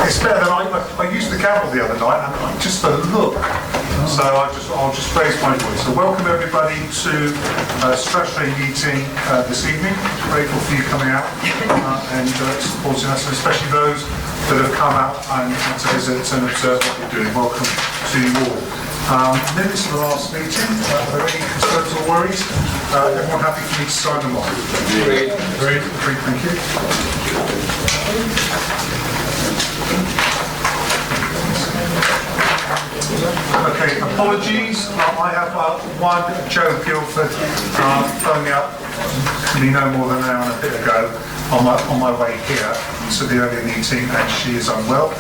It's better than I used the gavel the other night, and just the look. So I'll just raise my voice. So welcome everybody to statutory meeting this evening. Grateful for you coming out and supporting us, and especially those that have come out and to visit and observe what we're doing. Welcome to you all. Minutes of the last meeting. Are there any concerns or worries? Everyone happy for me to sign them off? Agreed. Thank you. Okay, apologies. I have one Joe Guildford phoned me up no more than an hour and a bit ago on my way here to the earlier meeting, and she is unwell.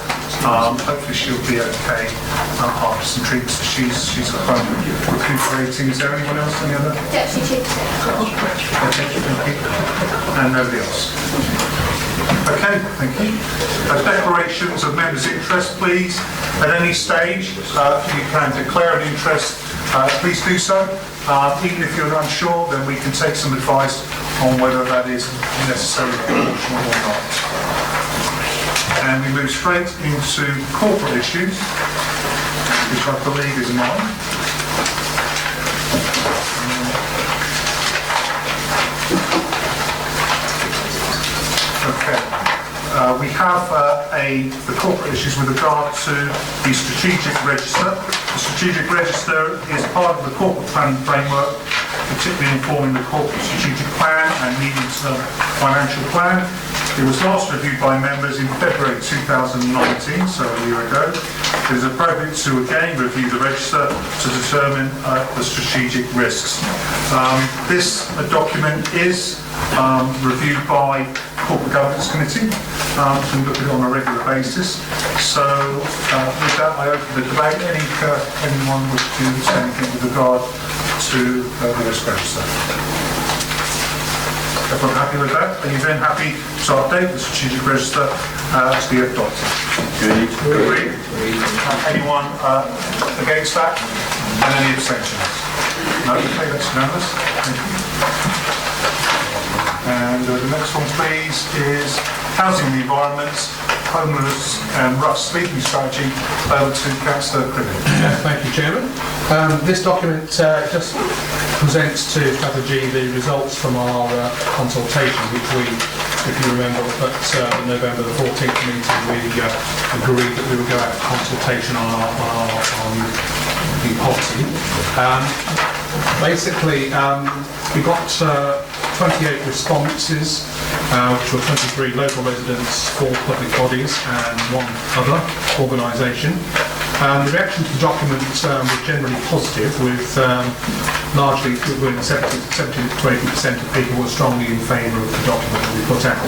Hopefully she'll be okay after some treatments. She's at home recuperating. Is there anyone else? Any other? Deputy Chief. And nobody else. Okay, thank you. Declarations of members' interest, please. At any stage, you can declare an interest. Please do so. Even if you're unsure, then we can take some advice on whether that is necessarily proportional or not. And we move straight into corporate issues, which I believe is mine. Okay. We have the corporate issues with regard to the strategic register. The strategic register is part of the corporate plan framework, particularly informing the corporate strategic plan and medium-term financial plan. It was last reviewed by members in February 2019, so a year ago. It is appropriate to again review the register to determine the strategic risks. This document is reviewed by Corporate Governance Committee, and look at it on a regular basis. So with that, I open the debate. Anyone wish to say anything with regard to the risk register? Everyone happy with that? Are you then happy to update the strategic register to be adopted? Agreed. Anyone against that? And any abstentions? No? Okay, that's unanimous. Thank you. And the next one, please, is housing and the environment, homeless and rough sleeping strategy. Over to Councillor Cribbin. Thank you, Chairman. This document just presents to strategy the results from our consultation, which we, if you remember, at the November the 14th meeting, we agreed that we would go out to consultation on the policy. Basically, we got 28 responses, which were 23 local residents, 4 public bodies and 1 other organisation. The reaction to the document was generally positive, with largely within 70 to 80% of people were strongly in favour of the document that we put out.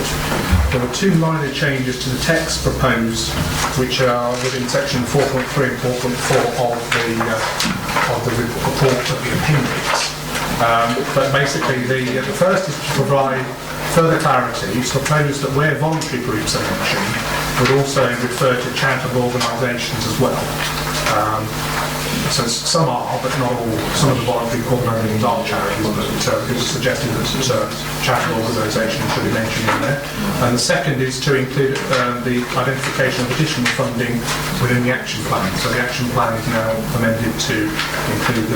There were 2 minor changes to the text proposed, which are within section 4.3 and 4.4 of the report of the appendix. But basically, the first is to provide further clarity. It's proposed that where voluntary groups are mentioned, would also refer to charitable organisations as well. So some are, but not all. Some of the voluntary organisations are charities, but it was suggested that charitable organisations should be mentioned in there. And the second is to include the identification of additional funding within the action plan. So the action plan is now amended to include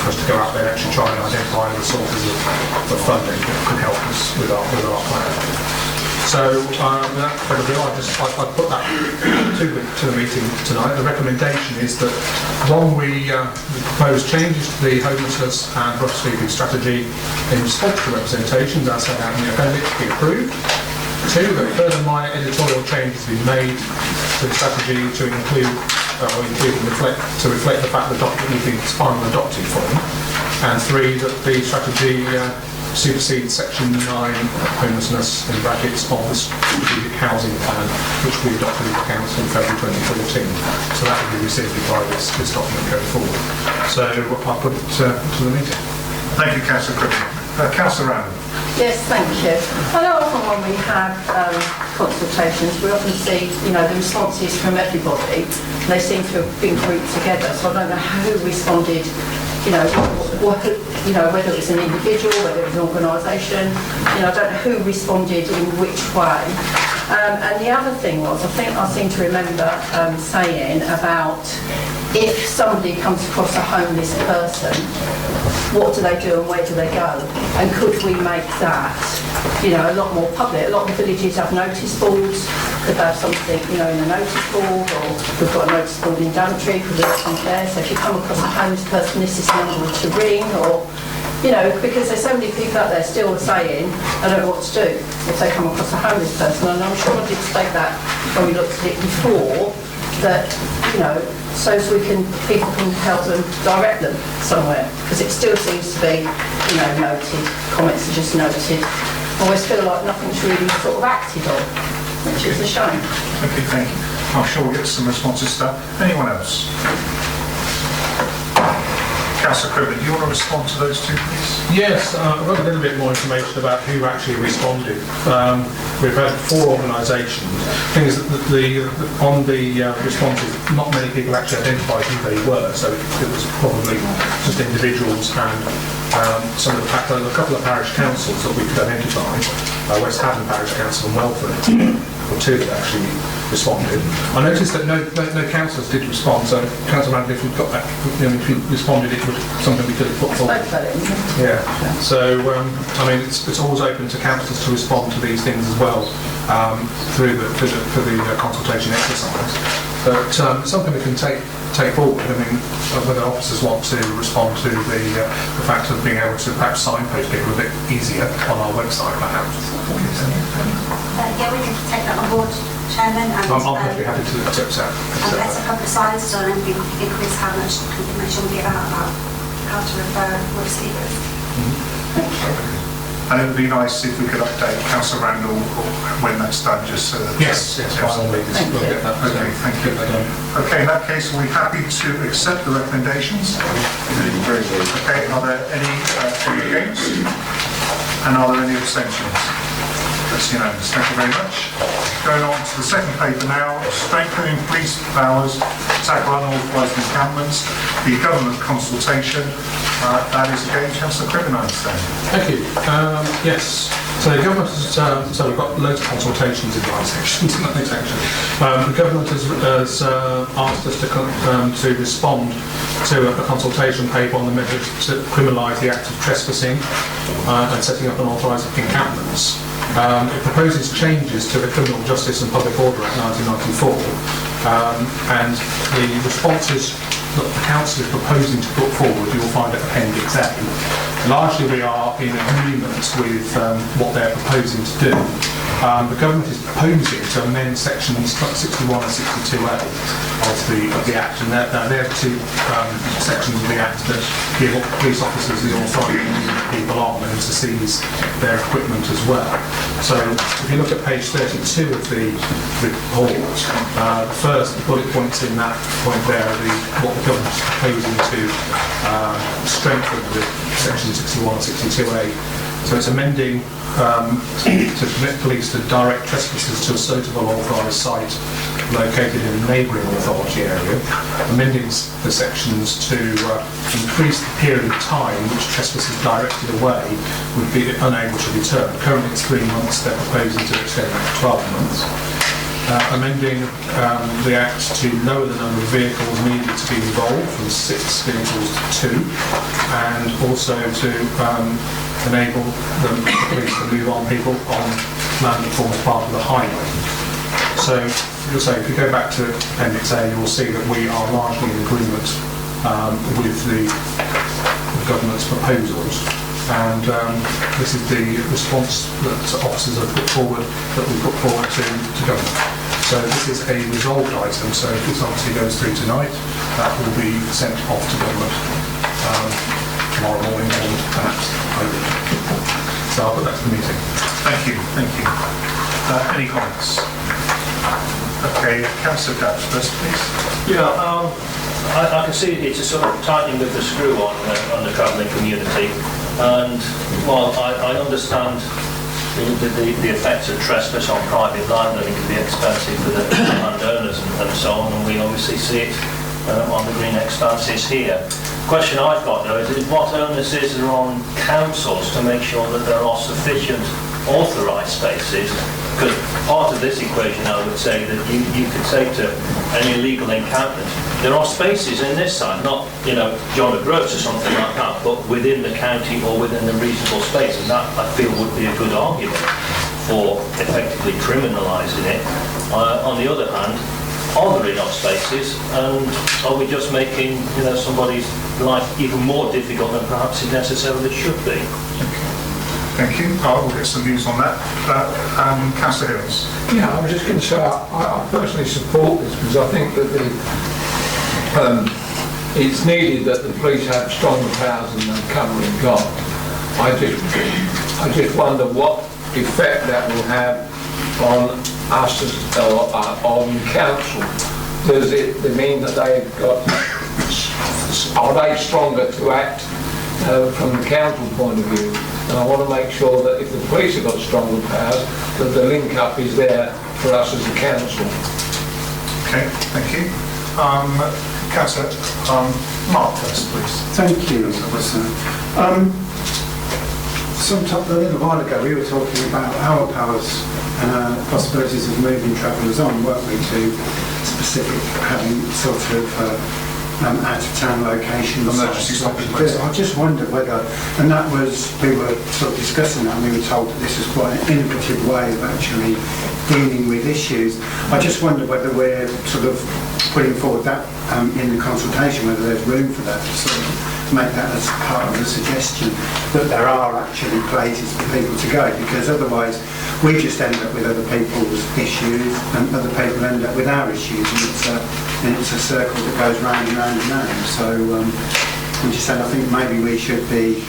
for us to go out there and actually try and identify the sources of funding that could help us with our plan. So that I put that to the meeting tonight. The recommendation is that, one, we propose changes to the homelessness and rough sleeping strategy in response to representations as set out in the appendix be approved. 2, that further minor editorial changes be made to the strategy to include to reflect the fact that the document is being final adopted form. And 3, that the strategy supersedes section 9 homelessness in brackets of the strategic housing plan, which we adopted in the council in February 2014. So that will be received by this document going forward. So I'll put it to the meeting. Thank you, Councillor Cribbin. Councillor Randall. Yes, thank you. I know often when we have consultations, we often see, the responses from everybody. They seem to have been grouped together, so I don't know who responded, whether it was an individual, whether it was an organisation. I don't know who responded in which way. And the other thing was, I think I seem to remember saying about if somebody comes across a homeless person, what do they do and where do they go? And could we make that, a lot more public? A lot of the villages have notice boards. Could they have something, in a notice board, or we've got a notice board in Daventry, could there be something there? So if you come across a homeless person, this is the number to ring, or because there's so many people out there still saying, I don't know what to do if they come across a homeless person. And I'm sure I did state that when we looked at it before, that, so people can help them, direct them somewhere. Because it still seems to be, noted, comments are just noted. I always feel like nothing's really sort of acted on, which is a shame. Okay, thank you. I'm sure we'll get some responses to that. Anyone else? Councillor Cribbin, do you want to respond to those two, please? Yes, I've got a little bit more information about who actually responded. We've had 4 organisations. The thing is that on the responses, not many people actually identified who they were, so it was probably just individuals and a couple of parish councils that we could identify, West Haddon Parish Council and Welford, or 2 that actually responded. I noticed that no councillors did respond, so Councillor Randall, if you've got that, if you responded, it was something we could have put forward. Yeah. So, it's always open to councillors to respond to these things as well for the consultation exercise. But it's something we can take forward. Whether officers want to respond to the fact of being able to perhaps signpost people a bit easier on our website, perhaps. Yeah, we can take that on board, Chairman. And I'm perfectly happy to accept that. And better publicised, so I don't think increase how much information we give out about how to refer with speakers. And it would be nice if we could update Councillor Randall when that's done, just so that... Yes, by all means. We'll get that. Okay, thank you. Okay, in that case, we're happy to accept the recommendations. Okay, are there any against? And are there any abstentions? That's unanimous. Thank you very much. Going on to the second paper now, strengthening police powers to tackle unauthorised encampments, the government consultation. That is again Councillor Cribbin, I understand. Thank you. Yes. So the government has, so we've got loads of consultations in my section tonight actually. The government has asked us to respond to a consultation paper on the measures to criminalise the act of trespassing and setting up unauthorised encampments. It proposes changes to the Criminal Justice and Public Order Act 1994, and the responses that the Council is proposing to put forward, you will find at Appendix A. Largely we are in agreement with what they're proposing to do. The government is proposing to amend sections 61 and 62A of the Act, and they're 2 sections of the Act that give police officers the authority to move people on and to seize their equipment as well. So if you look at page 32 of the report, the first bullet points in that point there are what the government is proposing to strengthen with section 61 and 62A. So it's amending to permit police to direct trespassers to a suitable authorised site located in a neighbouring authority area, amending the sections to increase the period of time which trespassers directed away would be unable to return. Currently it's 3 months, they're proposing to extend that to 12 months. Amending the Act to lower the number of vehicles needed to be involved from 6 vehicles to 2, and also to enable the police to move on people on land that forms part of the highway. So, if you go back to Appendix A, you will see that we are largely in agreement with the government's proposals. And this is the response that officers have put forward, that we put forward to government. So this is a resolved item, so if this obviously goes through tonight, that will be sent off to government tomorrow morning or perhaps over. So I'll put that to the meeting. Thank you, thank you. Any comments? Okay, Councillor Dabbs first, please. Yeah, I can see it's a sort of tightening of the screw on the travelling community. And while I understand the effects of trespass on private land, and it can be expensive for the landowners and so on, and we obviously see it on the green expanses here. The question I've got though is what onus is there on councils to make sure that there are sufficient authorised spaces Because part of this equation, I would say that you could say to any illegal encampment, there are spaces in this side, not, John O'Groats or something like that, but within the county or within a reasonable space, and that, I feel, would be a good argument for effectively criminalising it. On the other hand, are there enough spaces, and are we just making somebody's life even more difficult than perhaps it necessarily should be? Thank you. We'll get some views on that. Councillor Hills. Yeah, I was just going to say I personally support this because I think that it's needed that the police have stronger powers than they currently got. I just wonder what effect that will have on us on council. Does it mean that they've got? Are they stronger to act from the council point of view? And I want to make sure that if the police have got stronger powers, that the link up is there for us as a council. Okay, thank you. Councillor Mark first, please. Thank you, a little while ago we were talking about our powers and possibilities of moving travellers on, weren't we, to specific having sort of out-of-town locations. Emergency stopping places. I just wondered whether, and that was, we were sort of discussing that and we were told that this was quite an innovative way of actually dealing with issues. I just wonder whether we're sort of putting forward that in the consultation, whether there's room for that, to sort of make that as part of the suggestion that there are actually places for people to go, because otherwise we just end up with other people's issues and other people end up with our issues, and it's a circle that goes round and round and round. So I'm just saying, I think maybe we should be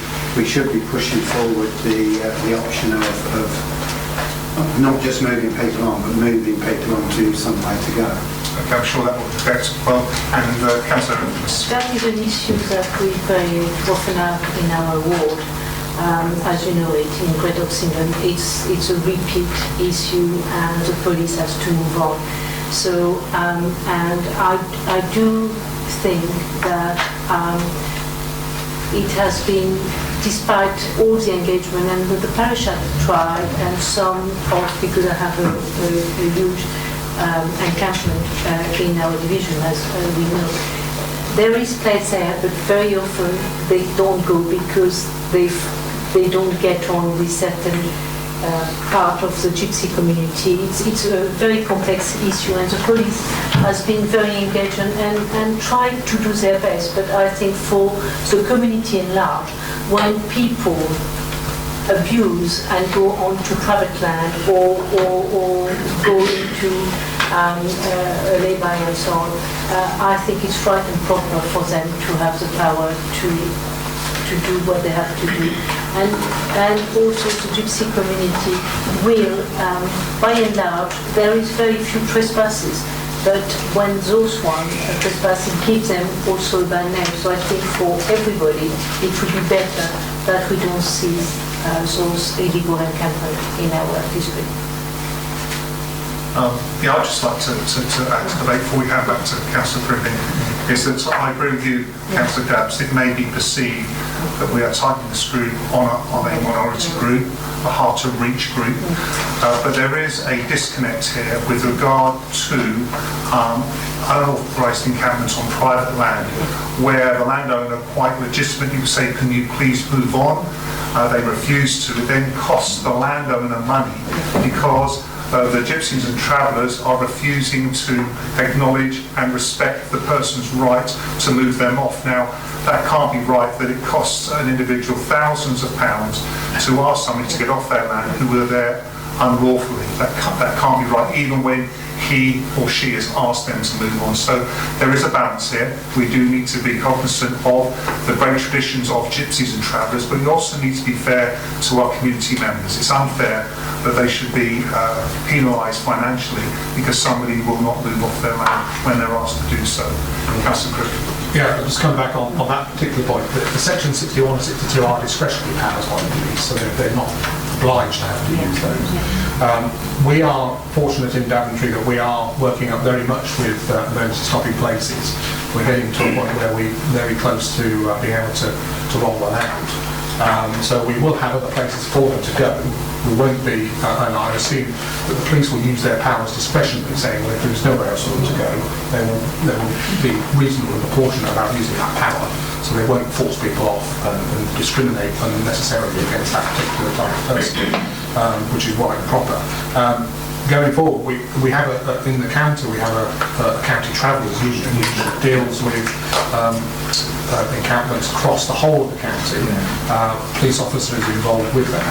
pushing forward the option of not just moving people on, but moving people on to some way to go. Okay, I'm sure that will affect well. And Councillor Evans. That is an issue that we very often have in our ward. As you know, in Great Oxenden, it's a repeat issue, and the police has to move on. So, and I do think that it has been, despite all the engagement, and the parish have tried, and some of, because I have a huge encampment in our division, as we know. There is place there, but very often they don't go because they don't get on with certain part of the gypsy community. It's a very complex issue, and the police has been very engaged and tried to do their best. But I think for the community in large, when people abuse and go onto private land or go into a lay-by and so on, I think it's right and proper for them to have the power to do what they have to do. And also the gypsy community will, by and large, there is very few trespasses, but when those ones trespassing, keep them also by name. So I think for everybody it would be better that we don't see those illegal encampments in our district. I'd just like to add to the debate before we hand back to Councillor Griffin, is that I agree with you, Councillor Dabbs, it may be perceived that we are tightening the screw on a minority group, a hard-to-reach group, but there is a disconnect here with regard to unauthorised encampments on private land, where the landowner quite legitimately would say, can you please move on? They refuse to. It then costs the landowner money because the gypsies and travellers are refusing to acknowledge and respect the person's right to move them off. Now, that can't be right, that it costs an individual thousands of pounds to ask somebody to get off their land who were there unlawfully. That can't be right, even when he or she has asked them to move on. So there is a balance here. We do need to be cognizant of the great traditions of gypsies and travellers, but we also need to be fair to our community members. It's unfair that they should be penalised financially because somebody will not move off their land when they're asked to do so. Councillor Crick. Yeah, I'll just come back on that particular point. The section 61 and 62 are discretionary powers by the police, so they're not obliged to have to use those. We are fortunate in Daventry that we are working up very much with emergency stopping places. We're getting to a point where we're very close to being able to roll that out. So we will have other places for them to go. we won't be, and I assume that the police will use their powers discretionally, saying, well, if there's nowhere else for them to go, they will be reasonable and proportionate about using that power, so they won't force people off and discriminate unnecessarily against that particular type of person, which is right and proper. Going forward, we have in the county, we have a county travellers unit that deals with encampments across the whole of the county. Police officers involved with that,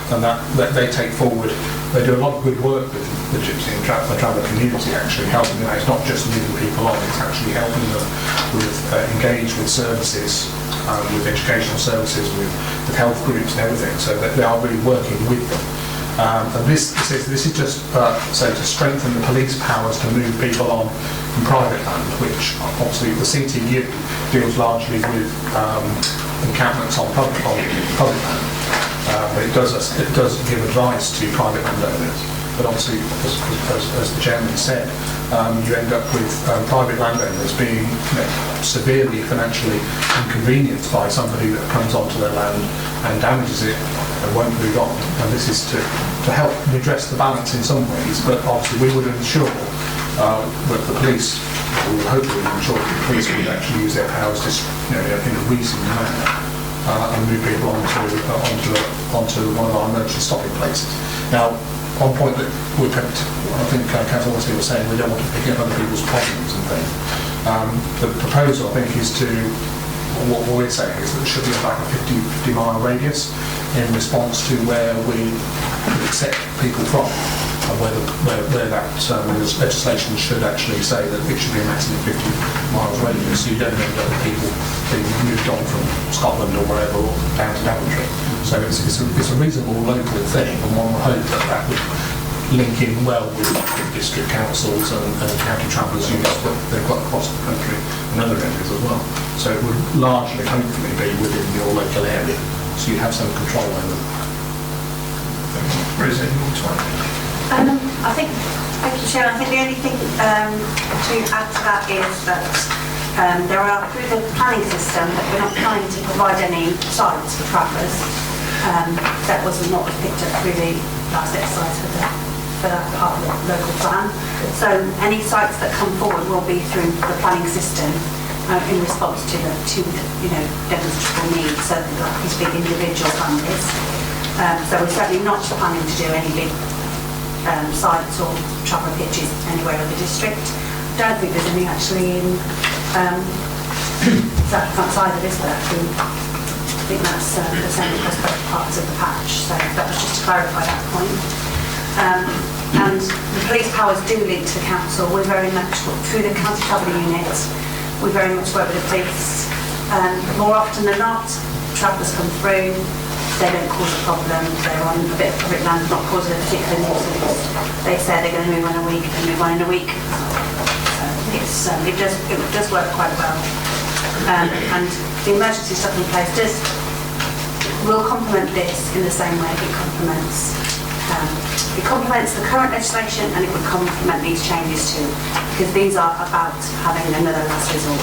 and that they take forward. They do a lot of good work with the gypsy and traveller community, actually helping them. It's not just moving people on; it's actually helping them with engage with services, with educational services, with health groups and everything. So that they are really working with them. And this is just so to strengthen the police powers to move people on from private land, which obviously the CTU deals largely with encampments on public land. But it does give advice to private landowners. But obviously, as the chairman said, you end up with private landowners being severely financially inconvenienced by somebody that comes onto their land and damages it and won't move on. And this is to help redress the balance in some ways, but obviously we would ensure that the police, we would hopefully ensure that the police would actually use their powers in a reasonable manner and move people onto one of our emergency stopping places. Now, one point that I think Councillor Horsley was saying, we don't want to pick up other people's problems and things. The proposal, I think, is to, what we're saying is that there should be like a 50-mile radius in response to where we accept people from, and where that legislation should actually say that it should be a maximum 50 miles radius, so you don't end up with people being moved on from Scotland or wherever or down to Daventry. So it's a reasonable local thing, and one would hope that would link in well with district councils and county travellers units that they've got across the country and other areas as well. So it would largely, hopefully, be within your local area, so you have some control over it. I think, thank you, Chair. I think the only thing to add to that is that there are, through the planning system, that we're not planning to provide any sites for travellers. That was not picked up through the last exercise for that part of the local plan. So any sites that come forward will be through the planning system in response to demonstrable needs, so like these big individual families. So we're certainly not planning to do any big sites or travel pitches anywhere in the district. I don't think there's any actually in that front side of this, but actually I think that's the same across both parts of the patch. So that was just to clarify that point. And the police powers do link to the council. We're very much, through the county travel unit, we very much work with the police. More often than not, travellers come through, they don't cause a problem, they're on a bit of public land, not causing a particular nuisance. They say they're going to move on a week, they move on in a week. It does work quite well. And the emergency stopping place will complement this in the same way it complements the current legislation, and it would complement these changes too, because these are about having another last resort.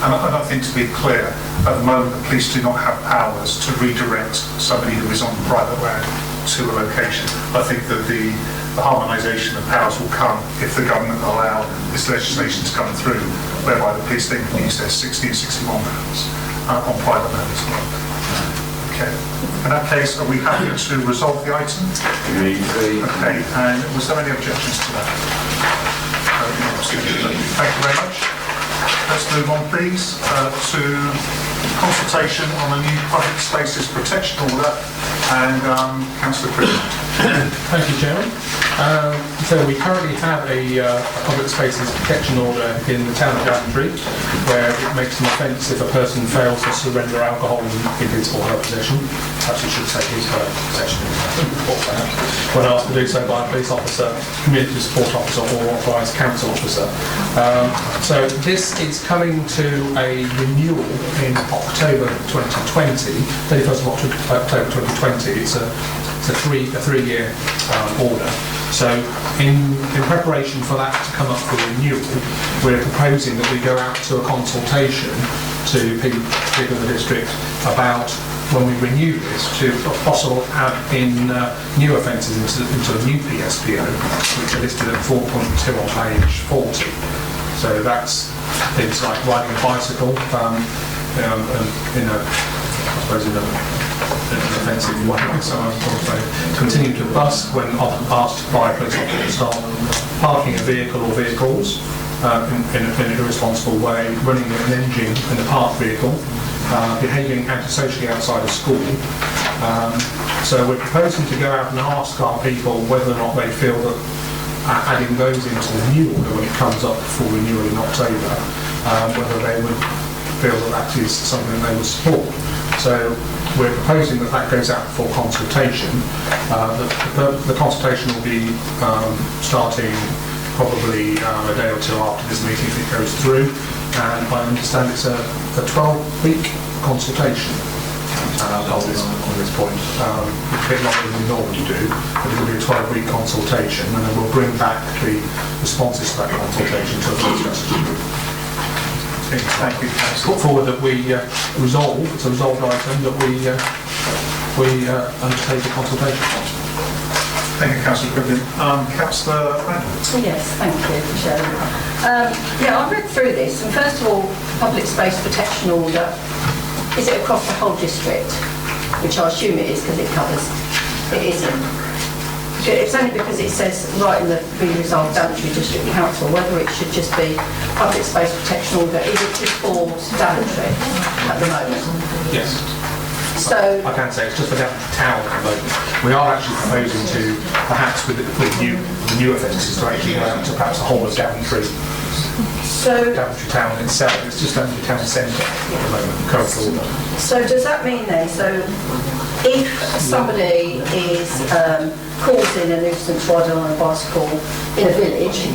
And I think, to be clear, at the moment the police do not have powers to redirect somebody who is on private land to a location. I think that the harmonisation of powers will come if the government allow this legislation to come through, whereby the police then can use their 60 and 61 powers on private land as well. Okay. In that case, are we happy to resolve the item? Okay. And was there any objections to that? Thank you very much. Let's move on, please, to consultation on a new public spaces protection order, and Councillor Crichton. Thank you, Chairman. So we currently have a public spaces protection order in the town of Daventry, where it makes an offence if a person fails to surrender alcohol in his or her possession. Perhaps we should say his or her possession, when asked to do so by a police officer, community support officer, or authorised council officer. So this is coming to a renewal in October 2020, 31st of October 2020. It's a three-year order. So in preparation for that to come up for renewal, we're proposing that we go out to a consultation to people in the district about when we renew this, to if possible add in new offences into a new PSPO, which are listed at 4.2 on page 40. So that's things like riding a bicycle, I suppose in an offensive way. So I would say continue to bus when asked by a police officer to stop, parking a vehicle or vehicles in an irresponsible way, running an engine in a parked vehicle, behaving antisocially outside of school. So we're proposing to go out and ask our people whether or not they feel that adding those into the new order when it comes up for renewal in October, whether they would feel that that is something they would support. So we're proposing that that goes out for consultation. The consultation will be starting probably a day or two after this meeting if it goes through, and I understand it's a 12-week consultation on this point. It's a bit longer than we normally do, but it will be a 12-week consultation, and then we'll bring back the responses to that consultation to the discussion. Thank you, Councillor. Put forward that we resolve, it's a resolved item, that we undertake a consultation. Thank you, Councillor Griffin. Councillor Randall. Yes, thank you, Chairman. Yeah, I read through this, and first of all, public space protection order, is it across the whole district? Which I assume it is, because it covers. It isn't. It's only because it says right in the be resolved Daventry District Council whether it should just be public space protection order. Is it just for Daventry at the moment? Yes. So I can say it's just for Daventry Town at the moment. We are actually proposing to, perhaps with the new offences, to actually go out to perhaps the whole of Daventry. So Daventry Town itself, it's just Daventry Town Centre at the moment, current order. So does that mean then, so if somebody is causing a nuisance riding on a bicycle in a village,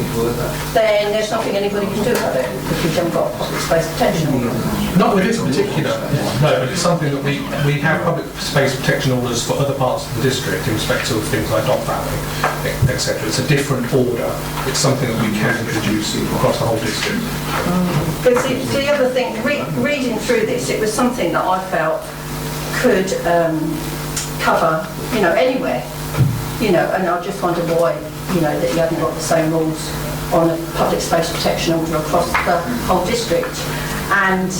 then there's nothing anybody can do about it because you haven't got a public space protection order? Not with this particular, no, but it's something that we have public space protection orders for other parts of the district in respect of things like dog farming, etc. It's a different order. It's something that we can introduce across the whole district. But the other thing, reading through this, it was something that I felt could cover, anywhere, and I just wonder why, that you haven't got the same rules on a public space protection order across the whole district. And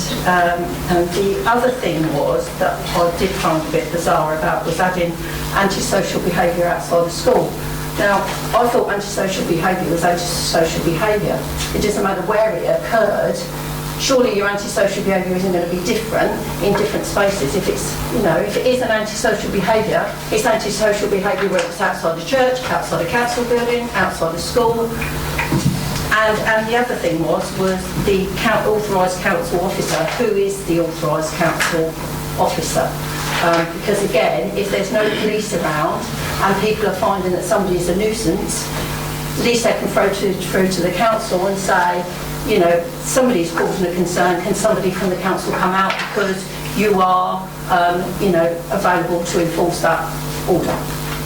the other thing was that I did find a bit bizarre about was adding antisocial behaviour outside of school. Now, I thought antisocial behaviour was antisocial behaviour. It doesn't matter where it occurred. Surely your antisocial behaviour isn't going to be different in different spaces. If it's, if it is an antisocial behaviour, it's antisocial behaviour whether it's outside the church, outside a council building, outside a school. And the other thing was the authorised council officer. Who is the authorised council officer? Because again, if there's no police around and people are finding that somebody is a nuisance, at least they can through to the council and say, somebody's causing a concern, can somebody from the council come out because you are, available to enforce that order?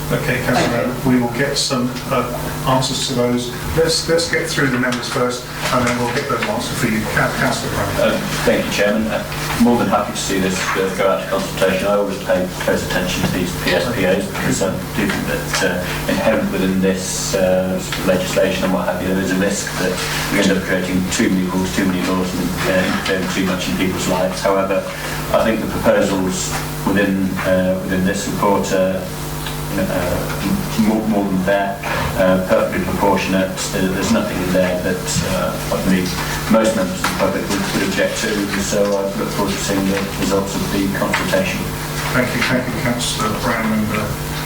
Okay, Councillor, we will get some answers to those. Let's get through the members first, and then we'll get those answers for you. Councillor Brown. Thank you, Chairman. More than happy to see this go out to consultation. I always pay close attention to these PSPAs because I do think that inherent within this legislation and what have you, there is a risk that we end up creating too many rules, too many laws, and interfering too much in people's lives. However, I think the proposals within this report more than fair, perfectly proportionate. There's nothing in there that I believe most members of the public would object to, so I look forward to seeing the results of the consultation. Thank you, Councillor Brown, and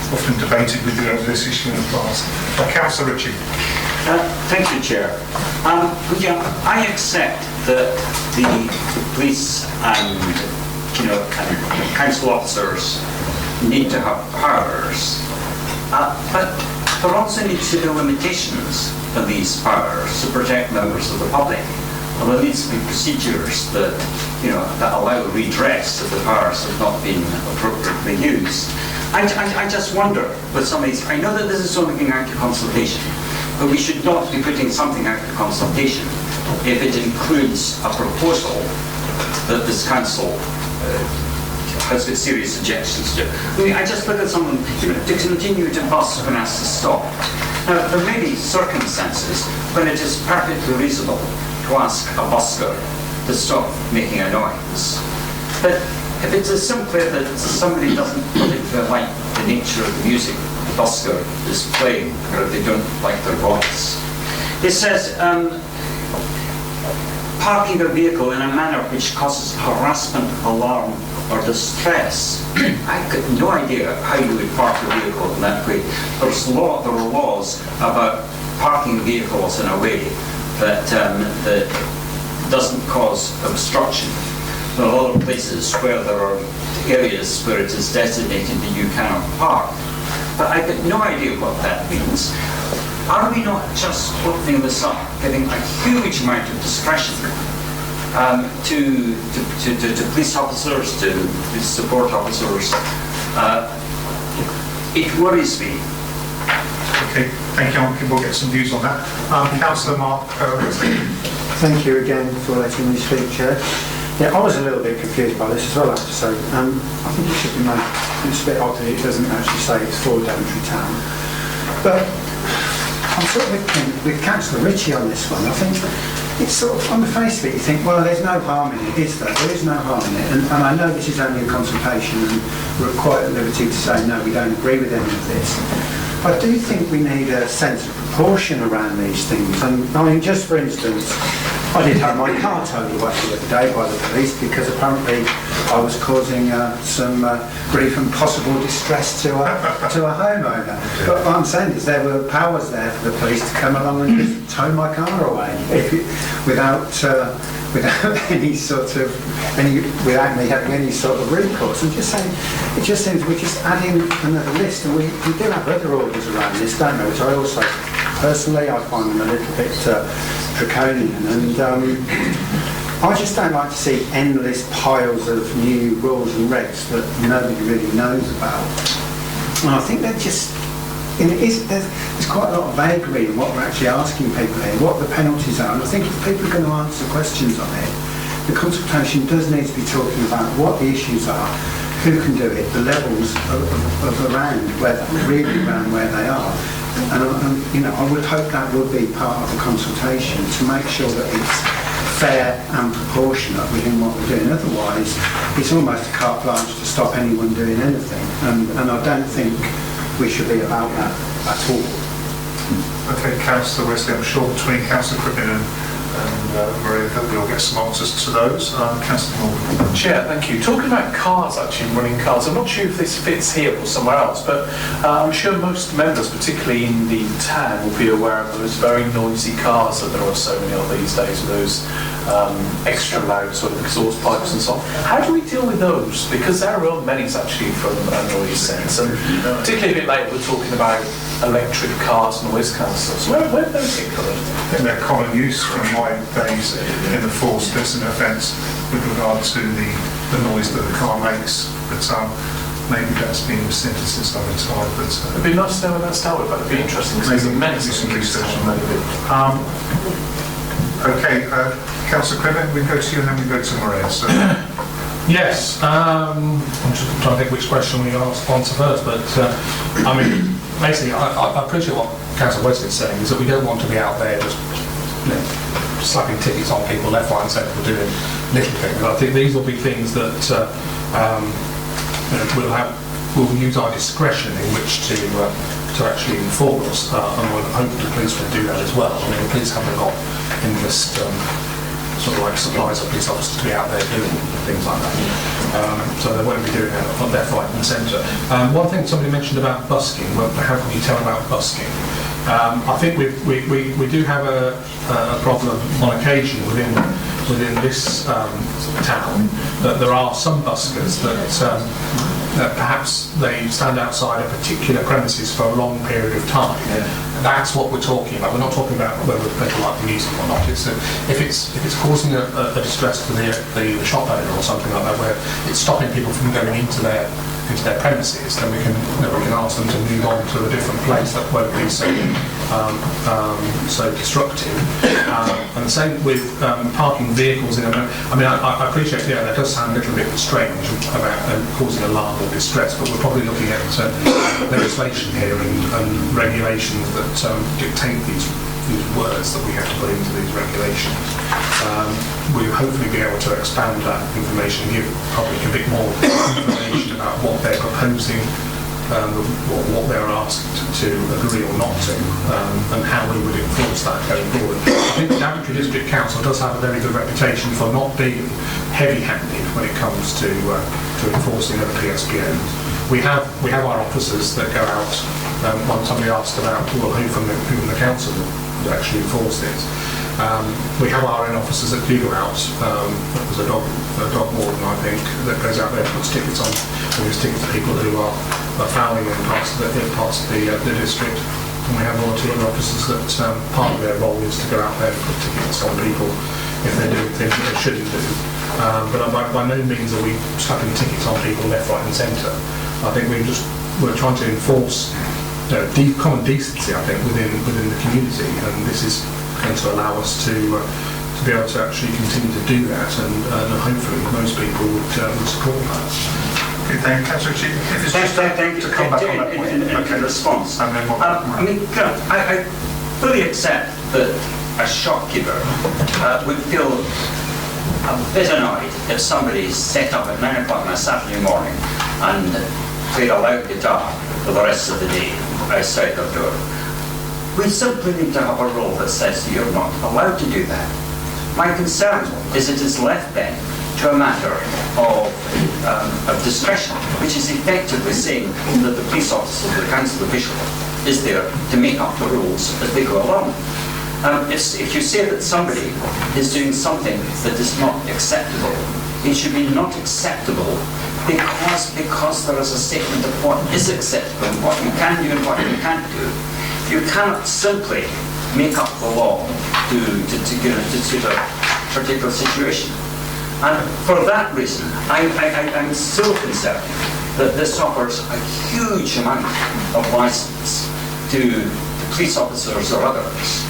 often debated with you over this issue in the past. Councillor Ritchie. Thank you, Chair. I accept that the police and council officers need to have powers, but there also needs to be limitations of these powers to protect members of the public. And there needs to be procedures that that allow redress if the powers have not been appropriately used. I just wonder with some of these. I know that this is only going out to consultation, but we should not be putting something out to consultation if it includes a proposal that this council has got serious objections to. I mean, I just look at someone, to continue to bus when asked to stop. Now, there may be circumstances when it is perfectly reasonable to ask a busker to stop making a noise. But if it's as simply that somebody doesn't particularly like the nature of the music the busker is playing, or if they don't like their voice. It says, parking their vehicle in a manner which causes harassment, alarm, or distress. I've got no idea how you would park your vehicle in that way. There are laws about parking vehicles in a way that doesn't cause obstruction. There are a lot of places where there are areas where it is designated that you cannot park. But I've got no idea what that means. Are we not just opening this up, giving a huge amount of discretion to police officers, to police support officers? It worries me. Okay, thank you. We'll get some views on that. Councillor Mark. Thank you again for letting me speak, Chair. Yeah, I was a little bit confused by this as well, I have to say. I think it should be made, it's a bit odd that it doesn't actually say it's for Daventry Town. But I'm sort of with Councillor Ritchie on this one. I think it's sort of, on the face of it, you think, well, there's no harm in it, is there? There is no harm in it. And I know this is only a consultation and we're quite at liberty to say, no, we don't agree with any of this. I do think we need a sense of proportion around these things. And I mean, just for instance, I did have my car towed away the other day by the police because apparently I was causing some grief and possible distress to a homeowner. But what I'm saying is there were powers there for the police to come along and just tow my car away without any sort of without me having any sort of recourse. I'm just saying, it just seems we're just adding another list, and we do have other orders around this, don't we? Which I also personally I find them a little bit draconian, and I just don't like to see endless piles of new rules and regs that nobody really knows about. And I think they're just, there's quite a lot of vagary in what we're actually asking people here, what the penalties are. And I think if people are going to answer questions on it, the consultation does need to be talking about what the issues are, who can do it, the levels of around where they are. And I would hope that would be part of the consultation to make sure that it's fair and proportionate within what we're doing. Otherwise, it's almost a carte blanche to stop anyone doing anything. And I don't think we should be about that at all. Okay, Councillor Wesley, I'm sure between Councillor Crippen and Maria that we'll get some answers to those. Councillor Morgan. Chair, thank you. Talking about cars, actually, running cars, I'm not sure if this fits here or somewhere else, but I'm sure most members, particularly in the town, will be aware of those very noisy cars that there are so many of these days, with those extra loud sort of exhaust pipes and so on. How do we deal with those? Because there are many actually from a noise sense, and particularly a bit later we're talking about electric cars, noise cancelers. Where do those get covered? I think they're common use from my days in the force, there's an offence with regard to the noise that the car makes, but maybe that's been rescinded since I've retired. But it'd be nice to know when that's dealt with, but it'd be interesting because there's many some research on that. Okay, Councillor Crippen, we go to you and then we go to Maria. So. Yes, I'm just trying to think which question we answer first, but I mean, basically, I appreciate what Councillor Wesley is saying, is that we don't want to be out there just slapping tickets on people left, right and centre for doing little things. I think these will be things that we'll use our discretion in which to actually enforce, and we'll hope the police will do that as well. I mean, the police haven't got endless sort of like supplies of police officers to be out there doing things like that. So they won't be doing that left, right and centre. One thing somebody mentioned about busking, well, how can you tell about busking? I think we do have a problem on occasion within this town that there are some buskers that perhaps they stand outside a particular premises for a long period of time. Yeah. That's what we're talking about. We're not talking about whether people like the music or not. If it's causing a distress to the shop owner or something like that, where it's stopping people from going into their into their premises, then we can ask them to move on to a different place that won't be so disruptive. And the same with parking vehicles in. I mean, I appreciate, that does sound a little bit strange about causing alarm or distress, but we're probably looking at legislation here and regulations that dictate these words that we have to put into these regulations. We'll hopefully be able to expand that information, give the public a bit more information about what they're proposing, what they're asked to agree or not to, and how we would enforce that going forward. I think the Daventry District Council does have a very good reputation for not being heavy-handed when it comes to enforcing other PSPNs. We have our officers that go out. Once somebody asked about, well, who from the council would actually enforce this. We have our own officers that do go out. There's a dog warden, I think, that goes out there and puts tickets on, and gives tickets to people who are fouling in parts of the district. And we have volunteer officers that part of their role is to go out there and put tickets on people if they're doing things that they shouldn't do. But by no means are we slapping tickets on people left, right and centre. I think we're trying to enforce common decency, I think, within the community, and this is going to allow us to be able to actually continue to do that, and hopefully most people would support that. Okay, thank you, Councillor Chief. If it's just to come back on that point. In response. And then we'll, I mean, I fully accept that a shopkeeper would feel a bit annoyed if somebody set up at 9 o'clock on a Saturday morning and played a loud guitar for the rest of the day outside their door. We simply need to have a rule that says you're not allowed to do that. My concern is it is left then to a matter of discretion, which is effectively saying that the police officer, the council official, is there to make up the rules as they go along. If you say that somebody is doing something that is not acceptable, it should be not acceptable because there is a statement of what is acceptable, what you can do and what you can't do. You cannot simply make up the law to suit a particular situation. And for that reason, I'm still concerned that this offers a huge amount of license to police officers or others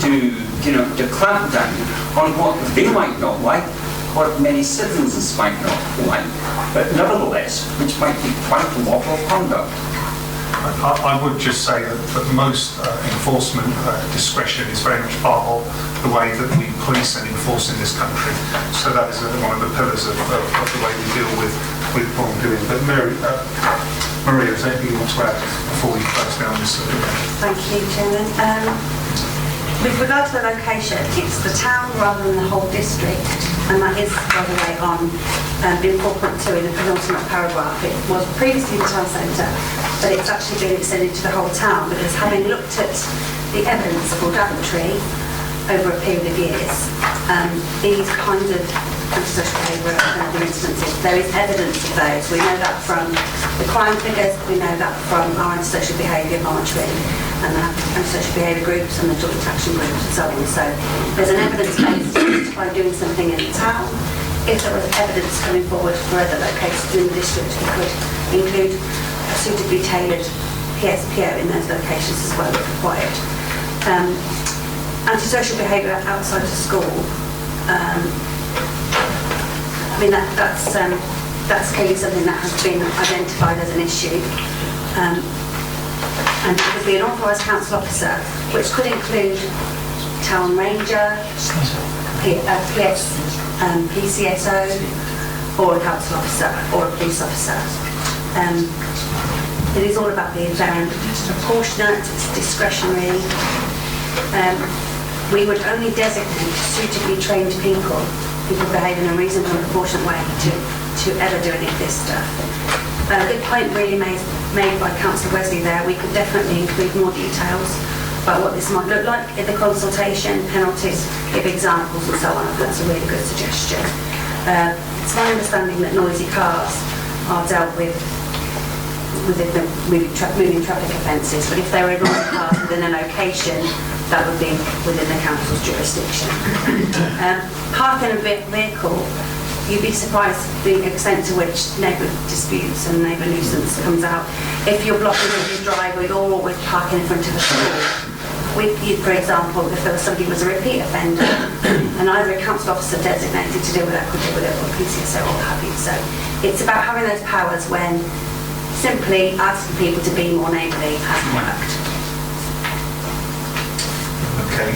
to clamp down on what they might not like, what many citizens might not like, but nevertheless, which might be quite lawful conduct. I would just say that most enforcement discretion is very much part of the way that we police and enforce in this country. So that is one of the pillars of the way we deal with wrongdoing. But Maria, is there anything you want to add before we close down this subject? Thank you, Chairman. With regard to the location, it's the town rather than the whole district, and that is, by the way, on in 4.2 in the penultimate paragraph. It was previously the town centre, but it's actually been extended to the whole town, because having looked at the evidence for Daventry over a period of years, these kinds of antisocial behaviour and other instances, there is evidence of those. We know that from the crime figures, we know that from our antisocial behaviour monitoring, and the antisocial behaviour groups and the joint action groups and so on. So there's an evidence base to justify doing something in the town. If there was evidence coming forward for other locations in the district, we could include a suitably tailored PSPO in those locations as well if required. Antisocial behaviour outside of school, I mean that's clearly something that has been identified as an issue. And it would be an authorised council officer, which could include town ranger, PCSO, or a council officer, or a police officer. It is all about being fair and proportionate, it's discretionary. We would only designate suitably trained people behave in a reasonable and proportionate way to ever do any of this stuff. A good point really made by Councillor Wesley there. We could definitely include more details about what this might look like in the consultation, penalties, give examples and so on. That's a really good suggestion. It's my understanding that noisy cars are dealt with within the moving traffic offences, but if there are noisy cars within a location, that would be within the council's jurisdiction. Parking a vehicle you'd be surprised the extent to which neighbour disputes and neighbour nuisance comes out. If you're blocking your driveway or always parking in front of a school, for example, if there was somebody who was a repeat offender and either a council officer designated to deal with that could deal with it, or PCSO or what have you. So it's about having those powers when simply asking people to be more neighbourly hasn't worked. Okay,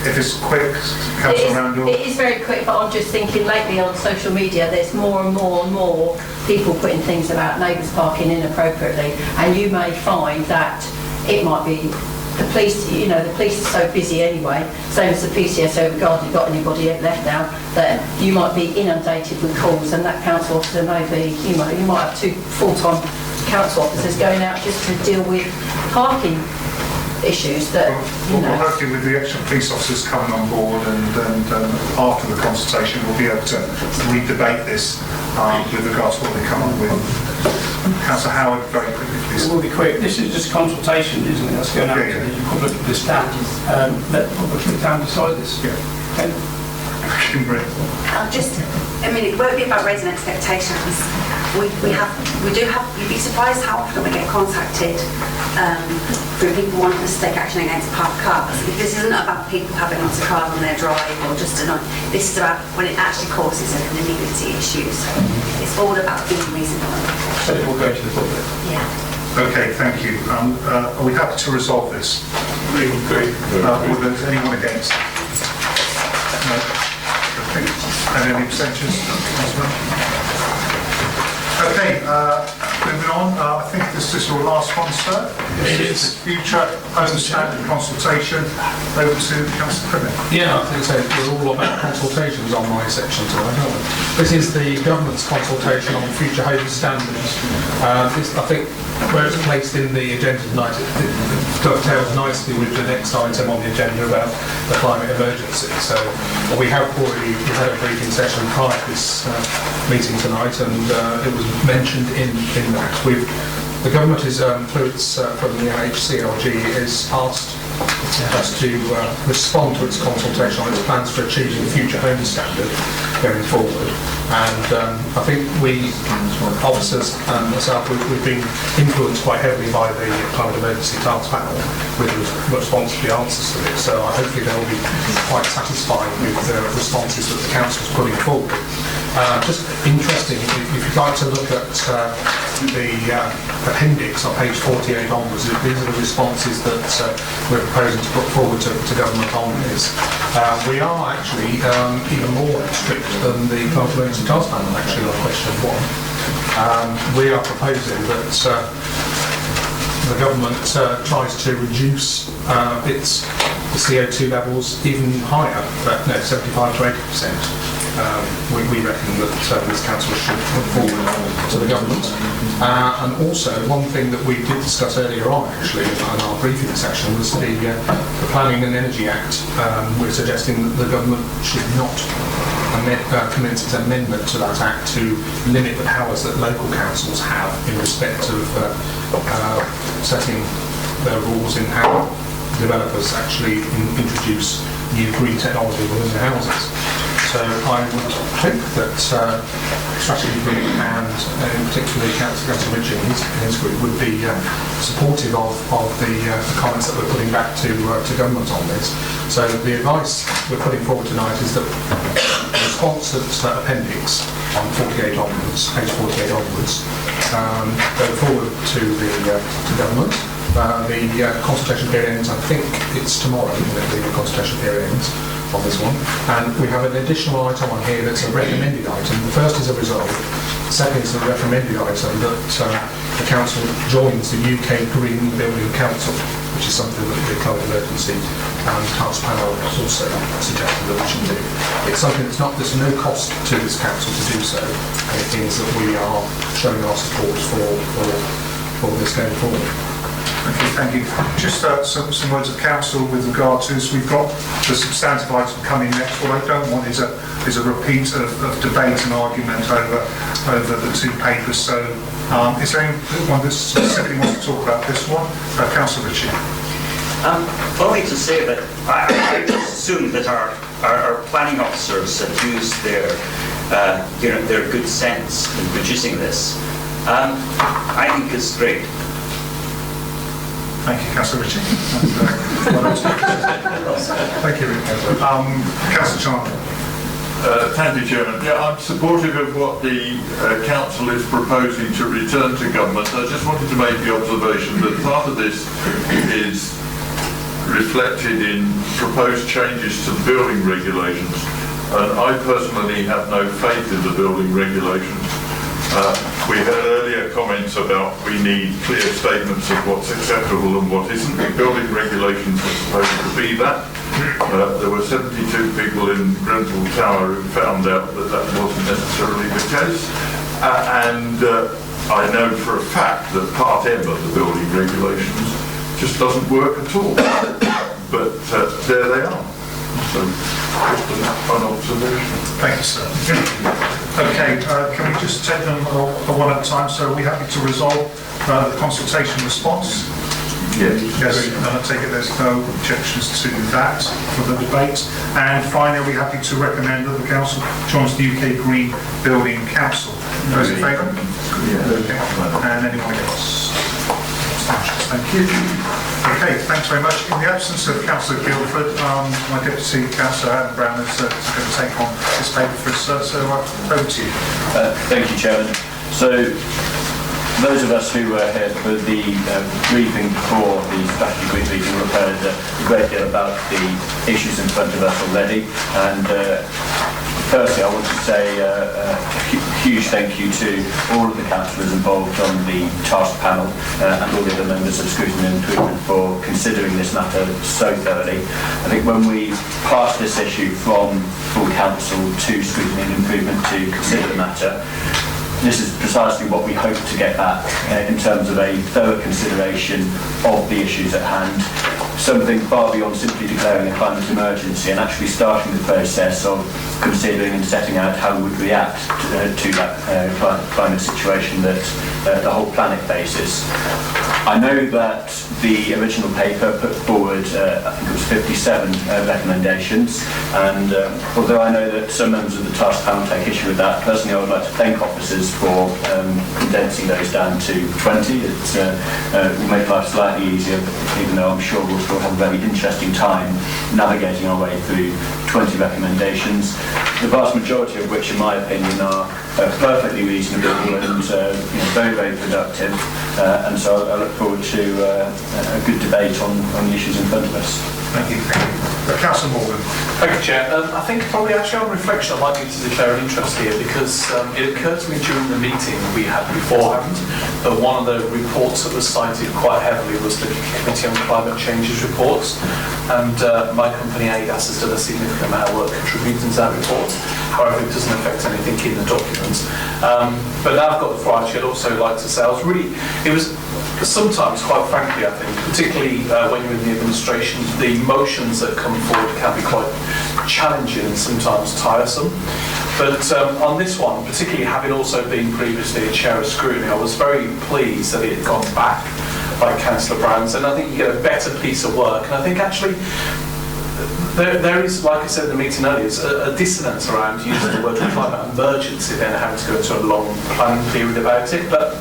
if it's quick, Councillor Randall. It is very quick, but I'm just thinking lately on social media there's more and more people putting things about neighbours parking inappropriately, and you may find that it might be the police, the police are so busy anyway, same as the PCSO, regarding got anybody left now, that you might be inundated with calls, and that council officer may be, you might have 2 full-time council officers going out just to deal with parking issues that, We're hoping with the extra police officers coming on board and after the consultation we'll be able to re-debate this with regards to what they come up with. Councillor Howard, very quickly please. It will be quick. This is just consultation, isn't it? That's going out to the public of this town. Let the public of the town decide this. Yeah. Okay. It won't be about raising expectations. You'd be surprised how often we get contacted through people wanting us to take action against parked cars. This isn't about people having lots of cars on their drive or just this is about when it actually causes an immediacy issue. So it's all about being reasonable. So it will go to the public. Yeah. Okay, thank you. Are we happy to resolve this? We agree. Is anyone against? No? Okay. And any abstentions? Okay, moving on. I think this is your last one, sir. This is the future home standard consultation. Over to Councillor Privet. Yeah, I think so. We're all about consultations on my section tonight, aren't we? This is the government's consultation on future home standards. I think where it's placed in the agenda tonight, it dovetails nicely with the next item on the agenda about the climate emergency. So we had a briefing session prior to this meeting tonight, and it was mentioned in that. The government is, through its from the HCLG, is asked us to respond to its consultation on its plans for achieving the future home standard going forward. And I think we, officers and myself, we've been influenced quite heavily by the climate emergency task panel with response to the answers to this. So hopefully they'll be quite satisfied with the responses that the council's putting forward. Just interesting, if you'd like to look at the appendix on page 48 onwards, these are the responses that we're proposing to put forward to government on this. We are actually even more strict than the climate emergency task panel actually on question 1. We are proposing that the government tries to reduce its CO2 levels even higher, 75 to 80%. We reckon that this council should put forward to the government. And also, one thing that we did discuss earlier on, actually, in our briefing session, was the Planning and Energy Act. We're suggesting that the government should not commence its amendment to that act to limit the powers that local councils have in respect of setting their rules in how developers actually introduce new green technology within their houses. So I would think that Strategy Group and particularly Councillor Ritchie and his group would be supportive of the comments that we're putting back to government on this. So the advice we're putting forward tonight is that the response to appendix on 48 onwards, page 48 onwards, go forward to government. The consultation period ends, I think it's tomorrow that the consultation period ends on this one. And we have an additional item on here that's a recommended item. The first is a resolve. The second is a recommended item that the council joins the UK Green Building Council, which is something that the climate emergency task panel has also suggested that we should do. It's something there's no cost to this council to do so, and it means that we are showing our support for this going forward. Okay, thank you. Just some words of counsel with regard to this. We've got the substantive item coming next. What I don't want is a repeat of debate and argument over the two papers. So is there anyone that specifically wants to talk about this one? Councillor Ritchie. Only to say that I just assume that our planning officers have used their their good sense in producing this. I think it's great. Thank you, Councillor Ritchie. Thank you, Councillor Chandler. Thank you, Chairman. Yeah, I'm supportive of what the Council is proposing to return to government. I just wanted to make the observation that part of this is reflected in proposed changes to the building regulations. And I personally have no faith in the building regulations. We heard earlier comments about we need clear statements of what's acceptable and what isn't. The building regulations are supposed to be that. There were 72 people in Grenfell Tower who found out that that wasn't necessarily the case. I know for a fact that Part M of the building regulations just doesn't work at all. But there they are. So, just an observation. Thank you, sir. Okay, can we just take them one at a time? So are we happy to resolve the consultation response? Yes. Yes, and I take it there's no objections to that for the debate. And finally, are we happy to recommend that the Council joins the UK Green Building Council? Those in favour? Yeah. Okay. And anyone else? Thank you. Okay, thanks very much. In the absence of Councillor Guildford, my Deputy Councillor Adam Brown is going to take on this paper for us, sir, so over to you. Thank you, Chairman. So, those of us who were here for the briefing before the strategy group meeting have heard a great deal about the issues in front of us already, and firstly I want to say a huge thank you to all of the councillors involved on the task panel and all the other members of Scrutiny and Improvement for considering this matter so thoroughly. I think when we pass this issue from full council to Scrutiny and Improvement to consider the matter, this is precisely what we hope to get back in terms of a thorough consideration of the issues at hand, something far beyond simply declaring a climate emergency and actually starting the process of considering and setting out how we would react to that climate situation that the whole planet faces. I know that the original paper put forward, I think it was 57 recommendations, and although I know that some members of the task panel take issue with that, personally I would like to thank officers for condensing those down to 20. It will make life slightly easier, even though I'm sure we'll still have a very interesting time navigating our way through 20 recommendations, the vast majority of which, in my opinion, are perfectly reasonable and very, very productive. And so I look forward to a good debate on the issues in front of us. Thank you. Councillor Morgan. Thank you, Chair. I think probably actually on reflection I might need to declare an interest here because it occurred to me during the meeting we had beforehand that one of the reports that was cited quite heavily was the Committee on Climate Change's reports, and my company ADAS has done a significant amount of work contributing to that report. However, it doesn't affect anything in the documents. But now I've got the floor, I'd also like to say it was sometimes, quite frankly, I think, particularly when you're in the administration, the motions that come forward can be quite challenging and sometimes tiresome. But on this one, particularly having also been previously a chair of scrutiny, I was very pleased that it had gone back by Councillor Brown, and I think you get a better piece of work. And I think actually there is, like I said in the meeting earlier, a dissonance around using the word climate emergency, then having to go into a long planning period about it. But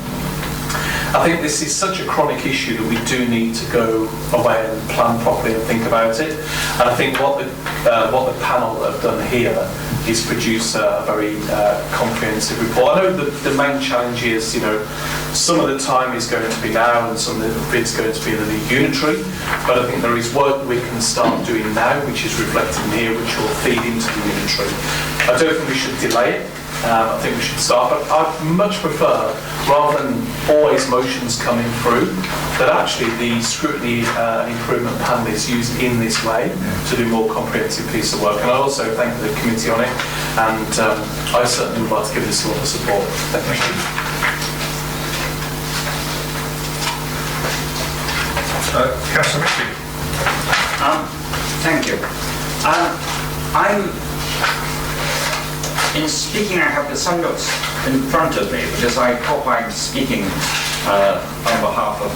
I think this is such a chronic issue that we do need to go away and plan properly and think about it. And I think what the panel have done here is produce a very comprehensive report. I know the main challenge is, some of the time is going to be now and some of it's going to be in the new unitary, but I think there is work we can start doing now, which is reflected here, which will feed into the unitary. I don't think we should delay it. I think we should start, but I'd much prefer, rather than always motions coming through, that actually the scrutiny and improvement panel is used in this way to do more comprehensive piece of work. And I also thank the committee on it, and I certainly would like to give this a lot of support. Thank you. Councillor Ritchie. Thank you. In speaking, I have the some notes in front of me because I hope I'm speaking on behalf of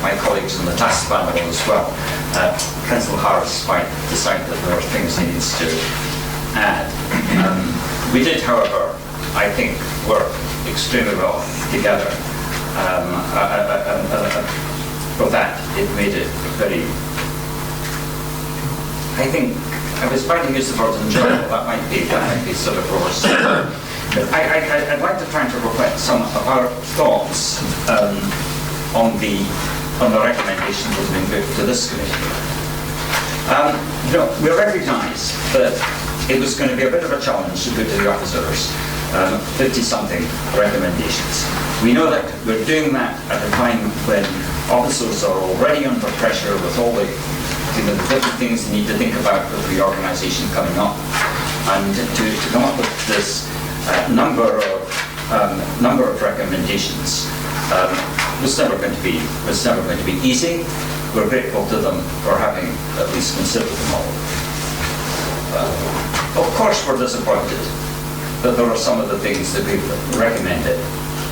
my colleagues in the task panel as well. Councillor Harris might decide that there are things he needs to add. We did, however, I think, work extremely well together. For that, it made it very, I think, I was trying to use the word enjoyable, that might be sort of worse. But I'd like to try to reflect some of our thoughts on the recommendations that have been put to this committee. We recognise that it was going to be a bit of a challenge to put to the officers 50-something recommendations. We know that we're doing that at a time when officers are already under pressure with all the different things they need to think about with reorganisation coming up, and to come up with this number of recommendations was never going to be easy. We're grateful to them for having at least considered them all. Of course, we're disappointed that there are some of the things that we've recommended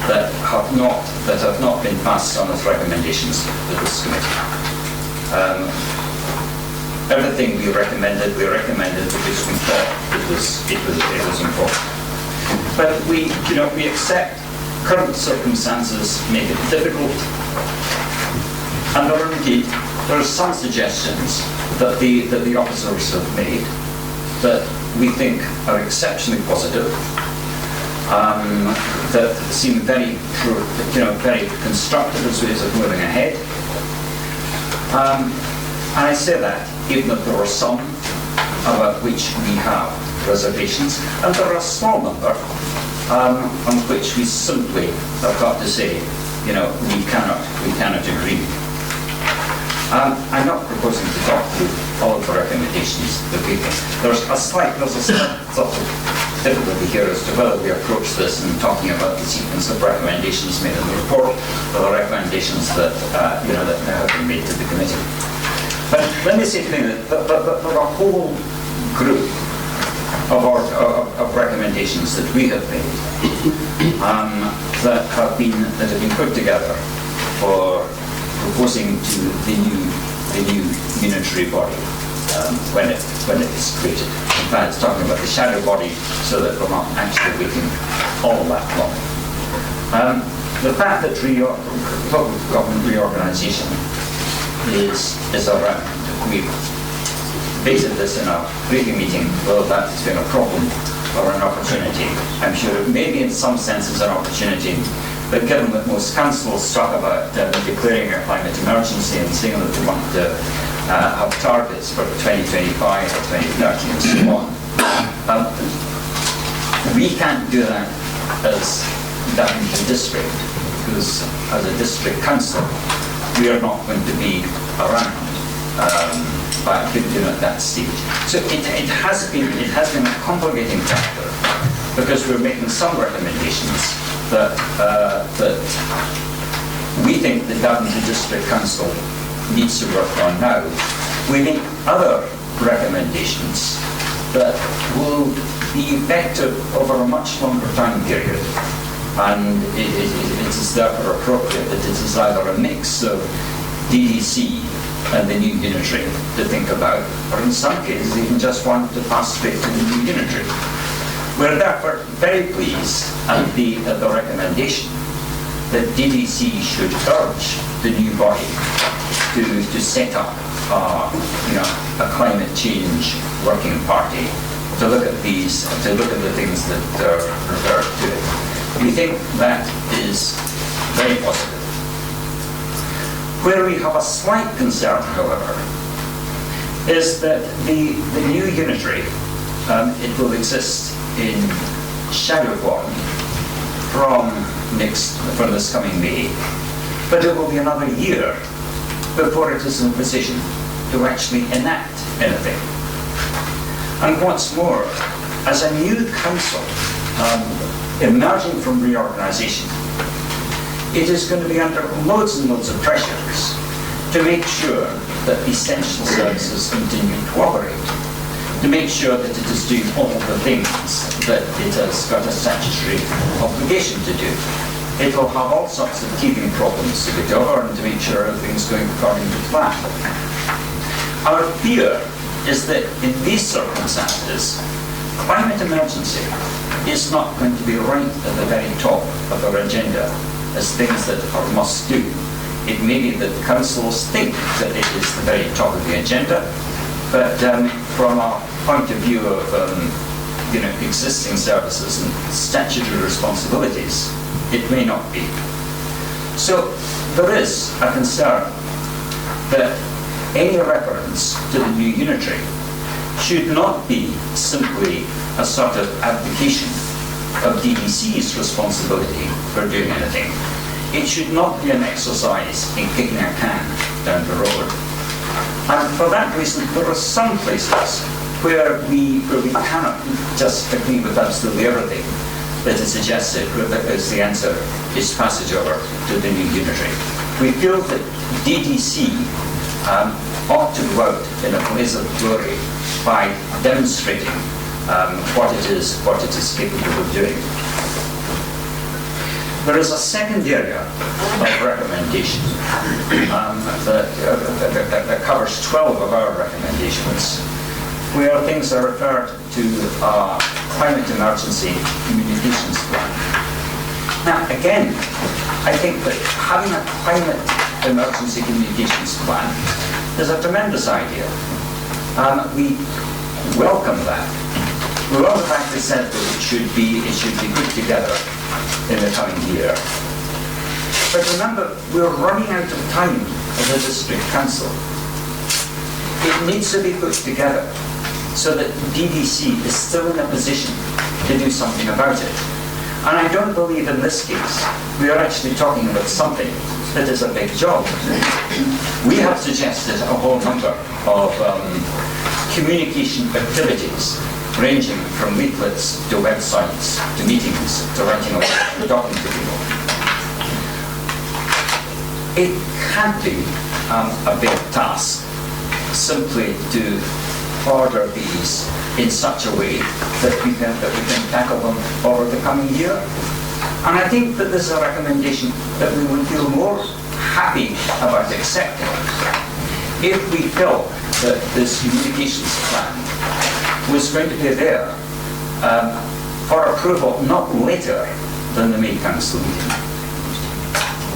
that have not been passed on as recommendations to this committee. Everything we recommended because we thought it was important. But we accept current circumstances make it difficult, and there are some suggestions that the officers have made that we think are exceptionally positive, that seem very constructive as ways of moving ahead. And I say that even if there are some about which we have reservations, and there are a small number on which we simply have got to say, we cannot agree. I'm not proposing to talk through all of the recommendations that we think. There's a slight sort of difficulty here as to whether we approach this in talking about the sequence of recommendations made in the report, or the recommendations that that have been made to the committee. But let me say to you that there are a whole group of recommendations that we have made that have been put together for proposing to the new unitary body when it is created. In fact, it's talking about the shadow body, so that we're not actually waiting all that long. The fact that government reorganisation is around. We've debated this in a briefing meeting, whether that's been a problem or an opportunity. I'm sure it may be in some senses an opportunity, but given that most councils talk about declaring a climate emergency and saying that they want to have targets for 2025 or 2030 and so on, we can't do that as Daventry district, because as a district council, we are not going to be around at that stage. So it has been a complicating factor, because we're making some recommendations that we think the Daventry District Council needs to work on now. We make other recommendations that will be effective over a much longer time period, and it is therefore appropriate that it is either a mix of DDC and the new unitary to think about, or in some cases even just one to pass straight to the new unitary. We're therefore very pleased at the recommendation that DDC should urge the new body to set up a climate change working party to look at the things that are referred to. We think that is very positive. Where we have a slight concern, however, is that the new unitary, it will exist in shadow form from this coming May, but it will be another year before it is in a position to actually enact anything. And what's more, as a new council emerging from reorganisation, it is going to be under loads and loads of pressures to make sure that essential services continue to operate, to make sure that it is doing all of the things that it has got a statutory obligation to do. It will have all sorts of teething problems to get over and to make sure everything's going according to plan. Our fear is that in these circumstances, climate emergency is not going to be right at the very top of our agenda as things that are must do. It may be that councils think that it is the very top of the agenda, but from a point of view of existing services and statutory responsibilities, it may not be. So there is a concern that any reference to the new unitary should not be simply a sort of abdication of DDC's responsibility for doing anything. It should not be an exercise in kicking a can down the road. And for that reason, there are some places where we cannot just agree with absolutely everything that is suggested as the answer is passage over to the new unitary. We feel that DDC ought to go out in a blaze of glory by demonstrating what it is capable of doing. There is a second area of recommendation that covers 12 of our recommendations, where things are referred to climate emergency communications plan. Now, again, I think that having a climate emergency communications plan is a tremendous idea. We welcome that. We love the fact they said that it should be put together in the coming year. But remember, we're running out of time as a district council. It needs to be put together so that DDC is still in a position to do something about it. And I don't believe in this case we are actually talking about something that is a big job. We have suggested a whole number of communication activities, ranging from leaflets to websites to meetings to writing a letter to talking to people. It can't be a big task simply to order these in such a way that we can tackle them over the coming year. And I think that this is a recommendation that we would feel more happy about accepting if we felt that this communications plan was going to be there for approval not later than the May Council meeting.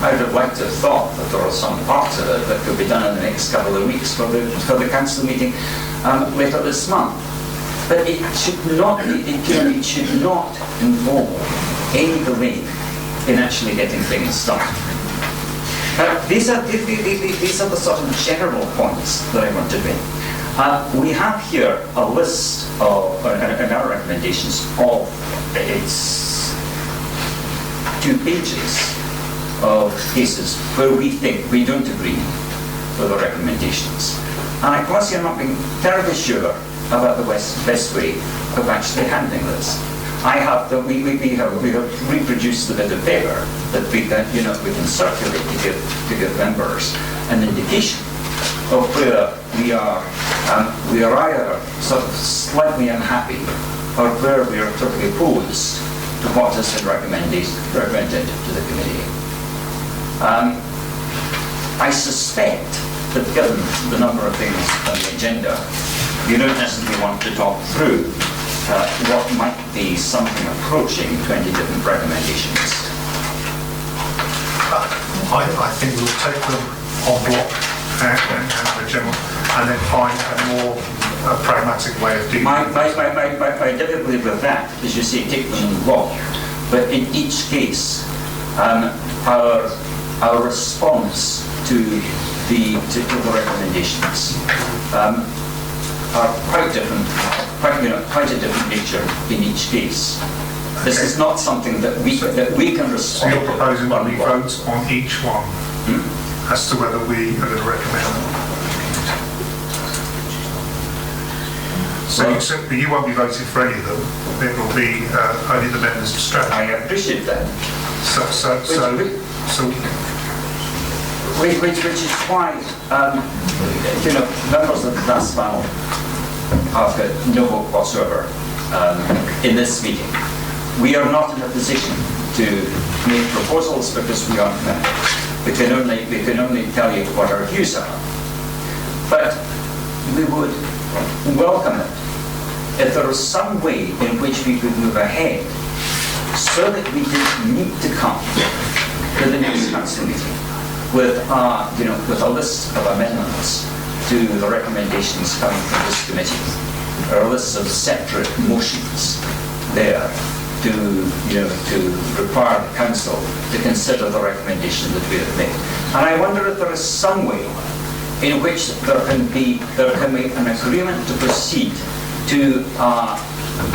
I would have liked to have thought that there are some parts of it that could be done in the next couple of weeks for the Council meeting later this month. But it should not involve any delay in actually getting things done. These are the sort of general points that I want to make. We have here a list of, in our recommendations, of it's 2 pages of cases where we think we don't agree with the recommendations. And I honestly am not being terribly sure about the best way of actually handling this. We have reproduced the bit of paper that we can circulate to give members an indication of where we are either sort of slightly unhappy or where we are totally opposed to what has been recommended to the committee. I suspect that given the number of things on the agenda, you don't necessarily want to talk through what might be something approaching 20 different recommendations. I think we'll take them en bloc and the general, and then find a more pragmatic way of dealing with it. My difficulty with that is, you say take them en bloc, but in each case, our response to the recommendations are quite different, quite a different nature in each case. This is not something that we can respond. So you're proposing that we vote on each one as to whether we are going to recommend them. So you won't be voting for any of them. It will be only the members of strategy. I appreciate that. Which is why members of this panel have got no vote whatsoever in this meeting. We are not in a position to make proposals because we aren't members. We can only tell you what our views are. But we would welcome it if there was some way in which we could move ahead so that we didn't need to come to the next council meeting with a list of amendments to the recommendations coming from this committee, or a list of separate motions there to require the council to consider the recommendation that we have made. And I wonder if there is some way in which there can be an agreement to proceed to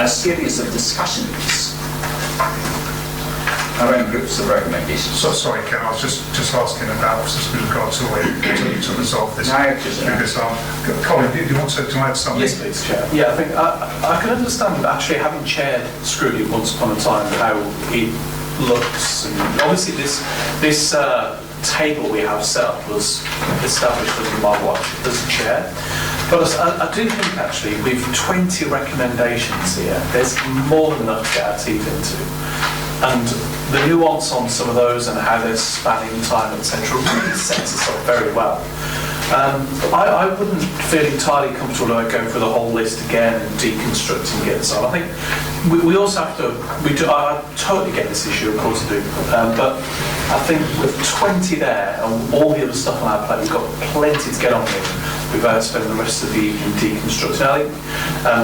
a series of discussions around groups of recommendations. So sorry, Ken, I was just asking about just with regard to the way to resolve this. Colin, do you want to add something? Yes, please, Chair. Yeah, I think I can understand actually having chaired scrutiny once upon a time how it looks, and obviously this table we have set up was established under my watch as chair. But I do think actually with 20 recommendations here, there's more than enough to get our teeth into. And the nuance on some of those and how they're spanning time, etc., really sets us up very well. I wouldn't feel entirely comfortable going through the whole list again and deconstructing it. So I think we also have to, I totally get this issue, of course I do, but I think with 20 there and all the other stuff on our plate, we've got plenty to get on with without spending the rest of the evening deconstructing. I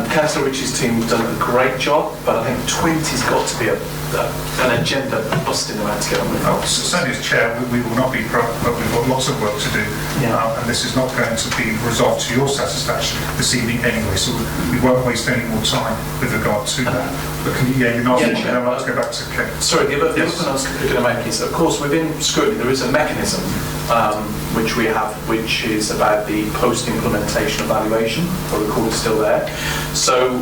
think Councillor Ritchie's team have done a great job, but I think 20's got to be an agenda busting amount to get on with. Certainly as chair, we will not be but we've got lots of work to do, and this is not going to be resolved to your satisfaction this evening anyway, so we won't waste any more time with regard to that. But can you, you're not let's go back to Ken. Sorry, the other point I was going to make is, of course, within scrutiny there is a mechanism which we have, which is about the post-implementation evaluation. I recall it's still there. So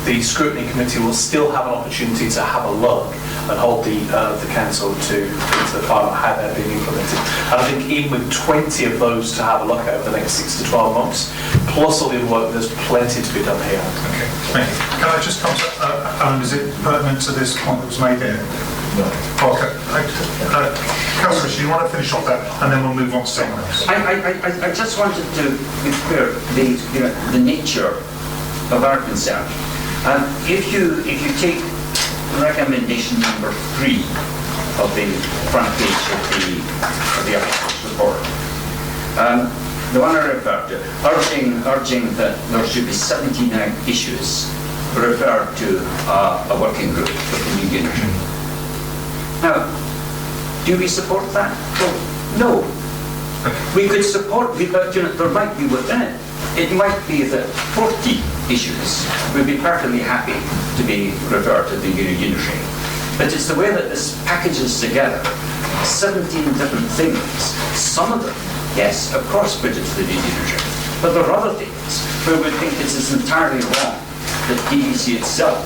the scrutiny committee will still have an opportunity to have a look and hold the council to the final how they're being implemented. And I think even with 20 of those to have a look at over the next 6 to 12 months, plus all the other work, there's plenty to be done here. Okay, thank you. Can I just come to, Alan, is it pertinent to this point that was made here? No. Okay. Councillor, you want to finish off that, and then we'll move on to someone else. I just wanted to be clear the nature of our concern. If you take recommendation number 3 of the front page of the officer's report, the one I referred to, urging that there should be 79 issues referred to a working group for the new unity. Now, do we support that? Well, no. We could support, but there might be within it. It might be that 40 issues would be perfectly happy to be referred to the unitary. But it's the way that this packages together 17 different things. Some of them, yes, of course, put it to the unitary. But there are other things where we think it is entirely wrong that DVC itself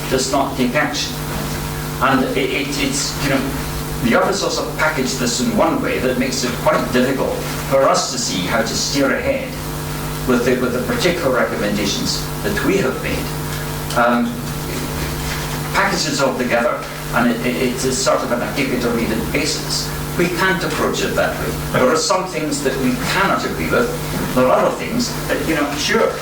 does not take action. And it's the officers have packaged this in one way that makes it quite difficult for us to see how to steer ahead with the particular recommendations that we have made. Packages all together, and it is sort of on a take-it-or-leave-it basis. We can't approach it that way. There are some things that we cannot agree with. There are other things that, sure,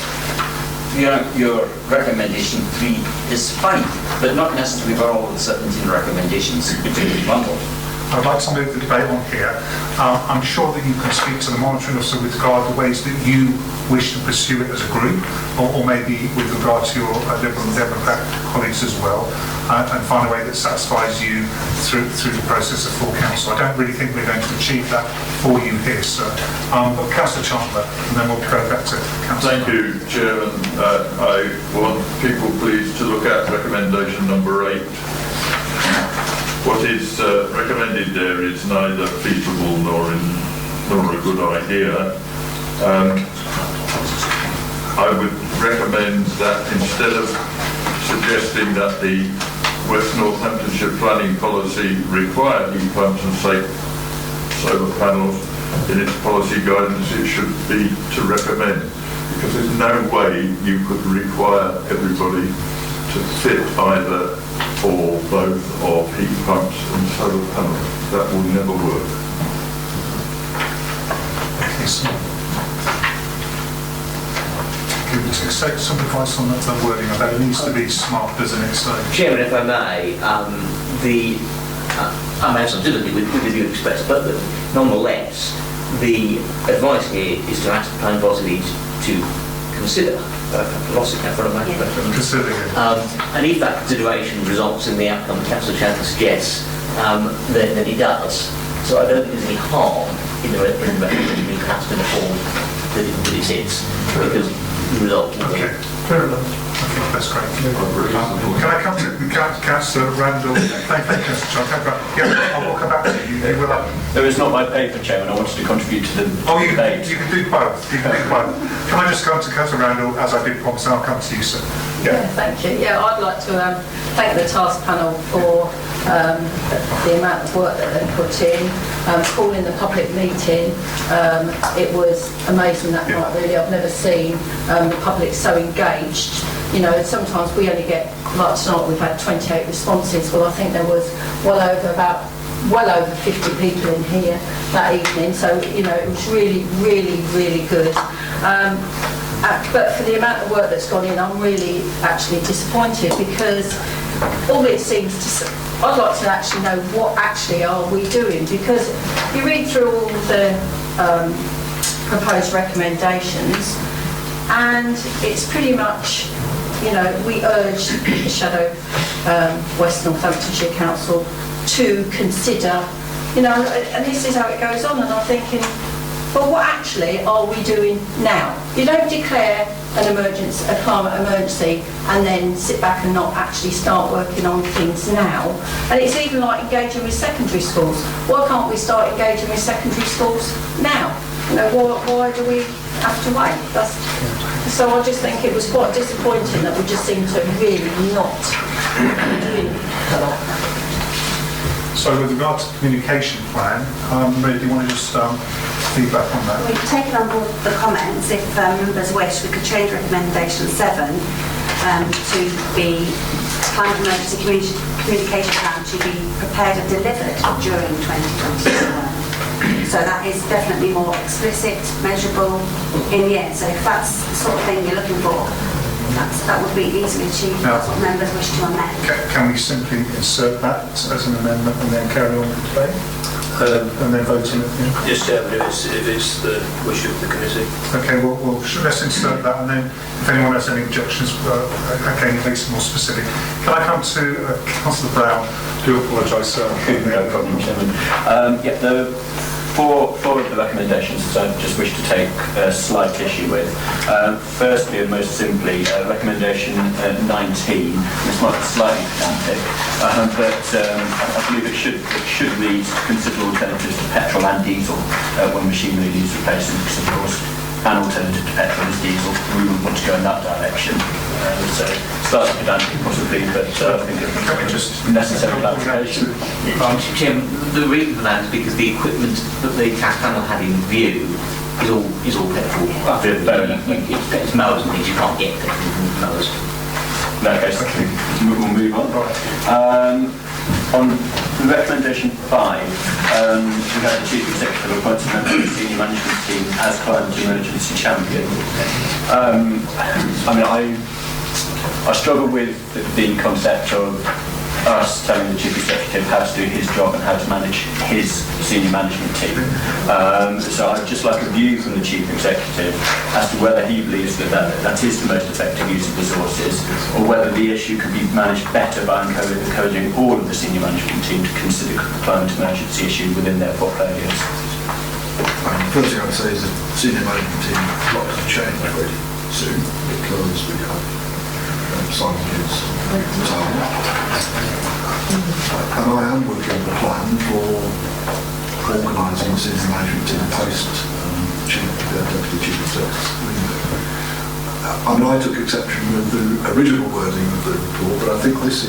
your recommendation 3 is fine, but not necessarily for all of the 17 recommendations to be bundled. I'd like to move the debate on here. I'm sure that you can speak to the monitoring officer with regard to ways that you wish to pursue it as a group, or maybe with regard to your Liberal and Democrat colleagues as well, and find a way that satisfies you through the process of full council. I don't really think we're going to achieve that for you here, sir. But Councillor Chandler, and then we'll go back to Councillor. Thank you, Chairman. I want people please to look at recommendation number 8. What is recommended there is neither feasible nor a good idea. I would recommend that instead of suggesting that the West Northamptonshire planning policy required heat pumps and solar panels in its policy guidance, it should be to recommend, because there's no way you could require everybody to fit either or both of heat pumps and solar panels. That will never work. some advice on the wording of that. It needs to be smart, doesn't it? So, Chairman, if I may, I may have some difficulty with the view expressed, but nonetheless, the advice here is to ask the planning bodies to consider, lost it now for a moment, and if that consideration results in the outcome that Councillor Chandler suggests, then it does. So I don't think there's any harm in the recommendation being perhaps in the form that it is, because the result will be. Fair enough. I think that's great. Can I come to Councillor Randall? Thank you, Councillor John. Yeah, I will come back to you. You will. There is not my paper, Chairman. I wanted to contribute to the debate. You can do both. You can do both. Can I just come to Councillor Randall, as I did promise, and I'll come to you, sir. Yeah, thank you. Yeah, I'd like to thank the task panel for the amount of work that they put in, calling the public meeting. It was amazing that night, really. I've never seen the public so engaged. You know, sometimes we only get, like tonight, we've had 28 responses. Well, I think there was well over 50 people in here that evening. So, you know, it was really, really, really good. But for the amount of work that's gone in, I'm really actually disappointed, because all it seems to... I'd like to actually know what actually are we doing, because you read through all the proposed recommendations, and it's pretty much, you know, we urge the Shadow West Northamptonshire Council to consider, you know, and this is how it goes on, and I'm thinking, but what actually are we doing now? You don't declare an emergency, a climate emergency, and then sit back and not actually start working on things now. And it's even like engaging with secondary schools. Why can't we start engaging with secondary schools now? You know, why do we have to wait? So I just think it was quite disappointing that we just seem to really not doing a lot. So with regard to the communication plan, Maria, do you want to just feedback on that? We've taken on board the comments. If members wish, we could change recommendation 7 to be climate emergency communication plan to be prepared and delivered during 2021. So that is definitely more explicit, measurable in year. So if that's the sort of thing you're looking for, that would be easily achieved. That's what members wish to amend. Can we simply insert that as an amendment and then carry on with the debate? And then vote on it? Yeah? Yes, Chairman, if it's the wish of the committee. Okay, well, let's insert that, and then if anyone has any objections, again, it makes it more specific. Can I come to Councillor Brown? I do apologise, sir. No problem, Chairman. Four of the recommendations that I just wish to take a slight issue with. Firstly, and most simply, recommendation 19. This might be slightly pedantic, but I believe it should read to consider alternatives to petrol and diesel when machinery needs replacing, because of course an alternative to petrol is diesel. We wouldn't want to go in that direction. So slightly pedantic possibly, but I think it's just necessary clarification. Jim, the reason for that is because the equipment that the task panel had in view is all petrol. It's mowers and things, you can't get petrol from mowers. In that case, we'll move on. On recommendation 5, we had the Chief Executive appointed member of the Senior Management Team as Climate Emergency Champion. I mean, I struggle with the concept of us telling the Chief Executive how to do his job and how to manage his senior management team. So I'd just like a view from the Chief Executive as to whether he believes that is the most effective use of resources, or whether the issue could be managed better by encouraging all of the senior management team to consider the climate emergency issue within their portfolios. The first thing I would say is that the senior management team is likely to change very soon, because we have Simon is retiring, and I am working on a plan for organising the senior management team post Deputy Chief Executive. I mean, I took exception with the original wording of the report, but I think this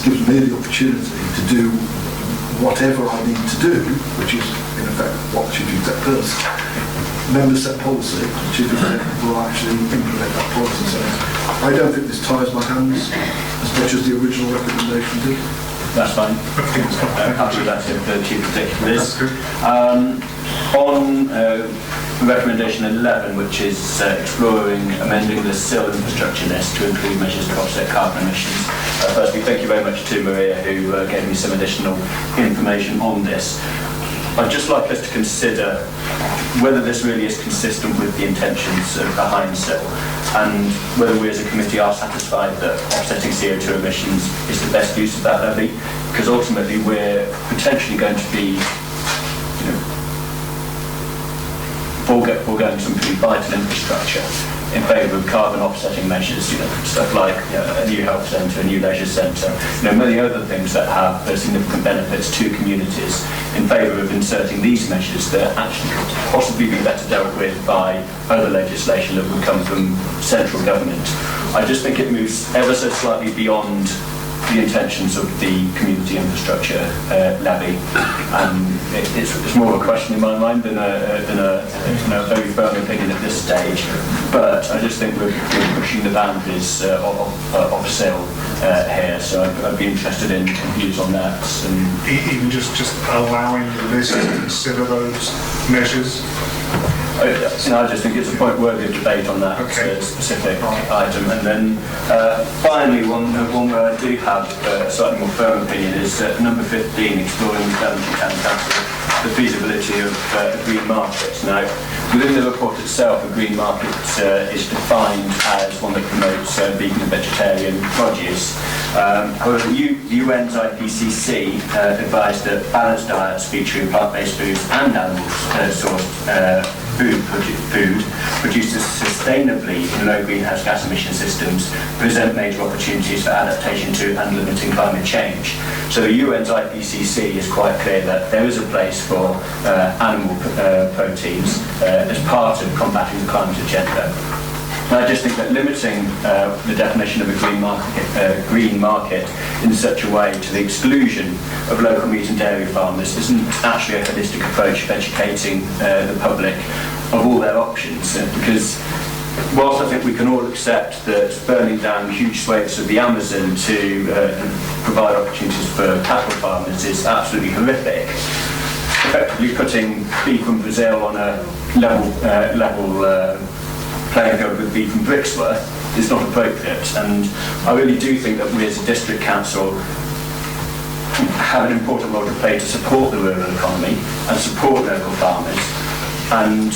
gives me the opportunity to do whatever I need to do, which is in effect what the Chief Executive does. Members set policy, the Chief Executive will actually implement that policy. So I don't think this ties my hands as much as the original recommendation did. That's fine. I'm happy with that if the Chief Executive is. On recommendation 11, which is exploring amending the SIL infrastructure list to include measures to offset carbon emissions. Firstly, thank you very much to Maria, who gave me some additional information on this. I'd just like us to consider whether this really is consistent with the intentions behind SIL, and whether we as a committee are satisfied that offsetting CO2 emissions is the best use of that levy, because ultimately we're potentially going to be, foregoing some pretty vital infrastructure in favour of carbon offsetting measures, stuff like a new health centre, a new leisure centre, many other things that have significant benefits to communities, in favour of inserting these measures that actually could possibly be better dealt with by other legislation that would come from central government. I just think it moves ever so slightly beyond the intentions of the community infrastructure levy, and it's more of a question in my mind than a very firm opinion at this stage. But I just think we're pushing the boundaries of SIL here, so I'd be interested in views on that. And even just allowing the list to consider those measures. I just think it's a point worthy of debate on that specific item. And then finally, one where I do have a slightly more firm opinion is number 15, exploring the Daventry Town Council, the feasibility of a green market. Now, within the report itself, a green market is defined as one that promotes vegan and vegetarian produce. However, the UN's IPCC advised that balanced diets featuring plant-based foods and animal-sourced food produced sustainably in low greenhouse gas emission systems present major opportunities for adaptation to and limiting climate change. So the UN's IPCC is quite clear that there is a place for animal proteins as part of combating the climate agenda. And I just think that limiting the definition of a green market in such a way to the exclusion of local meat and dairy farmers isn't actually a holistic approach of educating the public of all their options. Because whilst I think we can all accept that burning down huge swathes of the Amazon to provide opportunities for cattle farmers is absolutely horrific, effectively putting beef from Brazil on a level playing field with beef from Brixworth is not appropriate, and I really do think that we as a district council have an important role to play to support the rural economy and support local farmers. And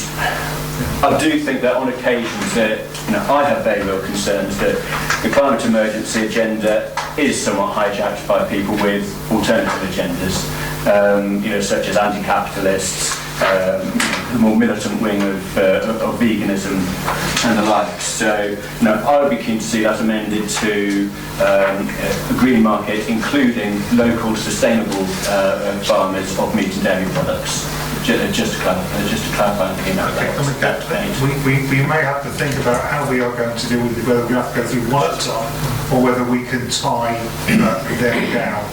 I do think that on occasions that I have very real concerns that the climate emergency agenda is somewhat hijacked by people with alternative agendas, such as anti-capitalists, the more militant wing of veganism and the like. So I would be keen to see that amended to a green market, including local sustainable farmers of meat and dairy products. Just to clarify. We may have to think about how we are going to deal with it, whether we have to go through one at a time or whether we can tie them down.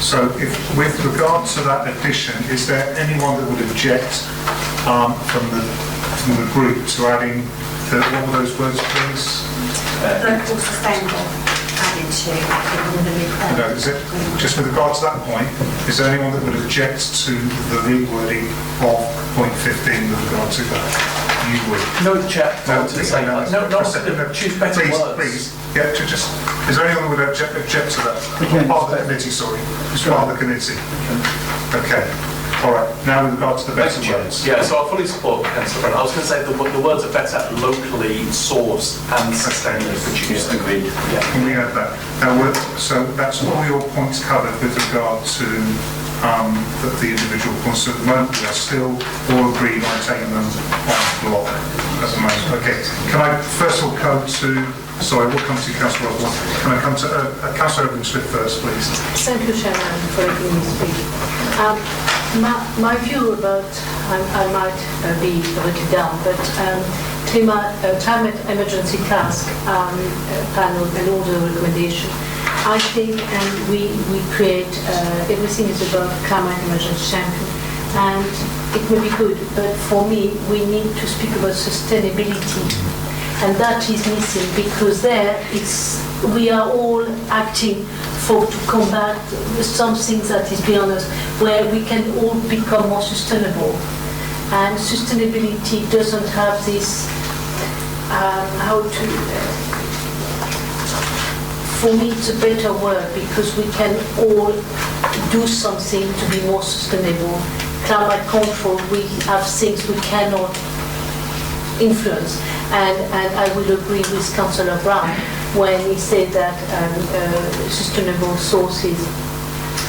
So with regard to that addition, is there anyone that would object from the group to adding, what were those words please? Local sustainable added to. Is it, just with regard to that point, is there anyone that would object to the rewording of point 15 with regard to that? You would? No, Chair. Choose better words. Please. Yeah, is there anyone that would object to that? Part of the committee, sorry. It's part of the committee. Okay. All right. Now with regard to the better words. Yeah, so I fully support Councillor Brennan. I was going to say the words are better locally sourced and sustainably produced. Agreed. Yeah. Can we add that? Now, so that's all your points covered with regard to the individual points. So at the moment, we are still all agreed on taking them on block at the moment. Okay. Can I first of all come to, sorry, we'll come to Councillor Osborne. Can I come to Councillor Evans-Smith first, please? Thank you, Chairman, for letting me speak. My view about, I might be written down, but climate emergency task panel and all the recommendation, I think, and we create, everything is about climate emergency champion, and it may be good, but for me, we need to speak about sustainability, and that is missing, because we are all acting to combat something that is beyond us, where we can all become more sustainable. and sustainability doesn't have this, for me it's a better word, because we can all do something to be more sustainable. Climate control, we have things we cannot influence, and I will agree with Councillor Brown when he said that sustainable sources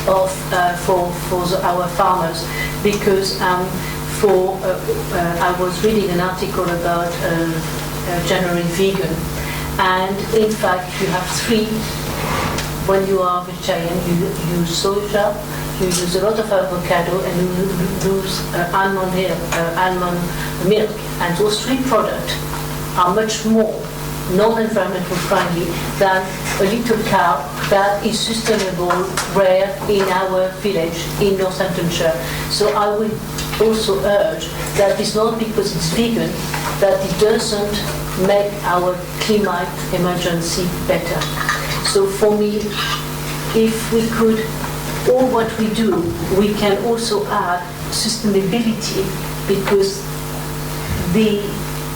of for our farmers, because I was reading an article about January vegan, and in fact you have three. When you are vegetarian, you use soja, you use a lot of avocado, and you use almond milk, and those three products are much more non-environmental friendly than a little cow that is sustainable, rare in our village in Northamptonshire. So I would also urge that it's not because it's vegan that it doesn't make our climate emergency better. So for me, if we could, all what we do, we can also add sustainability, because the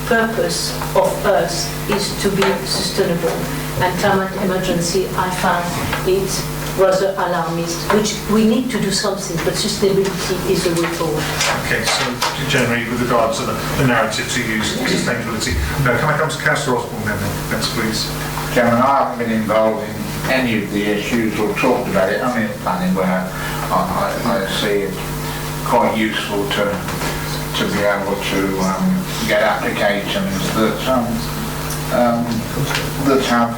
purpose of Earth is to be sustainable. And climate emergency, I find it rather alarmist, which we need to do something, but sustainability is the way forward. Okay, so generally with regard to the narrative to use sustainability. No, can I come to Councillor Osborne then, next please? Chairman, I haven't been involved in any of the issues or talked about it, only in planning, where I see it quite useful to be able to get applications that have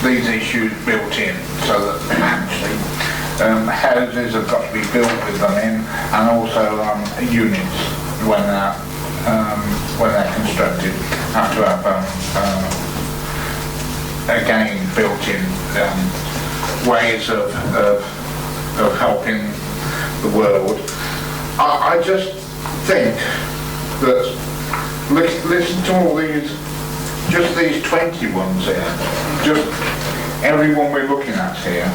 these issues built in, so that actually houses have got to be built with them in, and also units when they're constructed have to have again built-in ways of helping the world. I just think that listen to all these, just these 20 ones here, just everyone we're looking at here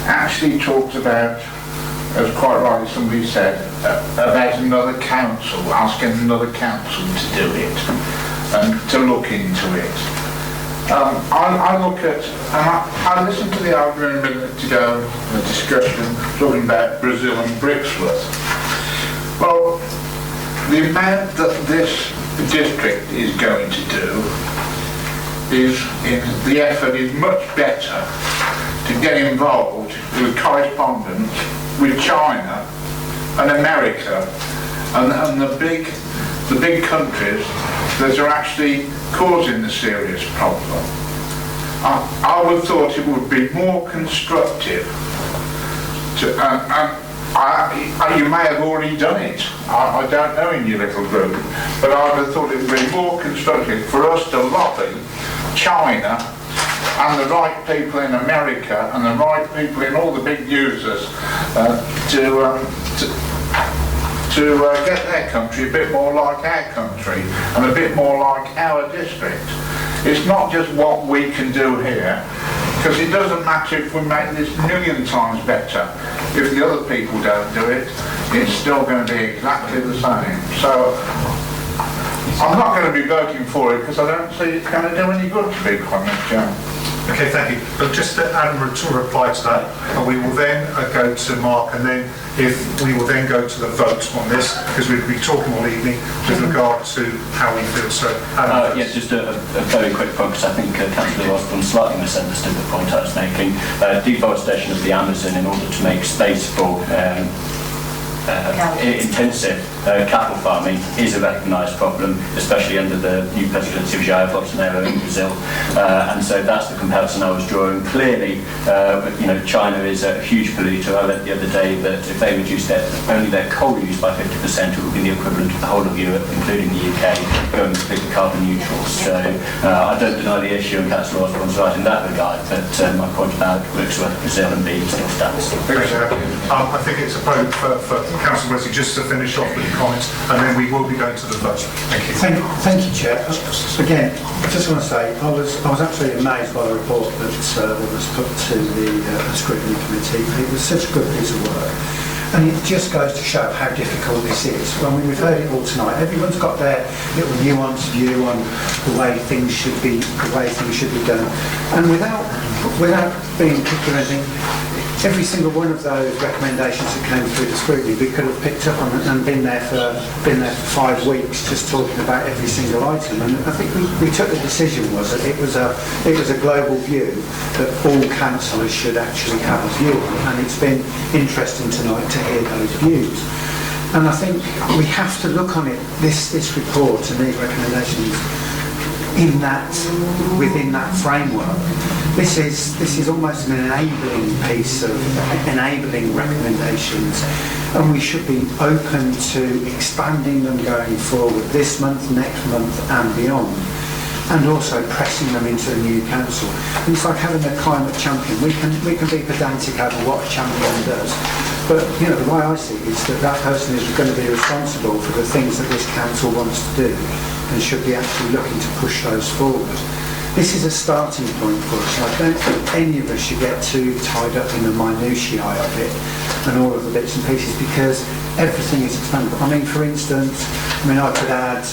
actually talks about, as quite rightly somebody said, about another council, asking another council to do it and to look into it. I look at, and I listened to the argument a minute ago, the discussion talking about Brazil and Brixworth. Well, the amount that this district is going to do the effort is much better to get involved with correspondence with China and America and the big countries that are actually causing the serious problem. I would have thought it would be more constructive to, you may have already done it, I don't know in your little group, but I would have thought it would be more constructive for us to lobby China and the right people in America and the right people in all the big users to get their country a bit more like our country and a bit more like our district. It's not just what we can do here, because it doesn't matter if we make this a million times better. If the other people don't do it, it's still going to be exactly the same. So I'm not going to be voting for it because I don't see it's going to do any good, to be honest, Chairman. Okay, thank you. But just to add to reply to that, we will then go to Mark, and then we will then go to the vote on this, because we'll be talking all evening with regard to how we feel. So, yes, just a very quick point, because I think Councillor Osborne slightly misunderstood the point I was making. Deforestation of the Amazon in order to make space for intensive cattle farming is a recognised problem, especially under the new presidency of Jair Bolsonaro in Brazil, and so that's the comparison I was drawing. Clearly, China is a huge polluter. I read the other day that if they reduce only their coal use by 50%, it would be the equivalent of the whole of Europe, including the UK, going completely carbon neutral. So I don't deny the issue, and Councillor Osborne's right in that regard, but my point about Brixworth, Brazil and being still stands. I think it's appropriate for Councillor Wesley just to finish off with the comments, and then we will be going to the vote. Thank you. Thank you, Chair. Again, I just want to say I was absolutely amazed by the report that was put to the scrutiny committee. It was such a good piece of work. And it just goes to show how difficult this is. When we've heard it all tonight, everyone's got their little nuanced view on the way things should be done. And without being picky or anything, every single one of those recommendations that came through the scrutiny, we could have picked up on and been there for 5 weeks just talking about every single item. And I think we took the decision was that it was a global view that all councillors should actually have a view on, and it's been interesting tonight to hear those views. And I think we have to look on it, this report and these recommendations within that framework. This is almost an enabling piece of enabling recommendations, and we should be open to expanding them going forward this month, next month and beyond, and also pressing them into the new council. And it's like having a climate champion. We can be pedantic over what a champion does, but the way I see it is that person is going to be responsible for the things that this council wants to do, and should be actually looking to push those forward. This is a starting point for us. I don't think any of us should get too tied up in the minutiae of it and all of the bits and pieces, because everything is expandable. I mean, for instance, I could add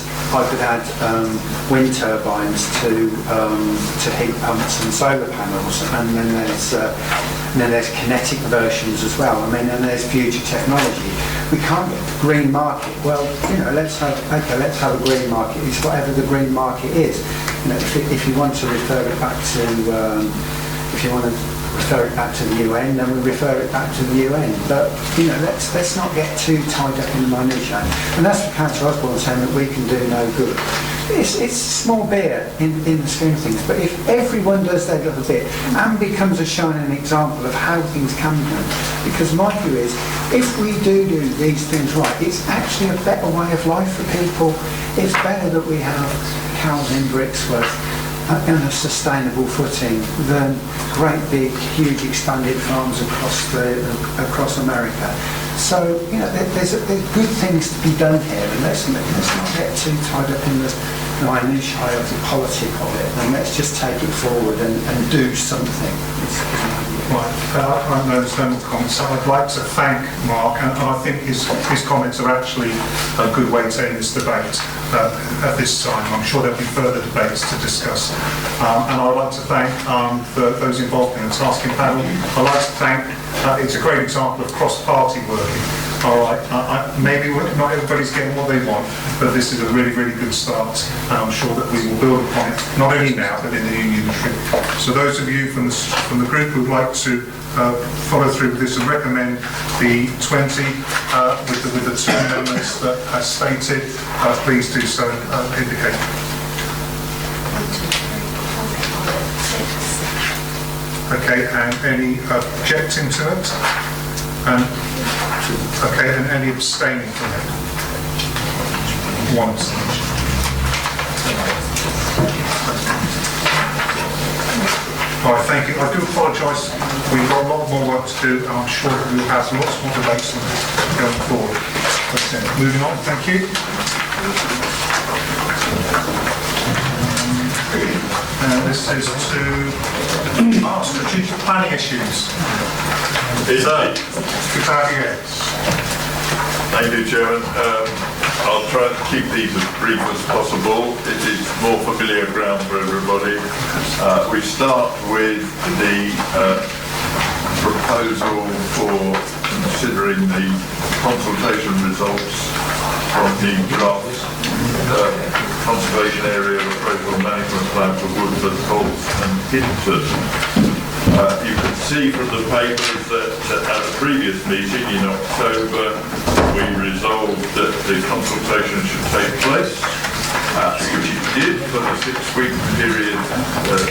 wind turbines to heat pumps and solar panels, and then there's kinetic versions as well. And there's future technology. We can't get the green market. Well, let's have a green market. It's whatever the green market is. If you want to refer it back to the UN, then we refer it back to the UN. But let's not get too tied up in the minutiae. And that's what Councillor Osborne saying, that we can do no good. It's small beer in the scheme of things, but if everyone does their little bit and becomes a shining example of how things can be done, because my view is, if we do these things right, it's actually a better way of life for people. It's better that we have cows in Brixworth on a sustainable footing than great big, huge expanded farms across America. So there's good things to be done here, and let's not get too tied up in the minutiae of the politics of it, and let's just take it forward and do something. Right, I understand the comments. I'd like to thank Mark, and I think his comments are actually a good way to end this debate at this time. I'm sure there'll be further debates to discuss. And I'd like to thank those involved in the tasking panel. I'd like to thank, it's a great example of cross-party working. All right, maybe not everybody's getting what they want, but this is a really, really good start, and I'm sure that we will build upon it, not only now, but in the new unitary. So those of you from the group who would like to follow through with this and recommend the 20 with the 2 members that are stated, please do so, indicate. Okay, and any objecting to it? Okay, and any abstaining from it? 1 abstention. All right, thank you. I do apologise. We've got a lot more work to do, and I'm sure that we'll have lots more debates on this going forward. But, moving on, thank you. And this is to strategic planning issues. Is that? Thank you, Chairman. I'll try to keep these as brief as possible. It is more familiar ground for everybody. We start with the proposal for considering the consultation results from the draft conservation area appraisal management plan for Woodford, Holt and Hinton. You can see from the papers that at a previous meeting in October we resolved that the consultation should take place, which it did for the 6-week period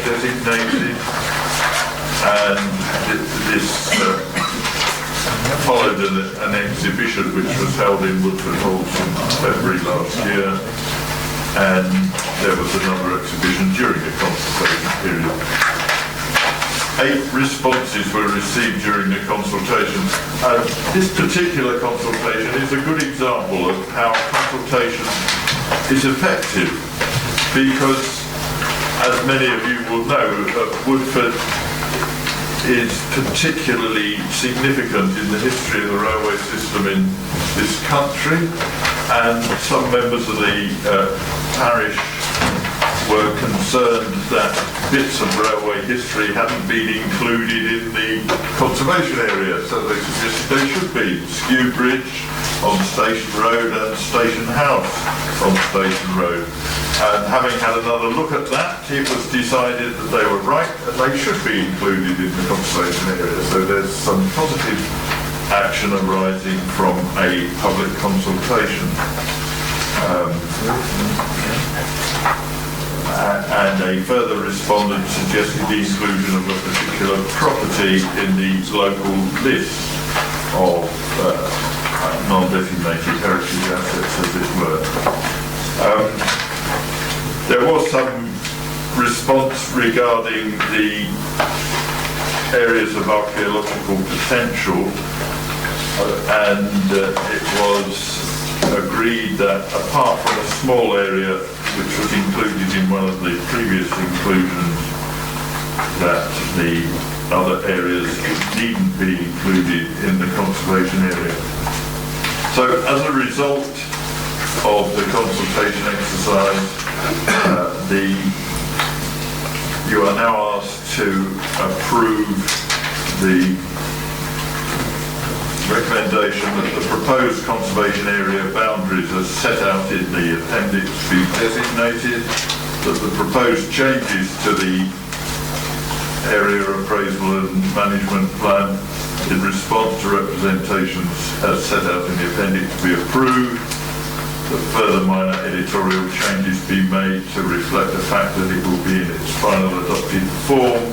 designated, and this followed an exhibition which was held in Woodford Hall in February last year, and there was another exhibition during the consultation period. 8 responses were received during the consultation. This particular consultation is a good example of how consultation is effective, because, as many of you will know, Woodford is particularly significant in the history of the railway system in this country, and some members of the parish were concerned that bits of railway history hadn't been included in the conservation area, so they suggested they should be. Skew Bridge on Station Road and Station House on Station Road. And having had another look at that, it was decided that they were right and they should be included in the conservation area. So there's some positive action arising from a public consultation. And a further respondent suggested the inclusion of a particular property in the local list of non-designated heritage assets, as it were. There was some response regarding the areas of archaeological potential, and it was agreed that apart from a small area which was included in one of the previous inclusions, that the other areas needn't be included in the conservation area. So as a result of the consultation exercise, you are now asked to approve the recommendation that the proposed conservation area boundaries as set out in the appendix be designated, that the proposed changes to the area appraisal and management plan in response to representations as set out in the appendix be approved, that further minor editorial changes be made to reflect the fact that it will be in its final adopted form,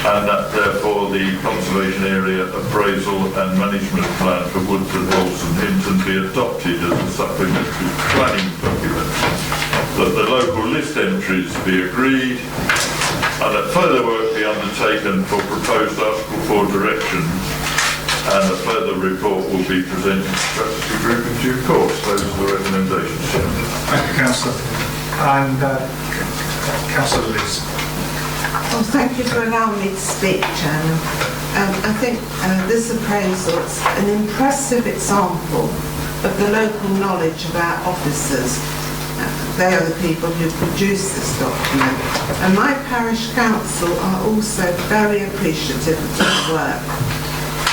and that therefore the conservation area appraisal and management plan for Woodford, Halls and Hinton be adopted as a supplementary planning document, that the local list entries be agreed, and that further work be undertaken for proposed Article 4 direction, and a further report will be presented to the strategy group in due course. Those are the recommendations. Thank you, Councillor. And Councillor Liz. Well, thank you for allowing me to speak, Chairman. I think this appraisal is an impressive example of the local knowledge of our officers. They are the people who produce this document. And my parish council are also very appreciative of this work.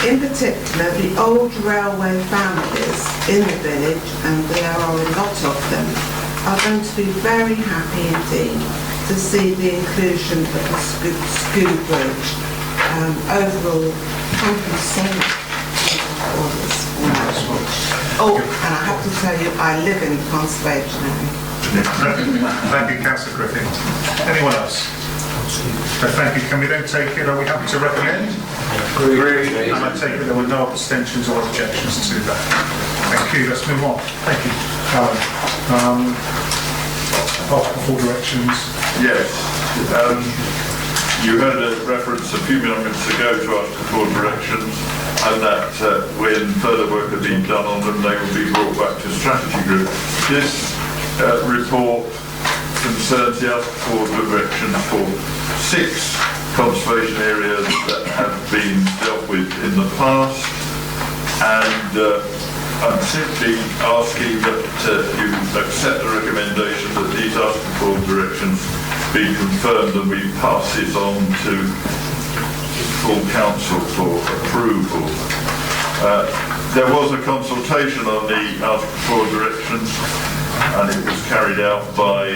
In particular, the old railway families in the village, and there are a lot of them, are going to be very happy indeed to see the inclusion of the Skew Bridge. Overall, thank you so much for this. Oh, and I have to tell you, I live in the conservation area. Thank you, Councillor Griffin. Anyone else? So thank you. Can we then take it? Are we happy to recommend? Agreed. And I take it there were no abstentions or objections to that. Thank you. Let's move on. Thank you, Alan. Article 4 directions. Yes. You heard a reference a few minutes ago to Article 4 directions, and that when further work had been done on them, they would be brought back to strategy group. This report concerns the Article 4 directions for 6 conservation areas that have been dealt with in the past, and I'm simply asking that you accept the recommendation that these Article 4 directions be confirmed and we pass it on to full council for approval. There was a consultation on the Article 4 directions, and it was carried out by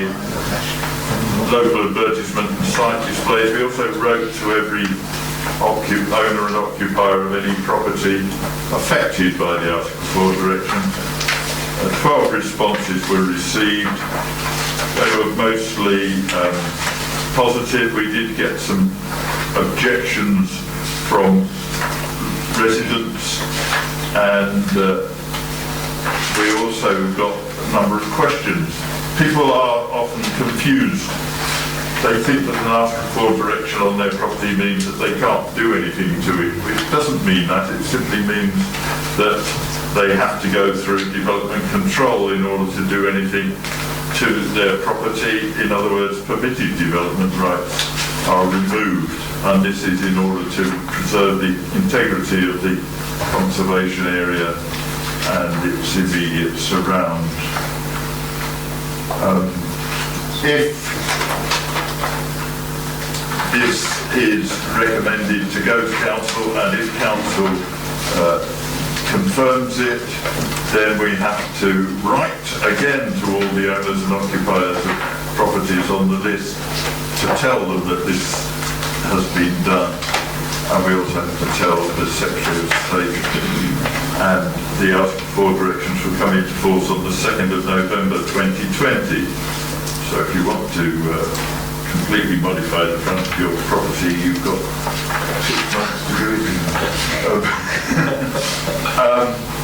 local advertisement and site displays. We also wrote to every owner and occupier of any property affected by the Article 4 direction. 12 responses were received. They were mostly positive. We did get some objections from residents, and we also got a number of questions. People are often confused. They think that an Article 4 direction on their property means that they can't do anything to it. It doesn't mean that. It simply means that they have to go through development control in order to do anything to their property. In other words, permitted development rights. are removed, and this is in order to preserve the integrity of the conservation area and its immediate surrounds. If this is recommended to go to council, and if council confirms it, then we have to write again to all the owners and occupiers of properties on the list to tell them that this has been done. And we also have to tell the Secretary of State, and the Article 4 directions will come into force on the 2nd of November 2020. So if you want to completely modify the front of your property, you've got 6 months to do it.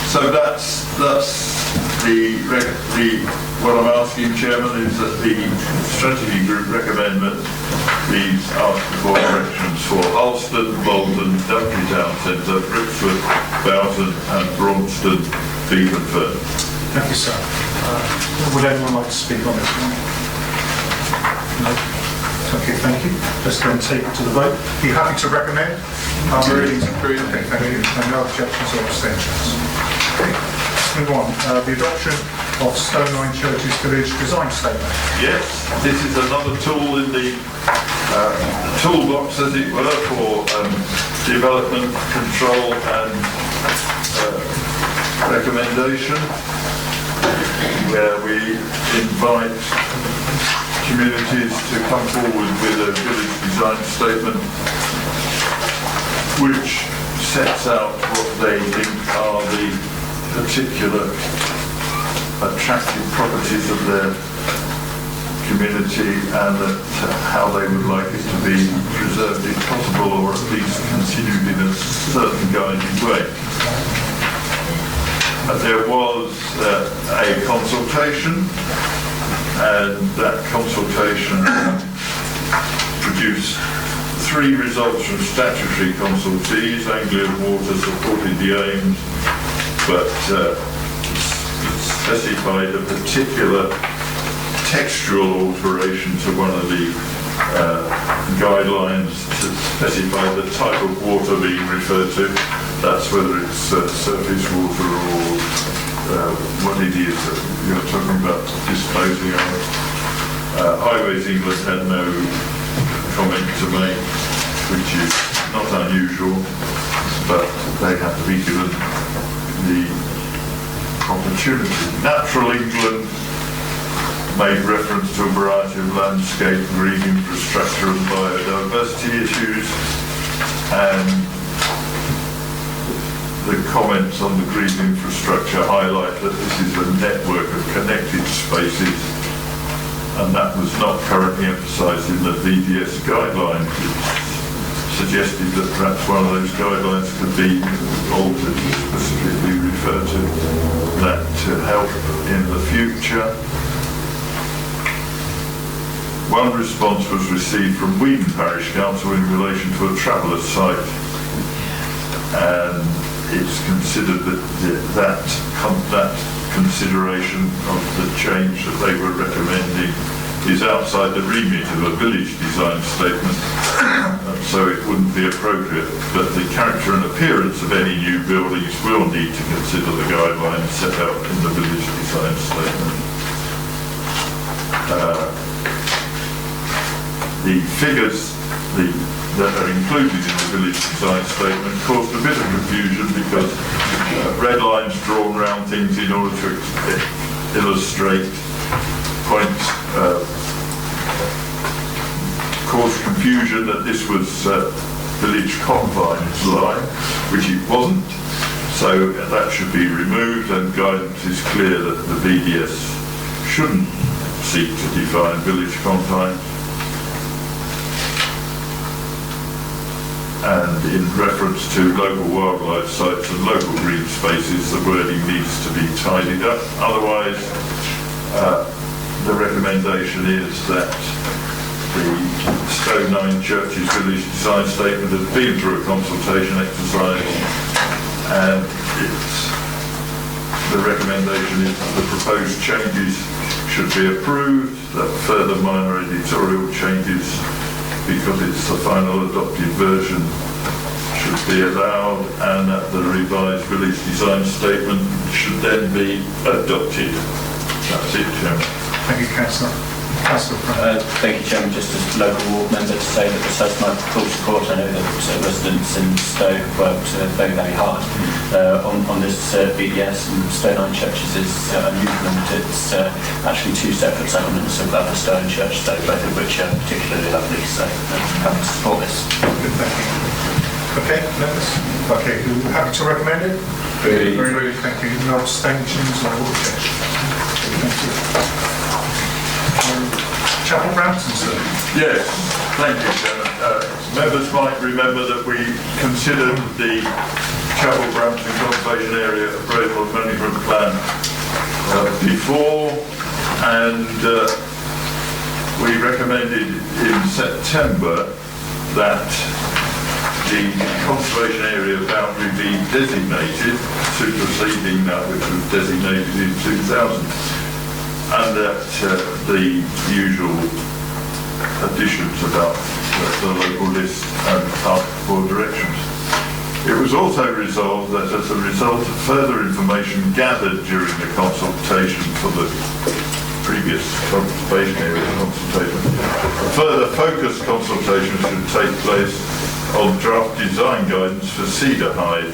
So that's what I'm asking, Chairman, is that the strategy group recommend that these Article 4 directions for Alston, Bolton, Daventry Town Centre, Brixford, Boughton and Braunston be confirmed. Thank you, sir. Would anyone like to speak on this one? No? Okay, thank you. Let's then take it to the vote. Are you happy to recommend? Agreed. Okay, thank you. And no objections or abstentions. Okay, let's move on. The adoption of Stone Line Church's village design statement. Yes, this is another tool in the toolbox, as it were, for development, control and recommendation, where we invite communities to come forward with a village design statement which sets out what they think are the particular attractive properties of their community, and how they would like it to be preserved if possible, or at least continued in a certain guided way. There was a consultation, and that consultation produced 3 results from statutory consultees. Anglian Water supported the aims, but specified a particular textual alteration to one of the guidelines to specify the type of water being referred to. That's whether it's surface water or what it is that you're talking about disposing of. Highways England had no comment to make, which is not unusual, but they have to be given the opportunity. Natural England made reference to a variety of landscape, green infrastructure and biodiversity issues, and the comments on the green infrastructure highlight that this is a network of connected spaces, and that was not currently emphasised in the VDS guidelines. It suggested that perhaps one of those guidelines could be altered to specifically refer to that to help in the future. One response was received from Wheaton Parish Council in relation to a traveller's site, and it's considered that consideration of the change that they were recommending is outside the remit of a village design statement, so it wouldn't be appropriate. But the character and appearance of any new buildings will need to consider the guidelines set out in the village design statement. The figures that are included in the village design statement caused a bit of confusion, because red lines drawn around things in order to illustrate points caused confusion that this was village confines line, which it wasn't. So that should be removed, and guidance is clear that the VDS shouldn't seek to define village confines. And in reference to local wildlife sites and local green spaces, the wording needs to be tidied up. Otherwise, the recommendation is that the Stone Nine Churches Village Design Statement has been through a consultation exercise, and the recommendation is that the proposed changes should be approved, that further minor editorial changes because it's the final adopted version, should be allowed, and that the revised village design statement should then be adopted. That's it, Chairman. Thank you, Councillor. Thank you, Chairman. Just as local ward member to say that this has my full support. I know that residents in Stowe worked very, very hard on this BDS, and Stowe Nine Churches is unusual in that it's actually two separate settlements of Upper Stowe and Church Stowe, both of which are particularly lovely. So I'm happy to support this. Good, thank you. Okay, members. Okay, who happy to recommend it? Very good. Thank you. No abstentions or objections. Thank you. Chapel Brampton, sir. Yes, thank you, Chairman. Members might remember that we considered the Chapel Brampton Conservation Area Appraisal and Management Plan before, and we recommended in September that the conservation area boundary be designated, superseding that which was designated in 2000, and that the usual additions about the local list and ask for directions. It was also resolved that as a result of further information gathered during the consultation for the previous conservation area consultation, further focused consultation should take place on draft design guidance for Cedar Hyde,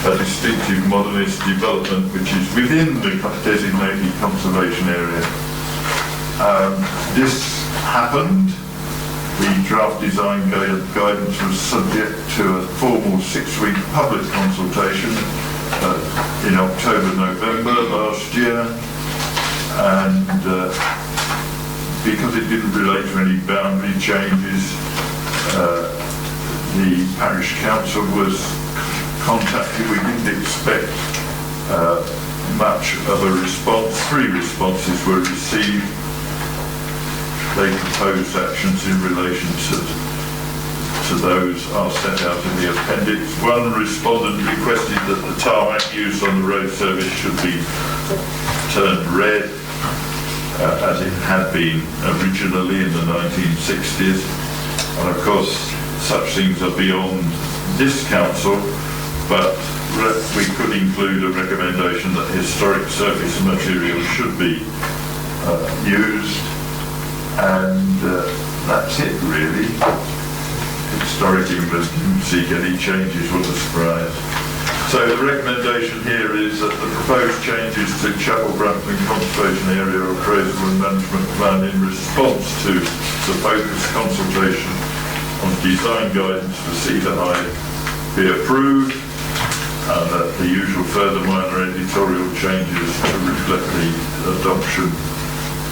a distinctive modernist development which is within the designated conservation area. This happened. The draft design guidance was subject to a formal 6-week public consultation in October-November last year, and because it didn't relate to any boundary changes, the parish council was contacted. We didn't expect much of a response. 3 responses were received. They proposed actions in relation to those are set out in the appendix. One respondent requested that the tarmac used on the road service should be turned red, as it had been originally in the 1960s. And of course, such things are beyond this council, but we could include a recommendation that historic surface material should be used, and that's it really. Historic England didn't seek any changes, what a surprise. So the recommendation here is that the proposed changes to Chapel Brampton Conservation Area Appraisal and Management Plan in response to the focused consultation on design guidance for Cedar Hyde be approved, and that the usual further minor editorial changes to reflect the adoption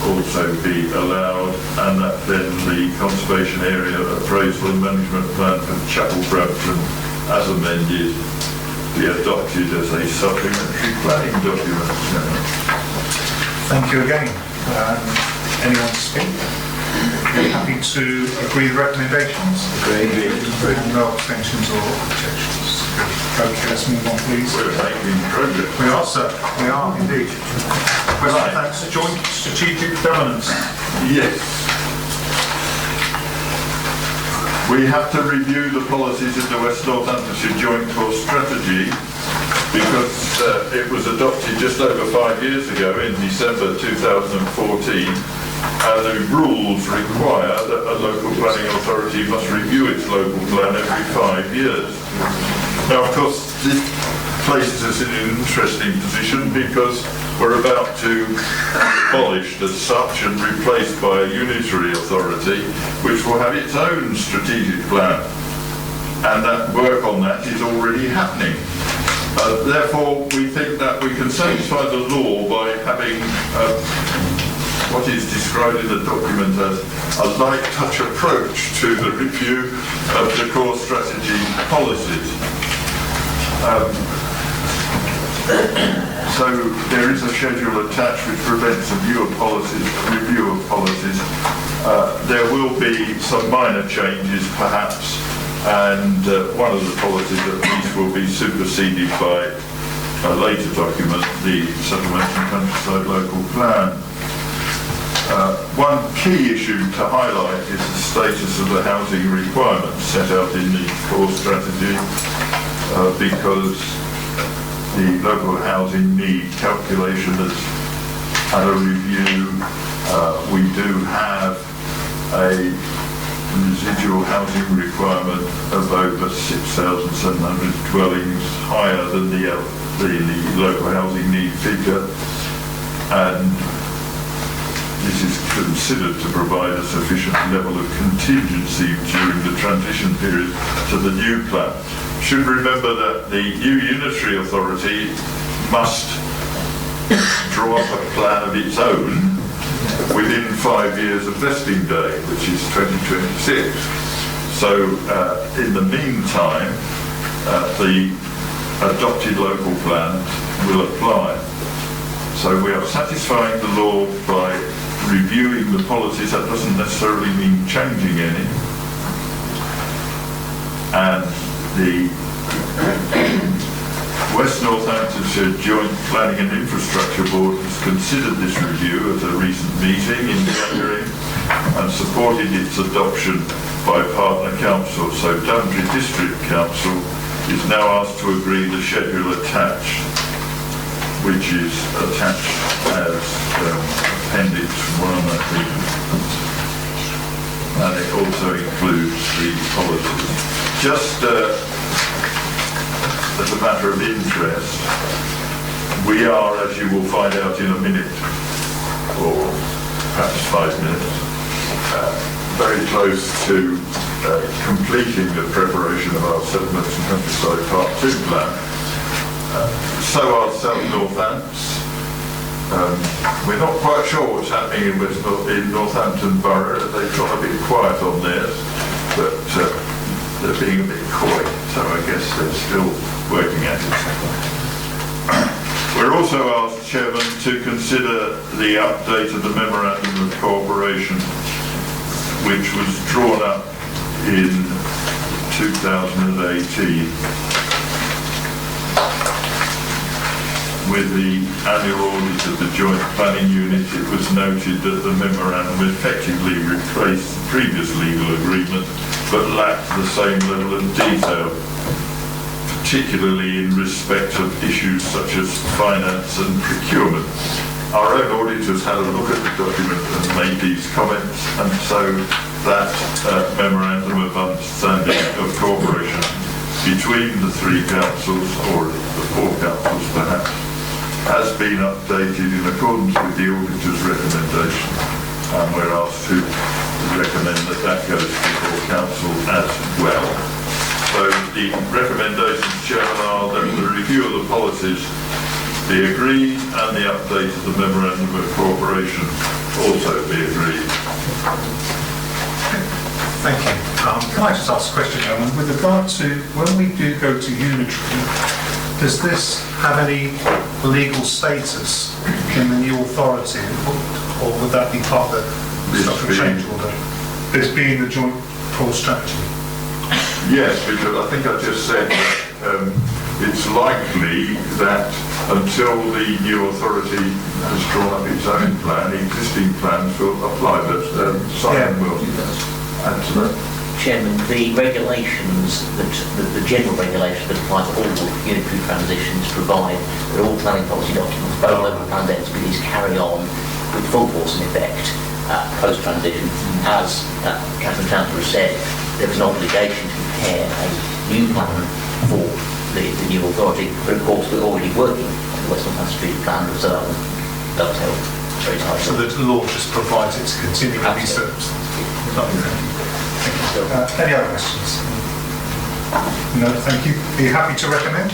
also be allowed, and that then the Conservation Area Appraisal and Management Plan for Chapel Brampton, as amended, be adopted as a supplementary planning document. Thank you again. Anyone to speak? You're happy to agree the recommendations? Agreed. No abstentions or objections? Okay, let's move on, please. We're making progress. We are, sir. We are indeed. Right. Thanks. Joint strategic governance. Yes. We have to review the policies of the West Northamptonshire Joint Core Strategy because it was adopted just over 5 years ago in December 2014, and the rules require that a local planning authority must review its local plan every 5 years. Now, of course, this places us in an interesting position because we're about to be abolished as such and replaced by a unitary authority which will have its own strategic plan, and that work on that is already happening. Therefore, we think that we can satisfy the law by having what is described in the document as a light touch approach to the review of the core strategy policies. So there is a schedule attached which prevents a review of policies. There will be some minor changes perhaps, and one of the policies at least will be superseded by a later document, the Settlement and Countryside Local Plan. One key issue to highlight is the status of the housing requirements set out in the core strategy, because the local housing need calculation has had a review. We do have a residual housing requirement of over 6,700 dwellings, higher than the local housing need figure, and this is considered to provide a sufficient level of contingency during the transition period to the new plan. Should remember that the new unitary authority must draw up a plan of its own within 5 years of vesting day, which is 2026. So in the meantime, the adopted local plans will apply. So we are satisfying the law by reviewing the policies. That doesn't necessarily mean changing any. And the West Northamptonshire Joint Planning and Infrastructure Board has considered this review at a recent meeting in January and supported its adoption by partner council. So Daventry District Council is now asked to agree the schedule attached, which is attached as Appendix 1, I think. And it also includes the policies. Just as a matter of interest, we are, as you will find out in a minute, or perhaps 5 minutes, very close to completing the preparation of our Settlements and Countryside Part 2 plan. So are South Northants. We're not quite sure what's happening in Northampton Borough. They've got a bit quiet on theirs, but they're being a bit coy, so I guess they're still working at it. We're also asked, Chairman, to consider the update of the Memorandum of Cooperation, which was drawn up in 2018. With the annual audit of the Joint Planning Unit, it was noted that the memorandum effectively replaced the previous legal agreement, but lacked the same level of detail, particularly in respect of issues such as finance and procurement. Our own auditors had a look at the document and made these comments, and so that memorandum of understanding of cooperation between the three councils, or the four councils perhaps, has been updated in accordance with the auditor's recommendation, and we're asked to recommend that that goes before council as well. So the recommendations, Chairman, are that the review of the policies be agreed and the update of the Memorandum of Cooperation also be agreed. Thank you. Can I just ask a question, Owen? With regard to, when we do go to unitary, does this have any legal status in the new authority, or would that be part of the structural change order? This being the joint core strategy? Yes, because I think I just said that it's likely that until the new authority has drawn up its own plan, existing plans will apply, but Simon will add to that. Chairman, the regulations, the general regulations that apply to all unitary transitions provide that all planning policy documents, both local planned entities, carry on with full force and effect post-transition. As Catherine Chancellor has said, there was an obligation to prepare a new plan for the new authority, but of course we're already working on the West Northampton Street plan, so that will dovetail very tightly. So the law just provides it to continue with these circumstances? Any other questions? No, thank you. Are you happy to recommend?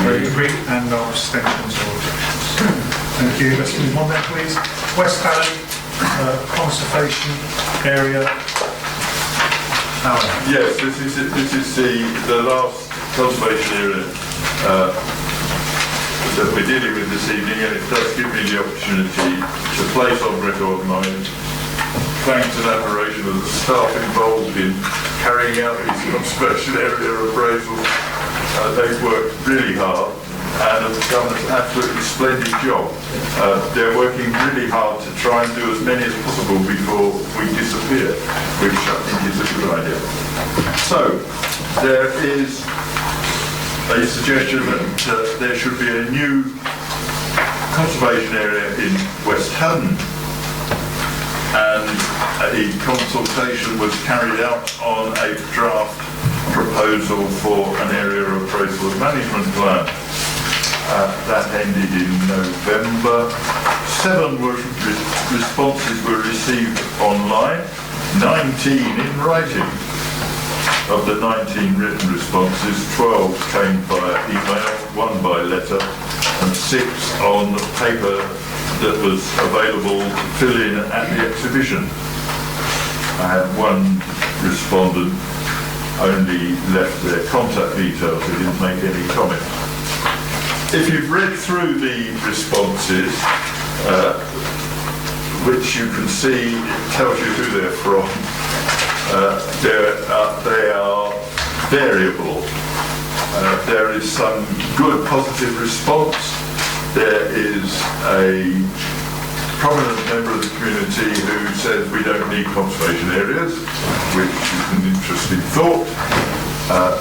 Agree, and no abstentions or objections. Thank you. Let's move on then, please. West Valley Conservation Area. Yes, this is the last conservation area that we're dealing with this evening, and it does give me the opportunity to place on record my thanks and admiration of the staff involved in carrying out these conservation area appraisals. They've worked really hard. and have done an absolutely splendid job. They're working really hard to try and do as many as possible before we disappear, which I think is a good idea. So, there is a suggestion that there should be a new conservation area in West Haddon, and a consultation was carried out on a draft proposal for an area appraisal and management plan. That ended in November. 7 responses were received online, 19 in writing. Of the 19 written responses, 12 came via email, 1 by letter, and 6 on paper that was available to fill in at the exhibition. I had 1 respondent only left their contact details, they didn't make any comment. If you've read through the responses, which you can see, it tells you who they're from, they are variable. There is some good positive response. There is a prominent member of the community who says we don't need conservation areas, which is an interesting thought.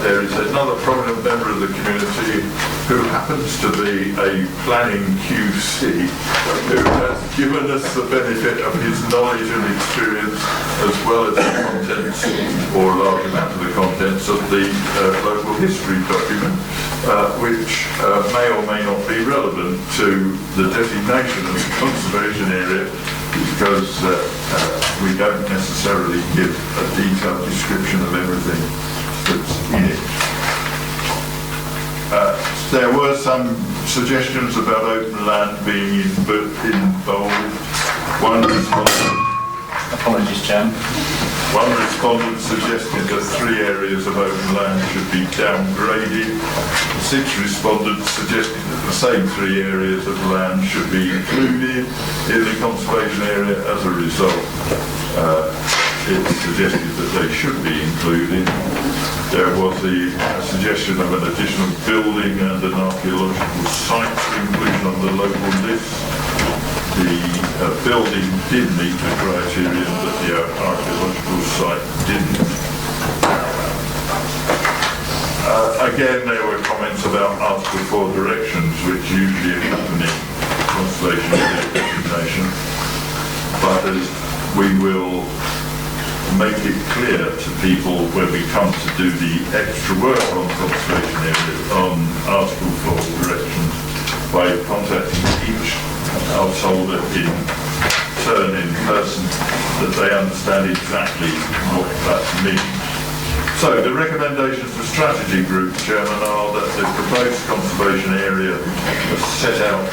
There is another prominent member of the community who happens to be a planning QC, who has given us the benefit of his knowledge and experience, as well as the contents, or a large amount of the contents, of the local history document, which may or may not be relevant to the designation of the conservation area, because we don't necessarily give a detailed description of everything that's in it. There were some suggestions about open land being involved. One respondent, apologies, Chairman. One respondent suggested that 3 areas of open land should be downgraded. 6 respondents suggested that the same 3 areas of land should be included in the conservation area. As a result, it's suggested that they should be included. There was the suggestion of an additional building and an archaeological site included on the local list. The building did meet the criterion, but the archaeological site didn't. Again, there were comments about Article 4 directions, which usually accompany conservation area designation. But as we will make it clear to people when we come to do the extra work on conservation areas, on Article 4 directions, by contacting each householder in turn in person, that they understand exactly what that means. So the recommendations for strategy group, Chairman, are that the proposed conservation area is set out,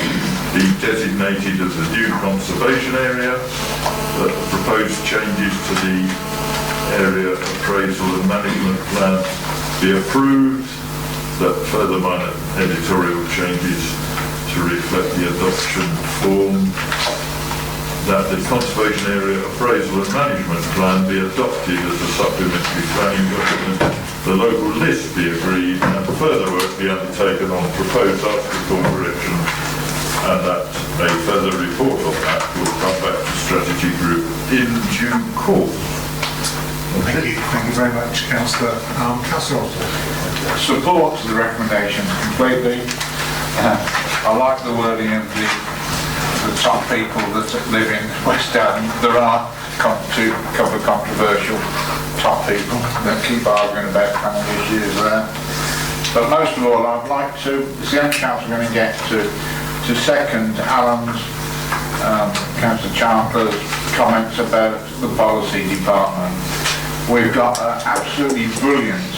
be designated as a new conservation area, that the proposed changes to the area appraisal and management plan be approved, that further minor editorial changes to reflect the adoption form, that the conservation area appraisal and management plan be adopted as a supplementary planning document, the local list be agreed, and further work be undertaken on proposed Article 4 corrections, and that a further report on that will come back to strategy group in due course. Thank you very much, Councillor. Councillor Osborne. Support the recommendations completely. I like the wording of the top people that live in West Haddon. There are a couple of controversial top people that keep arguing about planning issues there. But most of all, I'd like to, it's the only chance I'm going to get to second Alan's, Councillor Chandler's comments about the policy department. We've got an absolutely brilliant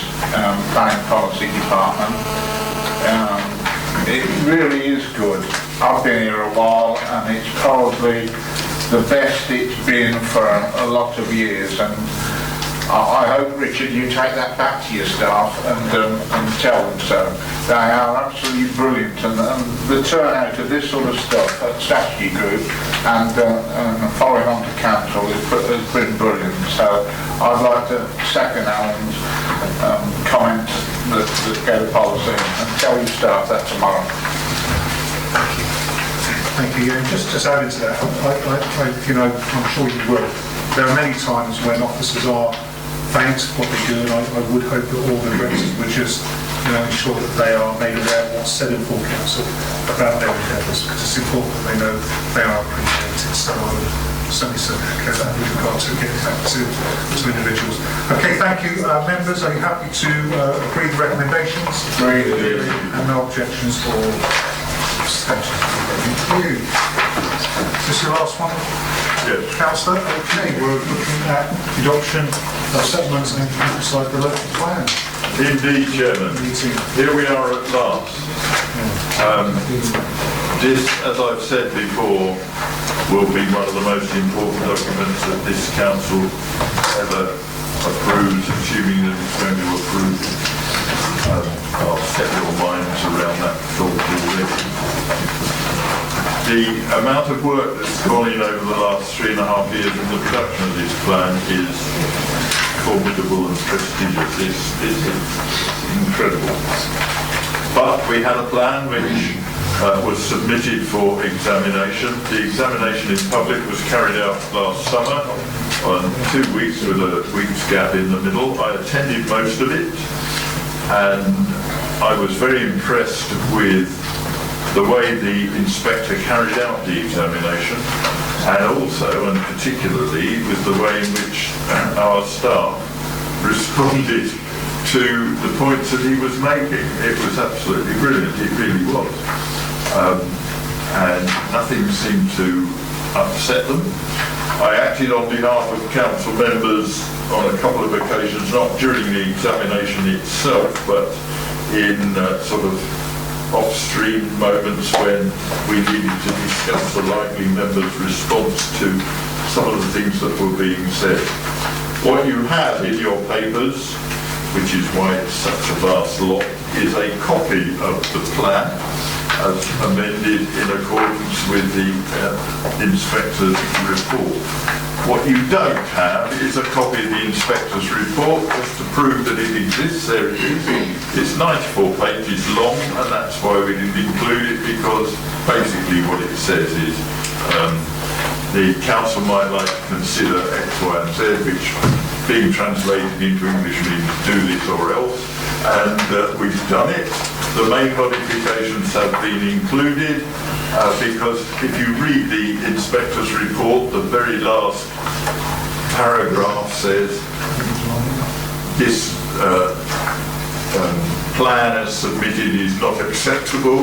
planning policy department. It really is good. I've been here a while and it's probably the best it's been for a lot of years, and I hope, Richard, you take that back to your staff and tell them so. They are absolutely brilliant, and the turnout of this sort of stuff at strategy group and following on to council has been brilliant. So I'd like to second Alan's comment that go to policy until you start that tomorrow. Thank you. And just adding to that, I'm sure you will. There are many times when officers are thanked for what they do, and I would hope that all the directors would just ensure that they are made aware of what's said in full council about their endeavours, because it's important that they know they are appreciated. So I would certainly echo that with regard to getting back to individuals. Okay, thank you. Members, are you happy to agree the recommendations? Agreed. And no objections or abstentions? Thank you. Is this your last one? Yes. Councillor? Okay, we're looking at adoption of settlements and inside the local plan. Indeed, Chairman. Here we are at last. This, as I've said before, will be one of the most important documents that this council ever approves, assuming that it's going to approve. I'll set your minds around that thought already. The amount of work that's gone in over the last 3.5 years in the production of this plan is formidable and prestigious. It's incredible. But we had a plan which was submitted for examination. The examination in public was carried out last summer on 2 weeks with a week's gap in the middle. I attended most of it, and I was very impressed with the way the inspector carried out the examination, and also and particularly with the way in which our staff responded to the points that he was making. It was absolutely brilliant, it really was. And nothing seemed to upset them. I acted on behalf of council members on a couple of occasions, not during the examination itself, but in sort of off-stream moments when we needed to discuss the likely members' response to some of the things that were being said. What you have in your papers, which is why it's such a vast lot, is a copy of the plan as amended in accordance with the inspector's report. What you don't have is a copy of the inspector's report just to prove that it exists. There it is. It's 94 pages long, and that's why we didn't include it, because basically what it says is the council might like to consider X, Y and Z, which being translated into English means do this or else, and we've done it. The main modifications have been included because if you read the inspector's report, the very last paragraph says this plan as submitted is not acceptable,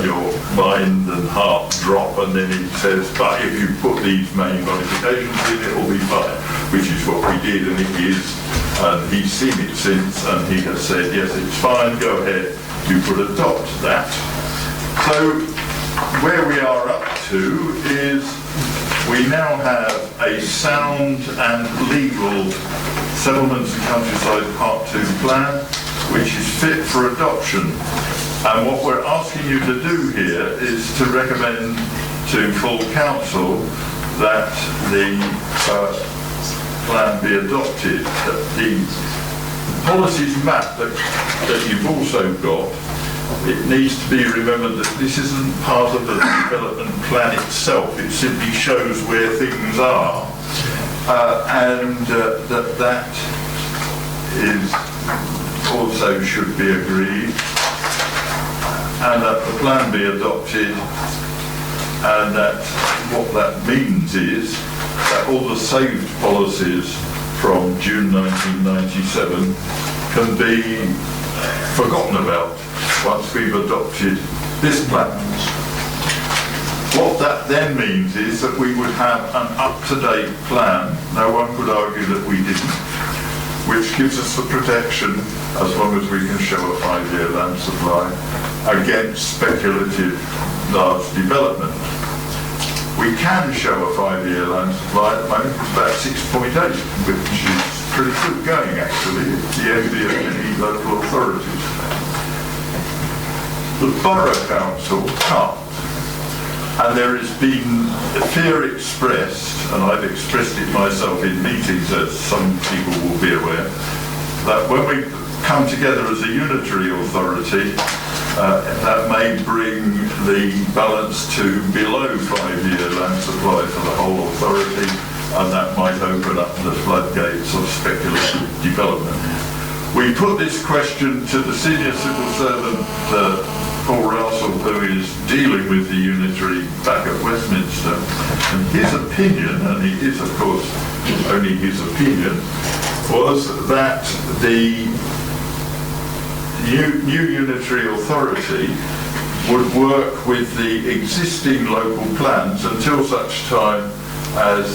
your mind and heart drop, and then it says, but if you put these main modifications in, it will be fine, which is what we did, and it is. And he's seen it since, and he has said, yes, it's fine, go ahead, you could adopt that. So where we are up to is we now have a sound and legal Settlements and Countryside Part 2 plan, which is fit for adoption. And what we're asking you to do here is to recommend to full council that the plan be adopted. The policies map that you've also got, it needs to be remembered that this isn't part of the development plan itself. It simply shows where things are, and that is also should be agreed, and that the plan be adopted, and that what that means is that all the saved policies from June 1997 can be forgotten about once we've adopted this plan. What that then means is that we would have an up-to-date plan, no one could argue that we didn't, which gives us the protection, as long as we can show a 5-year land supply, against speculative large development. We can show a 5-year land supply at the moment, it's about 6.8, which is pretty good going actually. It's the envy of many local authorities. The Borough Council can't. And there has been a fear expressed, and I've expressed it myself in meetings, as some people will be aware, that when we come together as a unitary authority, that may bring the balance to below 5-year land supply for the whole authority, and that might open up the floodgates of speculative development. We put this question to the senior civil servant, Paul Rousel, who is dealing with the unitary back at Westminster, and his opinion, and it is of course only his opinion, was that the new unitary authority would work with the existing local plans until such time as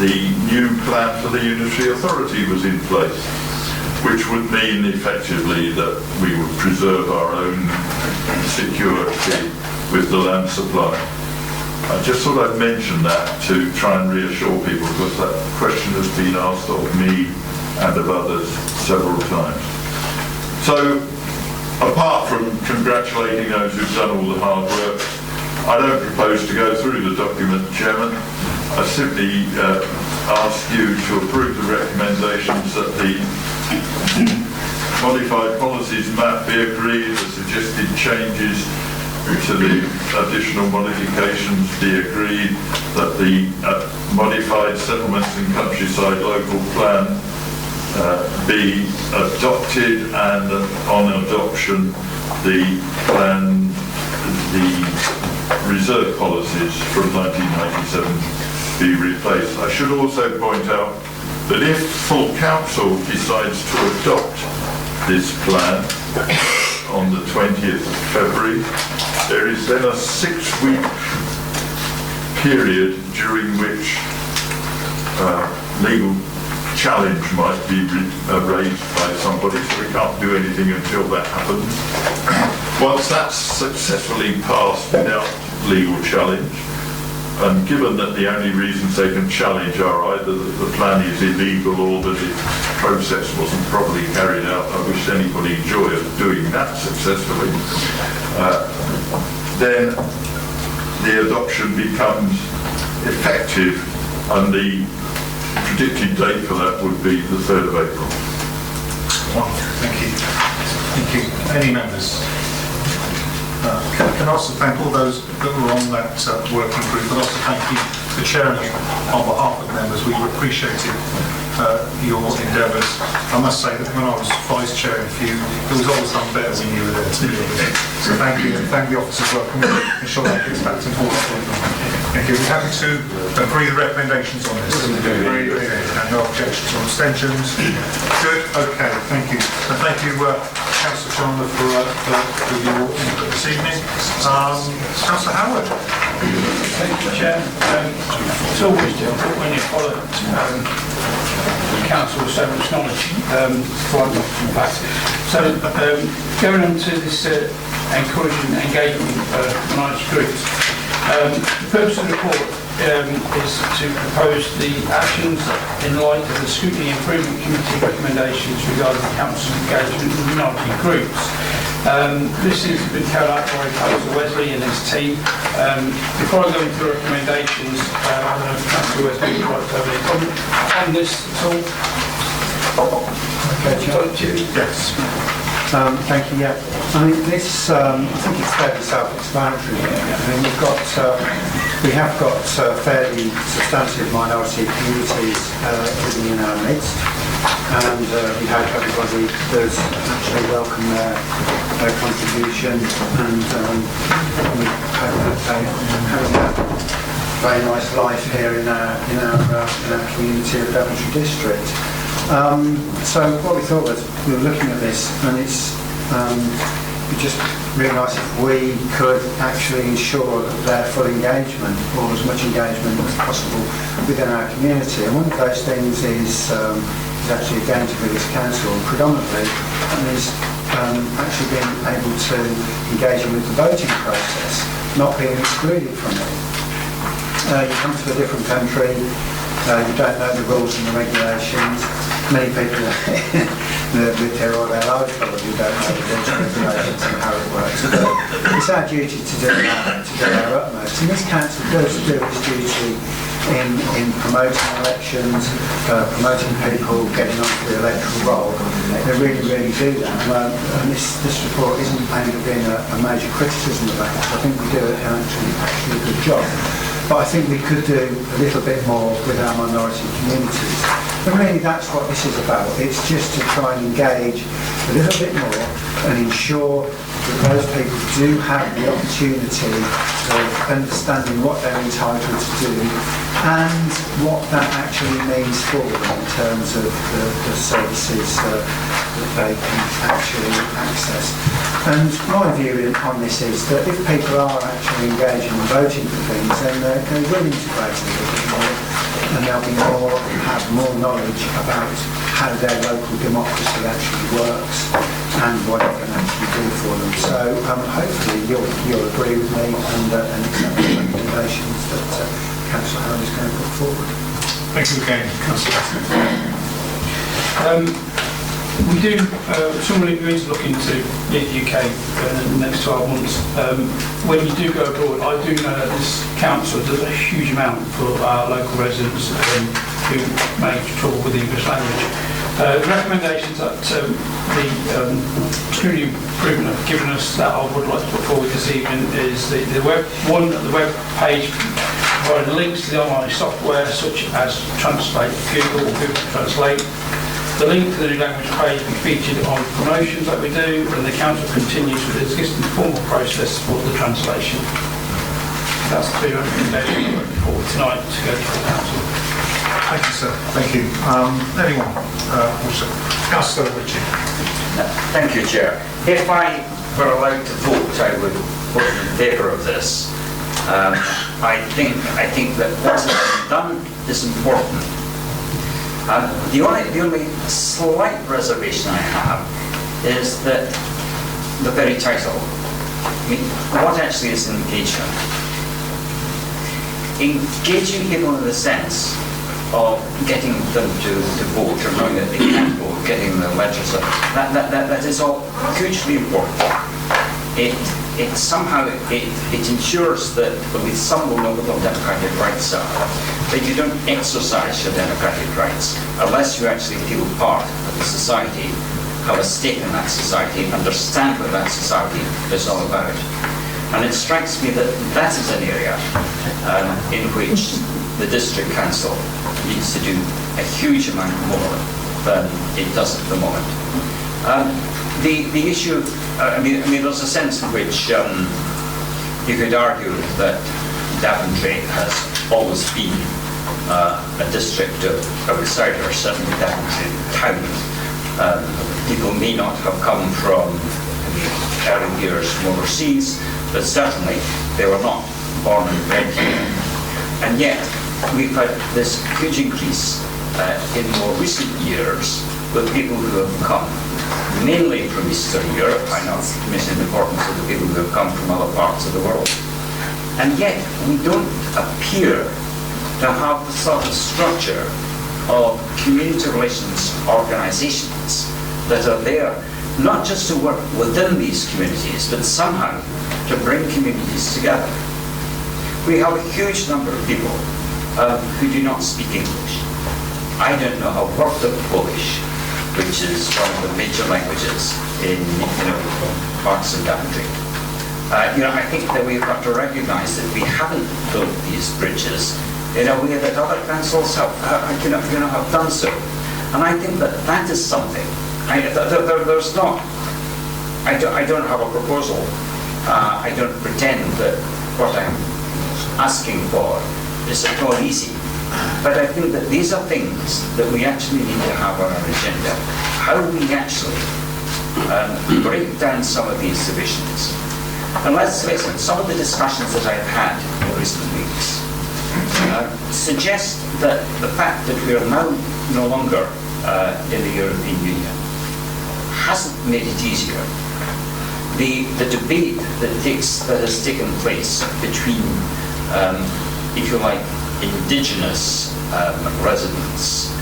the new plan for the unitary authority was in place, which would mean effectively that we would preserve our own security with the land supply. I just thought I'd mention that to try and reassure people, because that question has been asked of me and of others several times. So, apart from congratulating those who've done all the hard work, I don't propose to go through the document, Chairman. I simply ask you to approve the recommendations that the modified policies map be agreed, the suggested changes to the additional modifications be agreed, that the modified settlements and countryside local plan be adopted, and on adoption the plan, the reserve policies from 1997 be replaced. I should also point out that if full council decides to adopt this plan on the 20th of February, there is then a 6-week period during which legal challenge might be raised by somebody, so we can't do anything until that happens. Once that's successfully passed without legal challenge, and given that the only reasons they can challenge are either that the plan is illegal or that its process wasn't properly carried out, I wish anybody joy of doing that successfully, then the adoption becomes effective, and the predicted date for that would be the 3rd of April. Thank you. Thank you. Any members? Can I also thank all those that were on that working group, and also thank you, the chairman, on behalf of the members. We've appreciated your endeavours. I must say that when I was vice chairing for you, it was always done better when you were there, to be honest. So thank you, and thank the officers working with me. Ensure that gets back to forward. Thank you. We're happy to agree the recommendations on this. Agreed. And no objections or abstentions. Good. Okay. Thank you. And thank you, Councillor Chandler, for your input this evening. Councillor Howard. Thank you, Chair. It's always difficult when you follow council with so much knowledge, quite much in fact. So going on to this encouraging engagement of minority groups, the purpose of the report is to propose the actions in light of the Scrutiny Improvement Committee recommendations regarding the council's engagement with minority groups. This has been carried out by Councillor Wesley and his team. Before I go into the recommendations, I don't know if Councillor Wesley would like to have any comment on this at all. Okay, yes. Thank you. Yeah, I mean this. I think it's fairly self-explanatory. I mean we have got fairly substantive minority communities living in our midst, and we hope everybody does actually welcome their contribution, and we hope that they're having a very nice life here in our community of Daventry district. So what we thought was, we were looking at this, and it's we just realised if we could actually ensure that their full engagement, or as much engagement as possible within our community. And one of those things is actually again to do with this council, predominantly, and is actually being able to engage with the voting process, not being excluded from it. You come to a different country, you don't know the rules and the regulations. Many people that have lived here all their lives probably don't know the rules and regulations and how it works. But it's our duty to do that, to do our utmost. And this council does do its duty in promoting elections, promoting people getting onto the electoral roll. They really do that. And this report isn't aimed at being a major criticism of that. I think we do actually a good job. But I think we could do a little bit more with our minority communities. And really that's what this is about. It's just to try and engage a little bit more and ensure that those people do have the opportunity of understanding what they're entitled to do and what that actually means for them in terms of the services that they can actually access. And my view on this is that if people are actually engaging and voting for things, then they will integrate a little bit more, and they'll have more knowledge about how their local democracy actually works and what it can actually do for them. So hopefully you'll agree with me and accept the recommendations that Councillor Howard is going to put forward. Thank you again, Councillor. We do, somebody who is looking to leave the UK in the next 12 months, when you do go abroad, I do know that this council does a huge amount for our local residents who may trouble with the English language. The recommendations that the scrutiny improvement have given us that I would like to put forward this evening is the web page providing links to the online software such as Translate Google or Google Translate. The link to the new language page will be featured on promotions that we do, and the council continues with its existing formal process for the translation. That's the two recommendations we're forward tonight to go to the council. Thank you, sir. Thank you. Anyone? Also, Councillor Ritchie. Thank you, Chair. If I were allowed to vote, I would vote in favour of this. I think that what has been done is important. The only slight reservation I have is that the very title. I mean, what actually is engagement? Engaging people in the sense of getting them to vote or knowing that they can vote, getting the legislature, that is all hugely important. It somehow ensures that at least some will know what their democratic rights are, that you don't exercise your democratic rights unless you actually feel part of the society, have a stake in that society, understand what that society is all about. And it strikes me that that is an area in which the district council needs to do a huge amount more than it does at the moment. The issue, I mean, there's a sense in which you could argue that Daventry has always been a district of outsiders, certainly Daventry town. People may not have come from early years from overseas, but certainly they were not born and bred here. And yet, we've had this huge increase in more recent years with people who have come mainly from Eastern Europe. I know it's the importance of the people who have come from other parts of the world. And yet, we don't appear to have the sort of structure of community relations organisations that are there, not just to work within these communities, but somehow to bring communities together. We have a huge number of people who do not speak English. I don't know a word of Polish, which is one of the major languages in parts of Daventry. I think that we've got to recognise that we haven't built these bridges in a way that other councils have done so. And I think that that is something. There's not. I don't have a proposal. I don't pretend that what I'm asking for is at all easy. But I think that these are things that we actually need to have on our agenda. How we actually break down some of these divisions. And let's face it, some of the discussions that I've had in recent weeks suggest that the fact that we are now no longer in the European Union hasn't made it easier. The debate that has taken place between, if you like, indigenous residents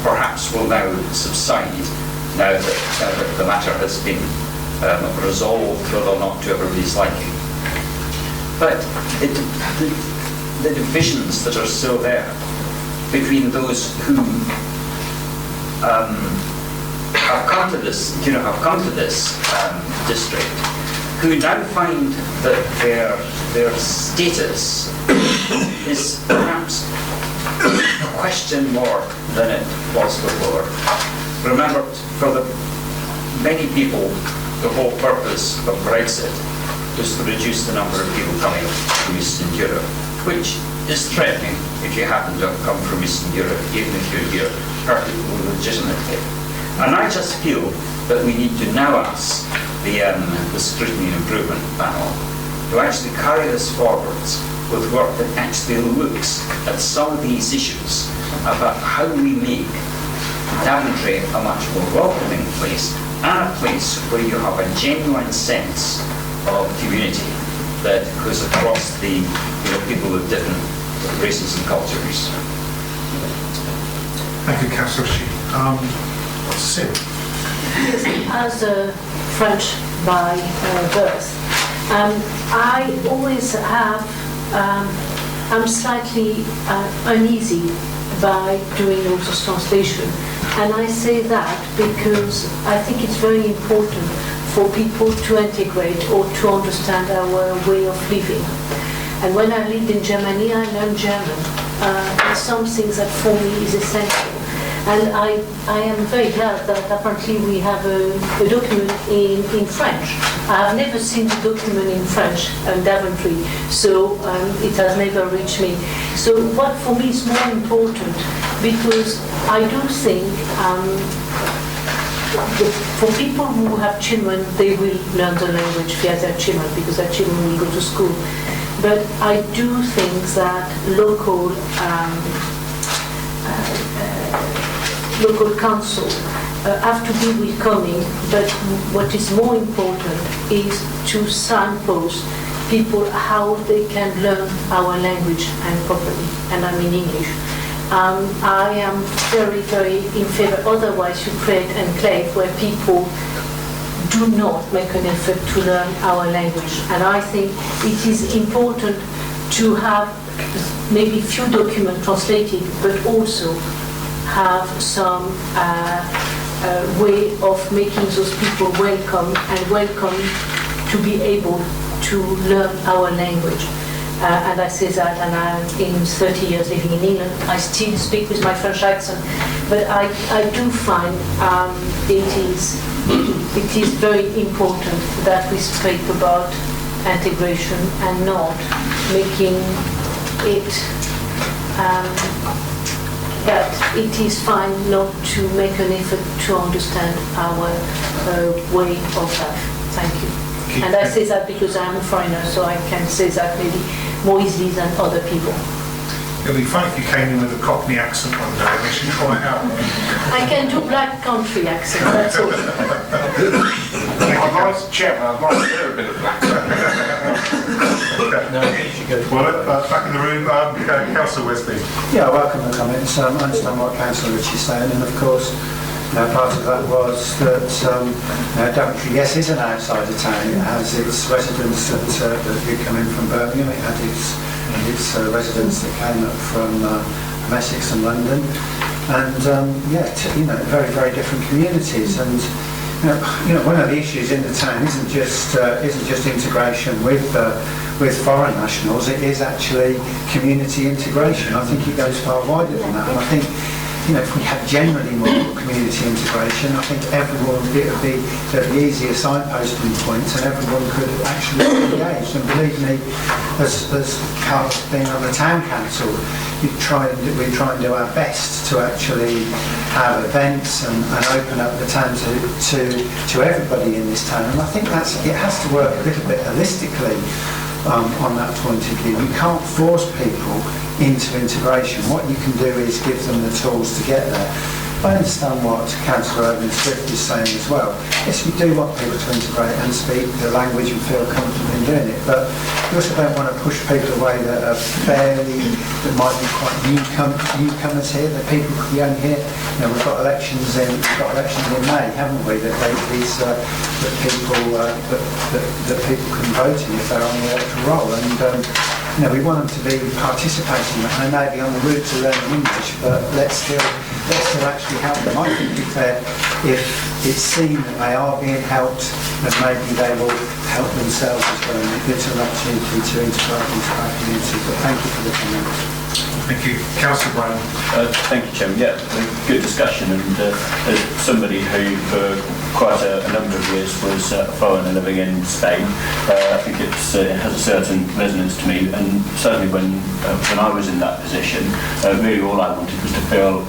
perhaps will now subside now that the matter has been resolved, whether or not to everybody's liking. But the divisions that are still there between those who have come to this, district, who now find that their status is perhaps a question more than it was before. Remember, for many people, the whole purpose of Brexit was to reduce the number of people coming from Eastern Europe, which is threatening if you happen to have come from Eastern Europe, even if you're here perfectly legitimately. And I just feel that we need to now ask the Scrutiny and Improvement Panel to actually carry this forwards with work that actually looks at some of these issues about how we make Daventry a much more welcoming place, and a place where you have a genuine sense of community that goes across the people of different races and cultures. Thank you, Councillor Shi. Sim. As a French by birth, I always have, I'm slightly uneasy by doing also translation. And I say that because I think it's very important for people to integrate or to understand our way of living. And when I lived in Germany, I learned German. It's something that for me is essential. And I am very glad that apparently we have a document in French. I have never seen the document in French in Daventry, so it has never reached me. So what for me is more important, because I do think for people who have children, they will learn the language via their children, because their children will go to school. But I do think that local council have to be welcoming, but what is more important is to signpost people how they can learn our language and properly, and I mean English. I am very, very in favor, otherwise you create an enclave where people do not make an effort to learn our language. And I think it is important to have maybe few documents translated, but also have some way of making those people welcome to be able to learn our language. And I say that, and I'm in 30 years living in England, I still speak with my French accent, but I do find it is very important that we speak about integration and not making it that it is fine not to make an effort to understand our way of life. Thank you. And I say that because I'm a foreigner, so I can say that maybe more easily than other people. It'll be fun if you came in with a Cockney accent one day. We should try it out. I can do black country accent, that's all. I'd like to check, I'd like to hear a bit of black. Well, back in the room, Councillor Wesley. Yeah, I welcome the comments. I understand what Councillor Ritchie's saying, and of course, part of that was that Daventry, yes, is an outsider town. It has its residents that did come in from Birmingham. It had its residents that came up from Essex and London, and very, very different communities. And one of the issues in the town isn't just integration with foreign nationals. It is actually community integration. I think it goes far wider than that. And I think, if we had generally more community integration, I think there'd be easier signposting points, and everyone could actually be engaged. And believe me, as being on the town council, we try and do our best to actually have events and open up the town to everybody in this town. And I think it has to work a little bit holistically on that point of view. You can't force people into integration. What you can do is give them the tools to get there. I understand what Councillor Irving Swift is saying as well. Yes, we do want people to integrate and speak the language and feel comfortable in doing it, but we also don't want to push people away that might be quite newcomers here, that people could be only here. We've got elections in May, haven't we? That people can vote in if they're on the electoral roll. And we want them to be participating. They may be on the route to learning English, but let's still actually help them. I think if it's seen that they are being helped, then maybe they will help themselves as well, and it gives them an opportunity to integrate into our community. But thank you for the comments. Thank you. Councillor Brown. Thank you, Chairman. Yeah, good discussion. And as somebody who for quite a number of years was a foreigner living in Spain, I think it has a certain resonance to me. And certainly when I was in that position, really all I wanted was to feel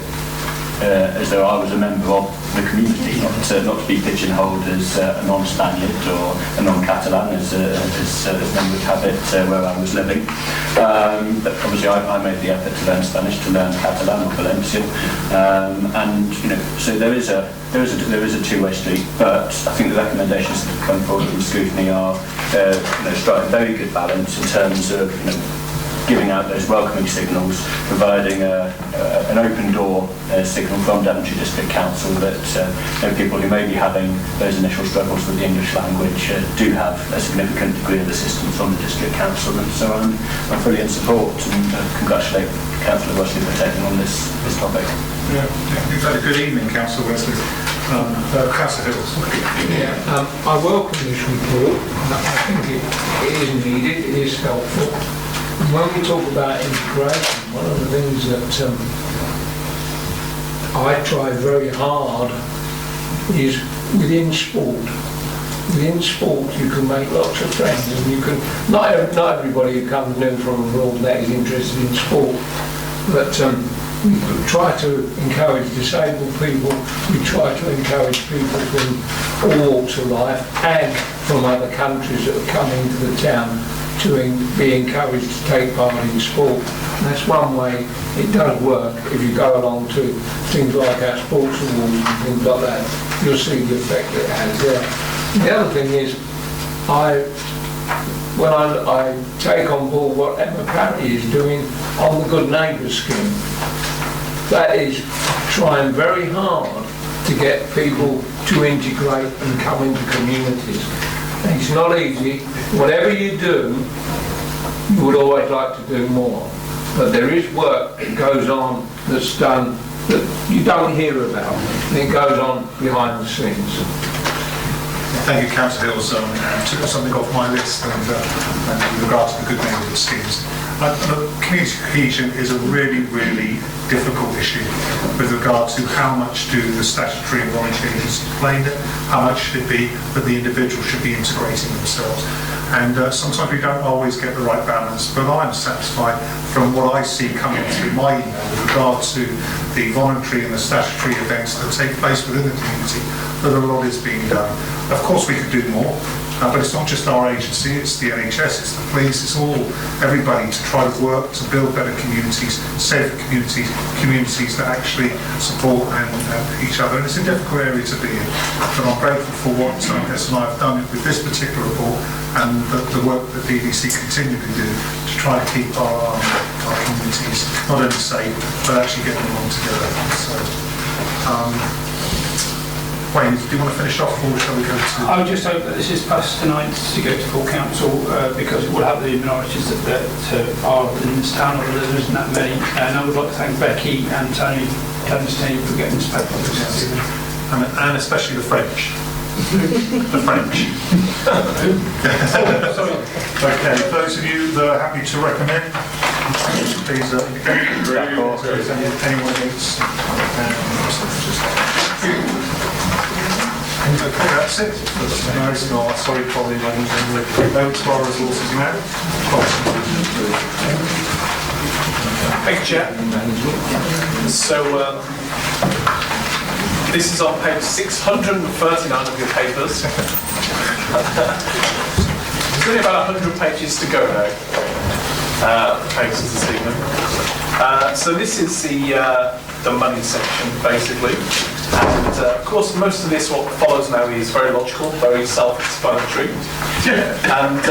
as though I was a member of the community, not to be pigeonholed as a non-Spaniard or a non-Catalan, as one would have it where I was living. But obviously, I made the effort to learn Spanish, to learn Catalan or Valencian, and so there is a two-way street. But I think the recommendations that have come forward from scrutiny are striking a very good balance in terms of giving out those welcoming signals, providing an open door signal from Daventry District Council that people who may be having those initial struggles with the English language do have a significant degree of assistance from the District Council. And so I'm fully in support and congratulate Councillor Wesley for taking on this topic. Yeah, you've had a good evening, Councillor Wesley. Councillor Hills. I welcome this report. I think it is needed, it is helpful. When we talk about integration, one of the things that I try very hard is within sport. Within sport you can make lots of friends, and you can, not everybody who comes new from abroad that is interested in sport, but we try to encourage disabled people, we try to encourage people from all walks of life and from other countries that have come into the town to be encouraged to take part in sport. And that's one way it does work. If you go along to things like our sports awards and things like that, you'll see the effect it has there. The other thing is, when I take on board what Emma Parry is doing on the Good Neighbours scheme, that is trying very hard to get people to integrate and come into communities. It's not easy. Whatever you do, you would always like to do more. But there is work that goes on that's done that you don't hear about. And it goes on behind the scenes. Thank you, Councillor Hills. Took something off my list and in regard to the good neighbourhood schemes. Community cohesion is a really, really difficult issue with regard to how much do the statutory and voluntary agencies play in it, how much should it be that the individual should be integrating themselves. And sometimes we don't always get the right balance, but I'm satisfied from what I see coming through my email with regard to the voluntary and the statutory events that take place within the community, that a lot is being done. Of course we could do more, but it's not just our agency, it's the NHS, it's the police, it's everybody to try to work to build better communities, safer communities that actually support each other. And it's a difficult area to be in, but I'm grateful for what S&I have done with this particular report and the work that DDC continue to do to try to keep our communities not only safe, but actually get them along together. So, Wayne, do you want to finish off or shall we go to... I would just hope that this is passed tonight to go to full council because it will have the minorities that are in this town, or there isn't that many. And I would like to thank Becky and Tony Cadenstein for getting this paper this evening. And especially the French. The French. Sorry. Okay, those of you that are happy to recommend, please indicate. Or if anyone needs... Okay, that's it. No, it's not. Sorry, Polly, ladies and gentlemen. Over to our resources now. Thank you, Chair. So, this is on page 639 of your papers. There's only about 100 pages to go now. Pages this evening. So this is the money section, basically. And of course, most of this, what follows now, is very logical, very self-explanatory. And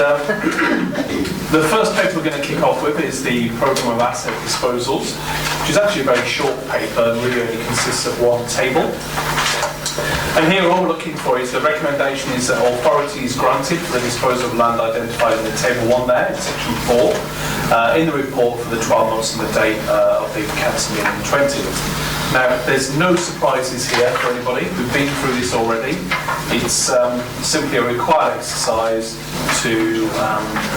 the first paper we're going to kick off with is the Programme of Asset Disposals, which is actually a very short paper and really only consists of one table. And here all we're looking for is the recommendation is that authority is granted for the disposal of land identified in the table 1 there, in section 4. in the report for the 12 months from the date of the council meeting on the 20th. Now, there's no surprises here for anybody. We've been through this already. It's simply a required exercise to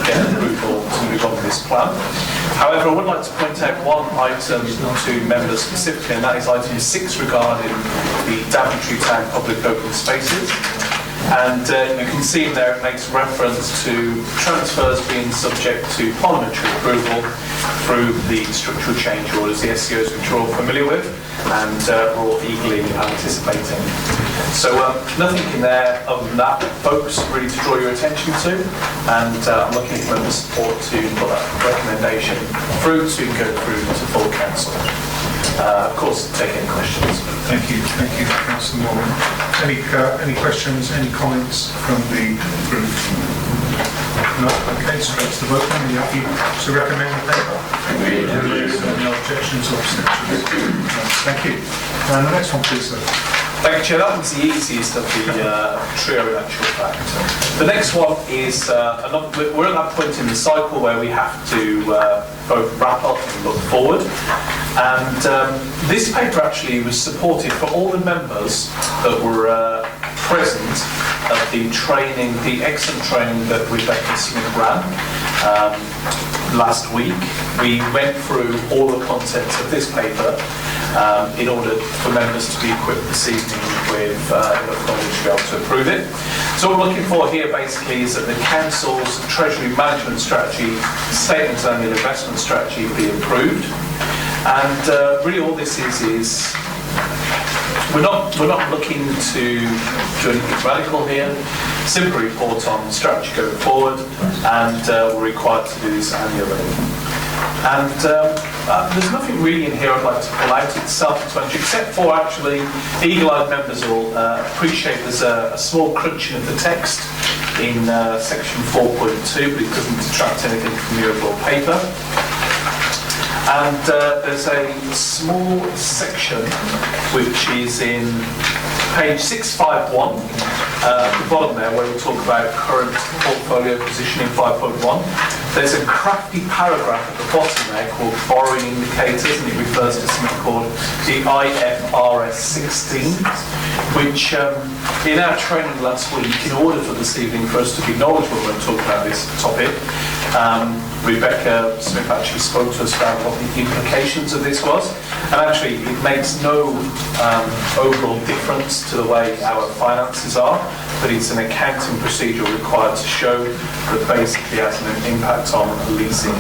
get approval to move on with this plan. However, I would like to point out one item to members specifically, and that is item 6 regarding the Daventry Town Public Open Spaces. And you can see there it makes reference to transfers being subject to parliamentary approval through the structural change orders, the SCOs, which you're all familiar with and we're all eagerly anticipating. So nothing in there other than that, folks, really to draw your attention to, and I'm looking for the support to put that recommendation through so you can go through to full council. Of course, take any questions. Thank you, Councillor Morgan. Any questions, any comments from the group? No? Okay, straight to the vote. Are you happy to recommend the paper? Any objections or abstentions? Thank you. And the next one, please, sir. Thank you, Chair. That was the easiest of the trio in actual fact. The next one is, we're at that point in the cycle where we have to both wrap up and look forward. And this paper actually was supported for all the members that were present at the training, the excellent training that Rebecca Smith ran last week. We went through all the contents of this paper in order for members to be equipped this evening with enough knowledge to be able to approve it. So what we're looking for here basically is that the Council's Treasury Management Strategy, Statement of Annual Investment Strategy be approved. And really all this is we're not looking to do anything radical here. Simple report on strategy going forward, and we're required to do this annually. And there's nothing really in here I'd like to pull out. It's self-explanatory, except for actually eagle-eyed members will appreciate there's a small crunching of the text in section 4.2, but it doesn't detract anything from the overall paper. And there's a small section which is in page 651, at the bottom there, where we talk about current portfolio positioning 5.1. There's a crafty paragraph at the bottom there called borrowing indicators, and it refers to something called the IFRS 16, which in our training last week, in order for this evening for us to be knowledgeable when talking about this topic, Rebecca Smith actually spoke to us about what the implications of this was, and actually it makes no overall difference to the way our finances are, but it's an accounting procedure required to show that basically has an impact on leasing.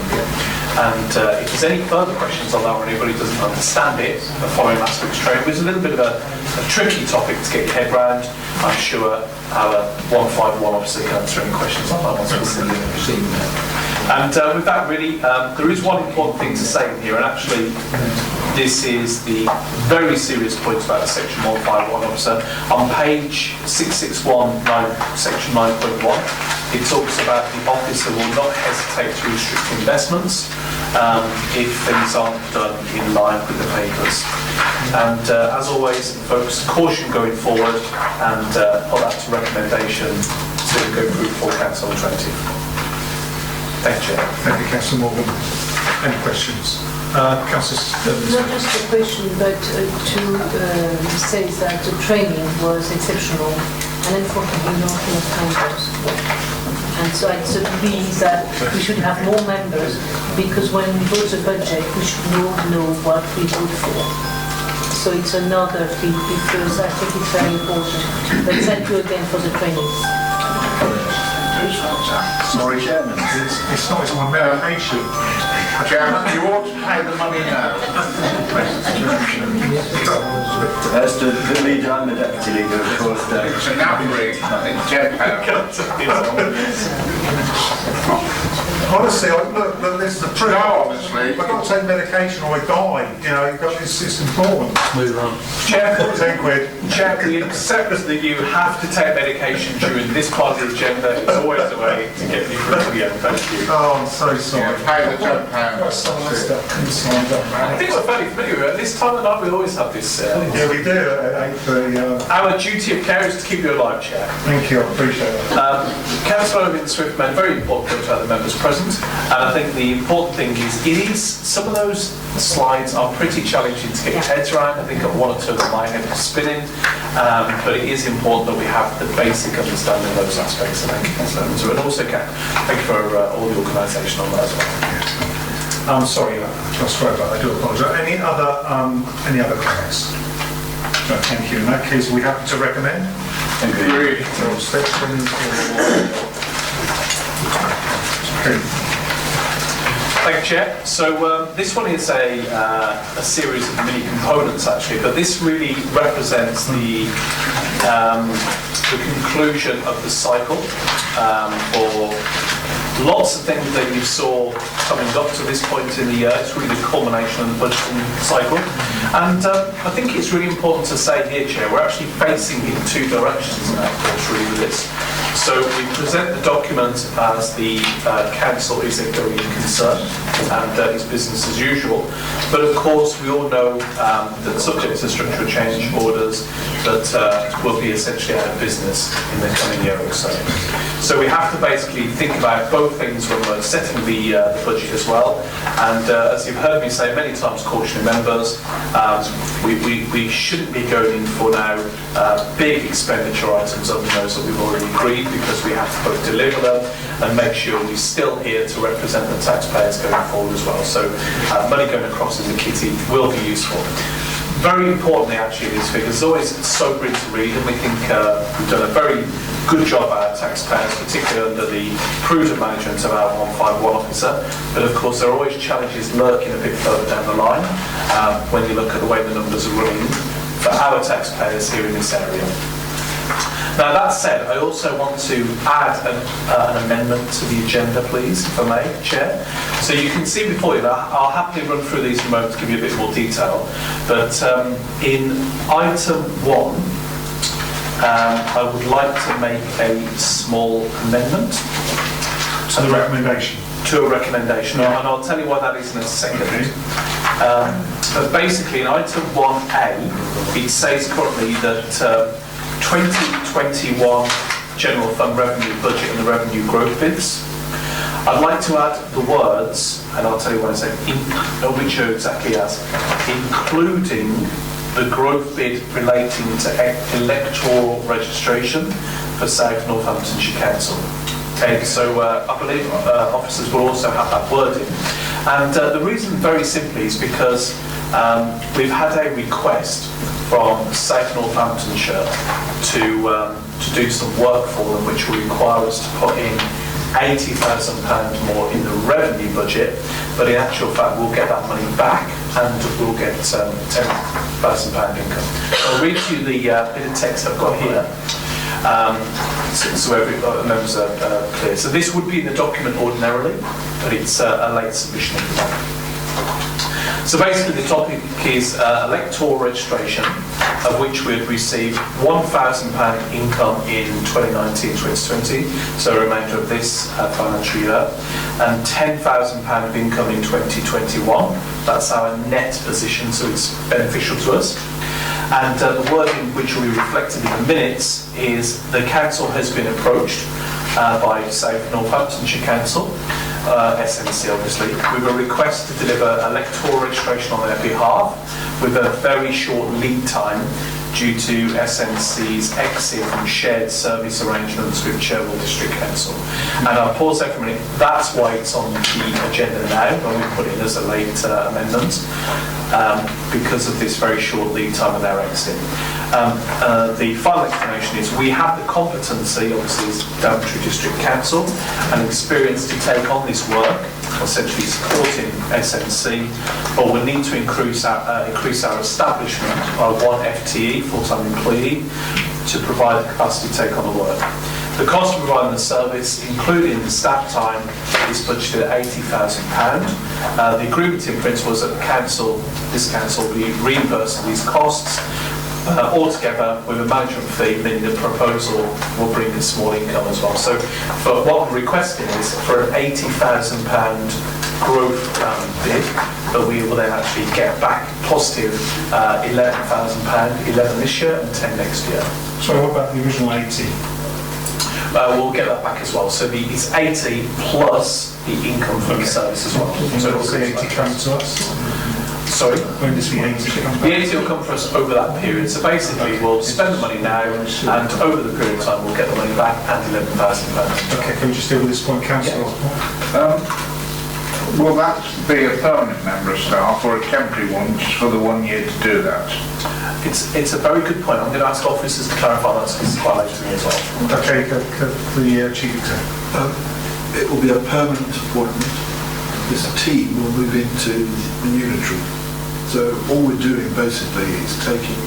And if there's any further questions on that or anybody doesn't understand it, the following last week's training was a little bit of a tricky topic to get your head around. I'm sure our 151 officer can answer any questions on that once we've seen it. And with that, really, there is one important thing to say in here, and actually, this is the very serious point about the section 151 officer. On page 661, section 9.1, it talks about the officer will not hesitate to restrict investments if things aren't done in line with the papers. And as always, folks, caution going forward, and put that to recommendation to go through full council on 20th. Thank you. Thank you, Councillor Morgan. Any questions? Councillor Not just a question, but to say that the training was exceptional, and unfortunately not enough members. And so I agree that we should have more members, because when we vote the budget, we should know what we vote for. So it's another thing, because I think it's very important. But thank you again for the training. Sorry, Chairman. It's not, it's my medication. Chairman, you ought to pay the money now. As the leader, I'm the deputy leader, of course. It's an upgrade. It's Honestly, look, this is the truth. No, obviously. I've got to take medication or I die. You know, it's important. Move on. Chair, 10 quid. Chair, we accept that you have to take medication during this part of the agenda. It's always always a way to get me through to the end, thank you. Oh, I'm so sorry. Pay the £10. I think we're fairly familiar with it. At this time of night we always have this. Yeah, we do at 8:30. Our duty of care is to keep you alive, Chair. Thank you, I appreciate that. Councillor Owen Swift made very important to have the members present, and I think the important thing is some of those slides are pretty challenging to get your heads around. I think one or two of them my head was spinning, but it is important that we have the basic understanding of those aspects. So thank you, Councillor Owen, and also thank you for all the organisation on that as well. I'm sorry, just right, but I do apologise. Any other comments? No, thank you. In that case, we happen to recommend. Agreed. No abstentions or... Thank you, Chair. So this one is a series of mini components actually, but this really represents the conclusion of the cycle for lots of things that you saw coming up to this point in the year. It's really the culmination of the budgeting cycle. And I think it's really important to say here, Chair, we're actually facing in two directions now, of course, really, with this. So we present the document as the council is a going concern and it's business as usual. But of course we all know that subject to structural change orders that will be essentially out of business in the coming year or so. So we have to basically think about both things when we're setting the budget as well. And as you've heard me say many times, cautionary members, we shouldn't be going in for now big expenditure items other than those that we've already agreed, because we have to both deliver them and make sure we're still here to represent the taxpayers going forward as well. So money going across in the kitty will be useful. Very importantly, actually, these figures are always sobering to read, and we think we've done a very good job at our taxpayers, particularly under the prudent management of our 151 officer. But of course, there are always challenges lurking a bit further down the line when you look at the way the numbers are running for our taxpayers here in this area. Now that said, I also want to add an amendment to the agenda, please, if I may, Chair. So you can see before you, I'll happily run through these in a moment to give you a bit more detail. But in item 1, I would like to make a small amendment. To the recommendation? To a recommendation, and I'll tell you why that is in a second. But basically in item 1A, it says currently that 2021 general fund revenue budget and the revenue growth bids. I'd like to add the words, and I'll tell you what I say, which are exactly as, including the growth bid relating to electoral registration for South Northamptonshire Council. Okay, so I believe officers will also have that wording. And the reason very simply is because we've had a request from South Northamptonshire to do some work for them, which will require us to put in £80,000 more in the revenue budget, but in actual fact we'll get that money back and we'll get £10,000 income. I'll read to you the bit of text I've got here, so every members are clear. So this would be in the document ordinarily, but it's a late submission of the document. So basically the topic is electoral registration, of which we'd received £1,000 income in 2019-2020, so a remainder of this financial year, and £10,000 of income in 2021. That's our net position, so it's beneficial to us. And the wording which will be reflected in the minutes is the council has been approached by South Northamptonshire Council, SNC obviously, with a request to deliver electoral registration on their behalf with a very short lead time due to SNC's exit from shared service arrangements with Cherwell District Council. And I'll pause there for a minute. That's why it's on the agenda now, when we put it as a late amendment, because of this very short lead time of their exit. The final explanation is we have the competency, obviously as Daventry District Council, and experience to take on this work, essentially supporting SNC, but we need to increase our establishment by 1 FTE, full-time employee, to provide the capacity to take on the work. The cost of providing the service, including the staff time, is budgeted at £80,000. The agreement in principle is that this council will be reimbursed these costs altogether with a management fee, then the proposal will bring in small income as well. So but what I'm requesting is for an £80,000 growth bid, but we will then actually get back positive £11,000, 11 this year and 10 next year. So what about the original 80? We'll get that back as well. So it's 80 plus the income from the service as well. So will the 80 come to us? Sorry? When does the 80 come The back? 80 will come for us over that period. So basically we'll spend the money now and over the period of time we'll get the money back and £11,000. Okay, can we just deal with this point, Councillor? Will that be a permanent member of staff or a temporary one just for the 1 year to do that? It's a very good point. I'm going to ask officers to clarify that because it's quite late to me as well. Okay, the Chief Executive. It will be a permanent appointment. This team will move into the unitary. So all we're doing basically is taking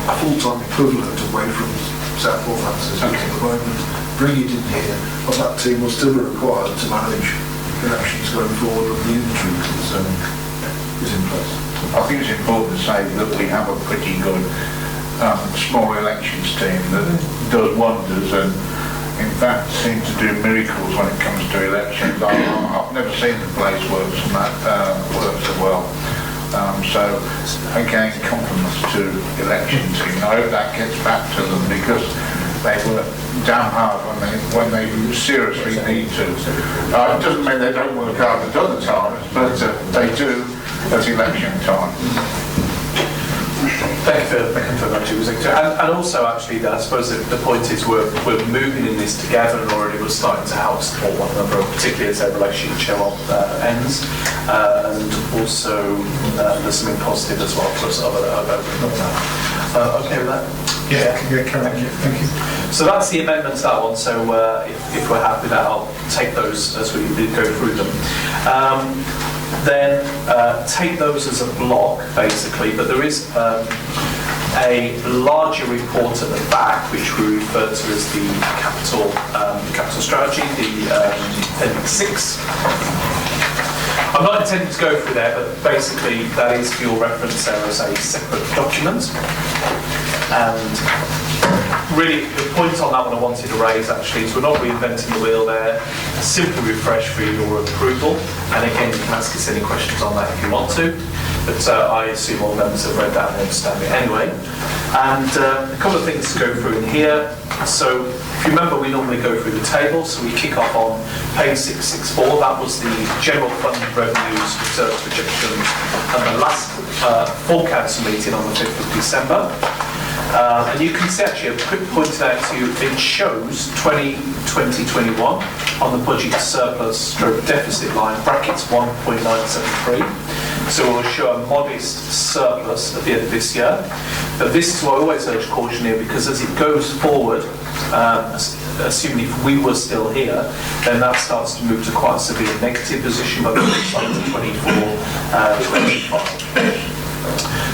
a full-time equivalent away from South Northampton at the moment, bring it in here, but that team will still be required to manage elections going forward when the unitary is in place. I think it's important to say that we have a pretty good small elections team that does wonders and in fact seems to do miracles when it comes to elections. I've never seen the place work so well. So again, compliments to the election team. I hope that gets back to them because they work damn hard when they seriously need to. It doesn't mean they don't work hard at other times, but they do at election time. Thank you for that, Chief Executive. And also, actually, I suppose the point is we're moving in this together and already we're starting to help support one another, particularly as their relationship ends. And also, there's something positive as well for us over that. Okay with that? Yeah, thank you. So that's the amendment to that one. So if we're happy with that, I'll take those as we go through them. Then take those as a block, basically, but there is a larger report at the back, which we refer to as the capital strategy, the Appendix 6. I'm not intending to go through there, but basically that is for your reference there as a separate document. And really, the point on that one I wanted to raise actually is we're not reinventing the wheel there, simply refresh for your approval. And again, you can ask us any questions on that if you want to, but I assume all members have read that and understand it anyway. And a couple of things to go through in here. So if you remember, we normally go through the table, so we kick off on page 664. That was the general fund revenues, reserves, projections, and the last full council meeting on the 5th of December. And you can see actually, a quick point out to you, it shows 2021 on the budget surplus stroke deficit line, brackets 1.973. So we'll show a modest surplus at the end of this year. But this is why I always urge caution here, because as it goes forward, assuming if we were still here, then that starts to move to quite a severe negative position by the time of 24-25. A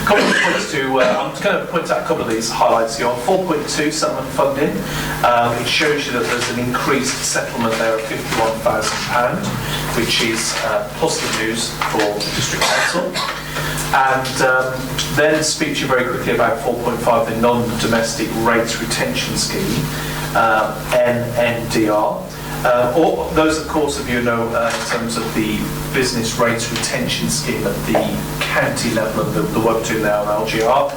couple of points I'm going to point out a couple of these highlights here. On 4.2 settlement funding, it shows you that there's an increased settlement there of £51,000, which is positive news for the District Council. And then speak to you very quickly about 4.5, the non-domestic rates retention scheme, NNDR. Those, of course, of you know in terms of the business rates retention scheme at the county level and the work doing now on LGR.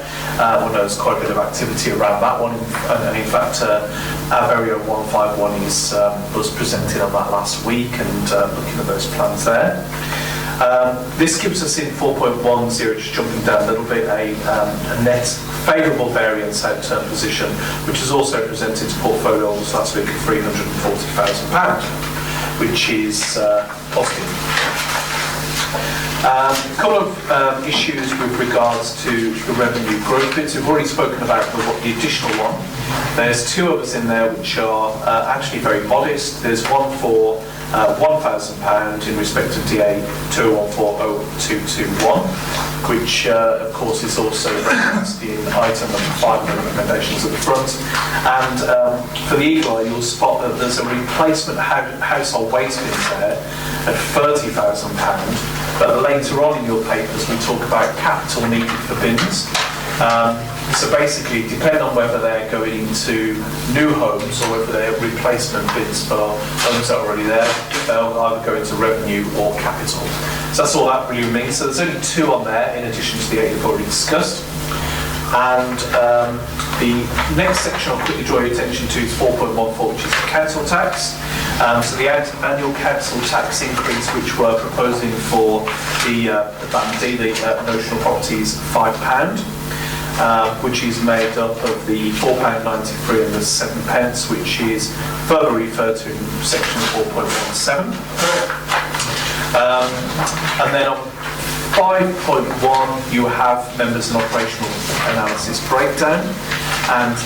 We know there's quite a bit of activity around that one, and in fact, our very own 151 was presented on that last week and looking at those plans there. This gives us in 4.10, just jumping down a little bit, a net favourable variance outturn position, which is also presented to portfolio holders last week of £340,000, which is positive. A couple of issues with regards to the revenue growth bits. We've already spoken about the additional one. There's two others in there which are actually very modest. There's one for £1,000 in respect of DA 20140221, which of course is also referenced in item number 5 of the recommendations at the front. And for the Eagle Eye, you'll spot that there's a replacement household waste bins there at £30,000. But later on in your papers, we talk about capital needed for bins. So basically, depending on whether they're going into new homes or whether they're replacement bids for homes that are already there, they'll either go into revenue or capital. So that's all that really means. So there's only 2 on there in addition to the 8 we've already discussed. And the next section I'll quickly draw your attention to is 4.14, which is the council tax. So the annual council tax increase, which we're proposing for the Band D, the notional property, is £5, which is made up of the £4.93 and the 7 pence, which is further referred to in section 4.17. And then on 5.1, you have members and operational analysis breakdown, and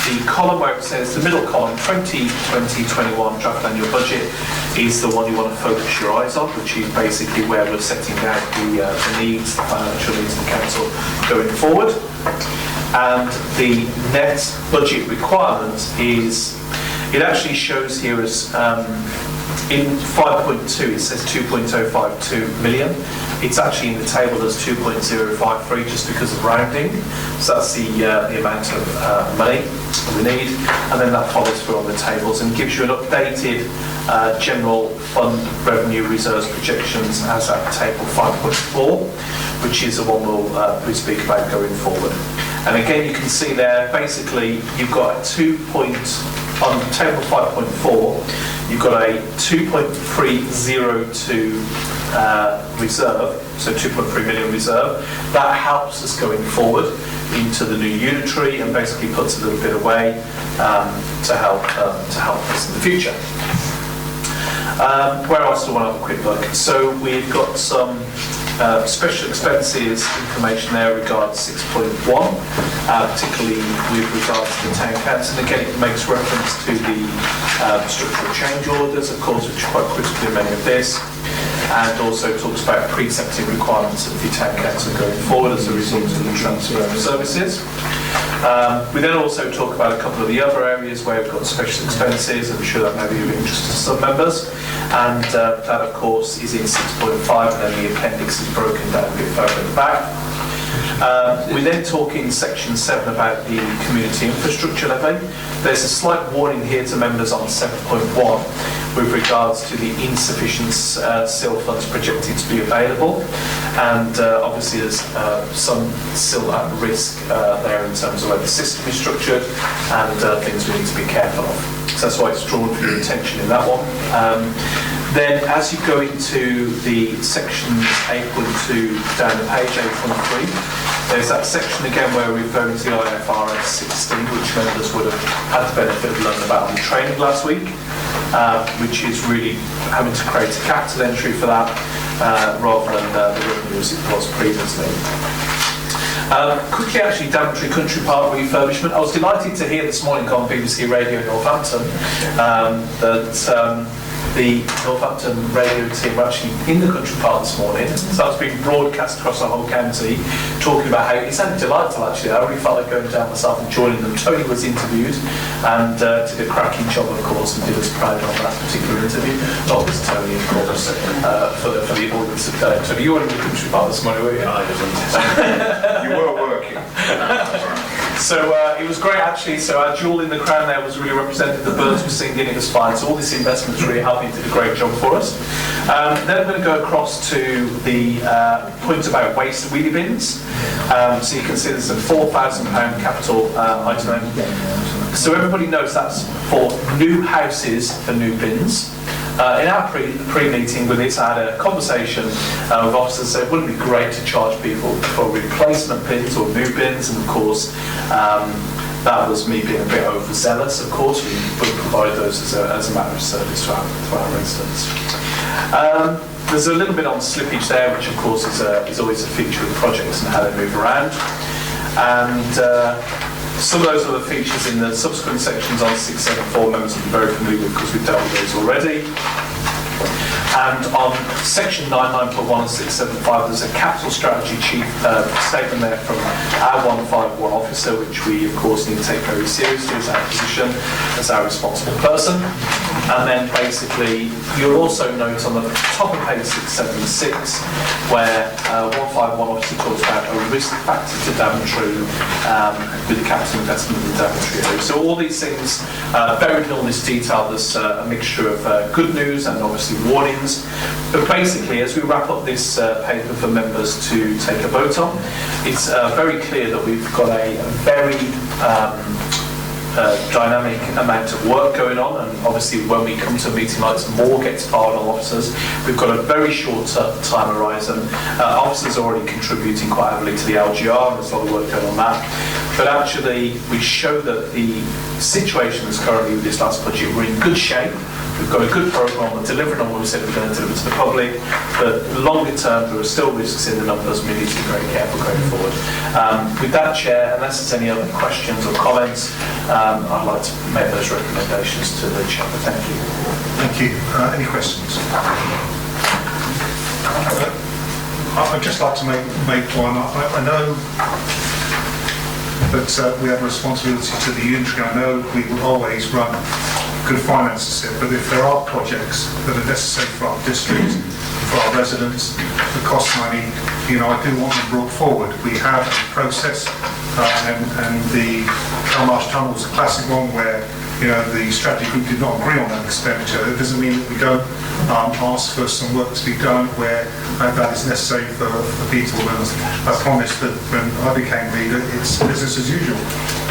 the column where it says, the middle column, 2020-21 draft annual budget, is the one you want to focus your eyes on, which is basically where we're setting out the needs, the financial needs of the council going forward. And the net budget requirement is, it actually shows here as, in 5.2 it says 2.052 million. It's actually in the table as 2.053 just because of rounding. So that's the amount of money we need. And then that follows through on the tables and gives you an updated general fund revenue reserves projections as at table 5.4, which is the one we'll speak about going forward. And again, you can see there, basically, you've got on table 5.4, you've got a 2.302 reserve, so 2.3 million reserve. That helps us going forward into the new unitary and basically puts a little bit away to help us in the future. Where else do I want to have a quick look? So we've got some special expenses information there regarding 6.1, particularly with regards to the town council. And again, it makes reference to the structural change orders, of course, which are quite critical in many of this, and also talks about precepting requirements of the town council going forward as a result of the transfer of services. We then also talk about a couple of the other areas where we've got special expenses. I'm sure that may be of interest to some members, and that of course is in 6.5, and then the appendix is broken down a bit further in the back. We then talk in section 7 about the community infrastructure levy. There's a slight warning here to members on 7.1 with regards to the insufficient SIL funds projected to be available, and obviously there's some still at risk there in terms of where the system is structured and things we need to be careful of. So that's why it's drawn for your attention in that one. Then as you go into the sections 8.2 down the page, 8.3, there's that section again where we're referring to the IFRS 16, which members would have had the benefit of learning about on the training last week, which is really having to create a capital entry for that rather than the revenue as it was previously. Quickly, actually, Daventry Country Park refurbishment. I was delighted to hear this morning on BBC Radio Northampton that the Northampton radio team were actually in the country park this morning. So it's been broadcast across the whole county, talking about how it sounded delightful actually. I really felt like going down myself and joining them. Tony was interviewed and did a cracking job, of course, and did us proud on that particular interview. Not just Tony, of course, for the audience of Tony. You were in the country park this morning, were you? I wasn't. You were working. So it was great actually. So our jewel in the crown there was really represented. The birds were singing, it was fine. So all this investment's really helping, did a great job for us. Then I'm going to go across to the point about waste wheelie bins. So you can see there's a £4,000 capital item. So everybody knows that's for new houses for new bins. In our pre-meeting with this, I had a conversation with officers said, wouldn't it be great to charge people for replacement bins or new bins? And of course, that was me being a bit overzealous. Of course, we would provide those as a matter of service to our residents. There's a little bit on slippage there, which of course is always a feature of projects and how they move around. And some of those other features in the subsequent sections on 674 members will be very familiar with because we've dealt with those already. And on section 9.1 and 675, there's a capital strategy chief statement there from our 151 officer, which we of course need to take very seriously as our position, as our responsible person. And then basically, you'll also note on the top of page 676, where 151 obviously talks about a risk factor to Daventry with the capital investment in the Daventry area. So all these things, buried in all this detail, there's a mixture of good news and obviously warnings. But basically, as we wrap up this paper for members to take a vote on, it's very clear that we've got a very dynamic amount of work going on, and obviously when we come to a meeting like this, more gets piled on officers. We've got a very short time horizon. Officers are already contributing quite heavily to the LGR, and there's a lot of work going on that. But actually, we show that the situation is currently with this last budget, we're in good shape. We've got a good programme, we're delivering on what we said we're going to deliver to the public, but longer term there are still risks in the numbers, we need to be very careful going forward. With that, Chair, unless there's any other questions or comments, I'd like to make those recommendations to the Chair. Thank you. Thank you. Any questions? I'd just like to make one. I know that we have a responsibility to the unitary. I know we will always run good finances here, but if there are projects that are necessary for our district, for our residents, that cost money, I do want them brought forward. We have a process, and the Belmarsh Tunnel is a classic one where the strategy group did not agree on that expenditure. It doesn't mean that we don't ask for some work to be done where that is necessary for people. And I promised that when I became leader, it's business as usual,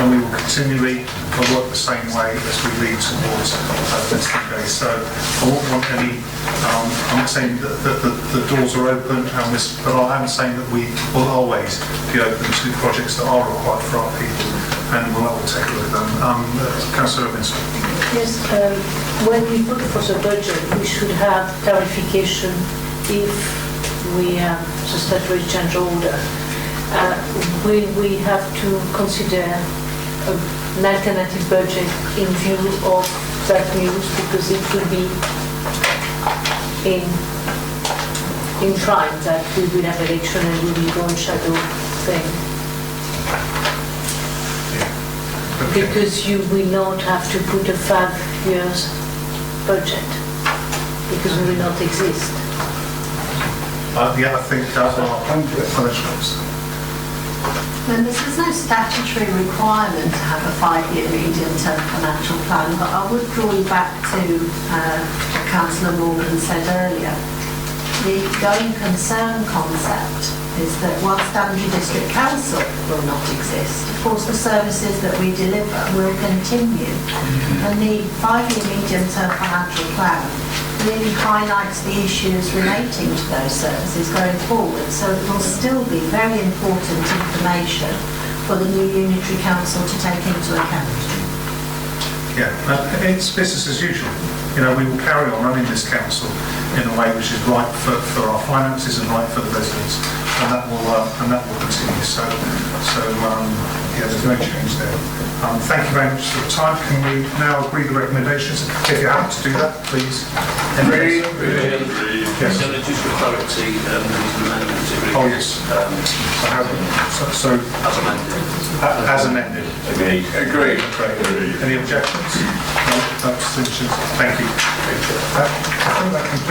and we will continually work the same way as we lead towards testing days. So I won't want any. I'm not saying that the doors are open, but I am saying that we will always be open to projects that are required for our people, and we'll take a look at them. Councillor Robinson. Yes, when we put for the budget, we should have clarification if we have the statutory change order. Will we have to consider an alternative budget in view of that news, because it will be enshrined that we will have election and we will go on shadow thing. Because you will not have to put a 5 years budget, because we will not exist. I think that's our punishments. Members, there's no statutory requirement to have a 5-year medium-term financial plan, but I would draw you back to what Councillor Morgan said earlier. The going concern concept is that whilst Daventry District Council will not exist, of course the services that we deliver will continue. And the 5-year medium-term financial plan really highlights the issues relating to those services going forward, so it will still be very important information for the new unitary council to take into account. Yeah, it's business as usual. We will carry on running this council in a way which is right for our finances and right for the residents, and that will continue. So there's no change there. Thank you very much for the time. Can we now agree the recommendations? If you're happy to do that, please. Agreed. Yes. So just for clarity, these amendments agreed. Oh yes. So as amended. Agreed. Agreed. Any objections? No. Abstentions? Thank you. I think that completes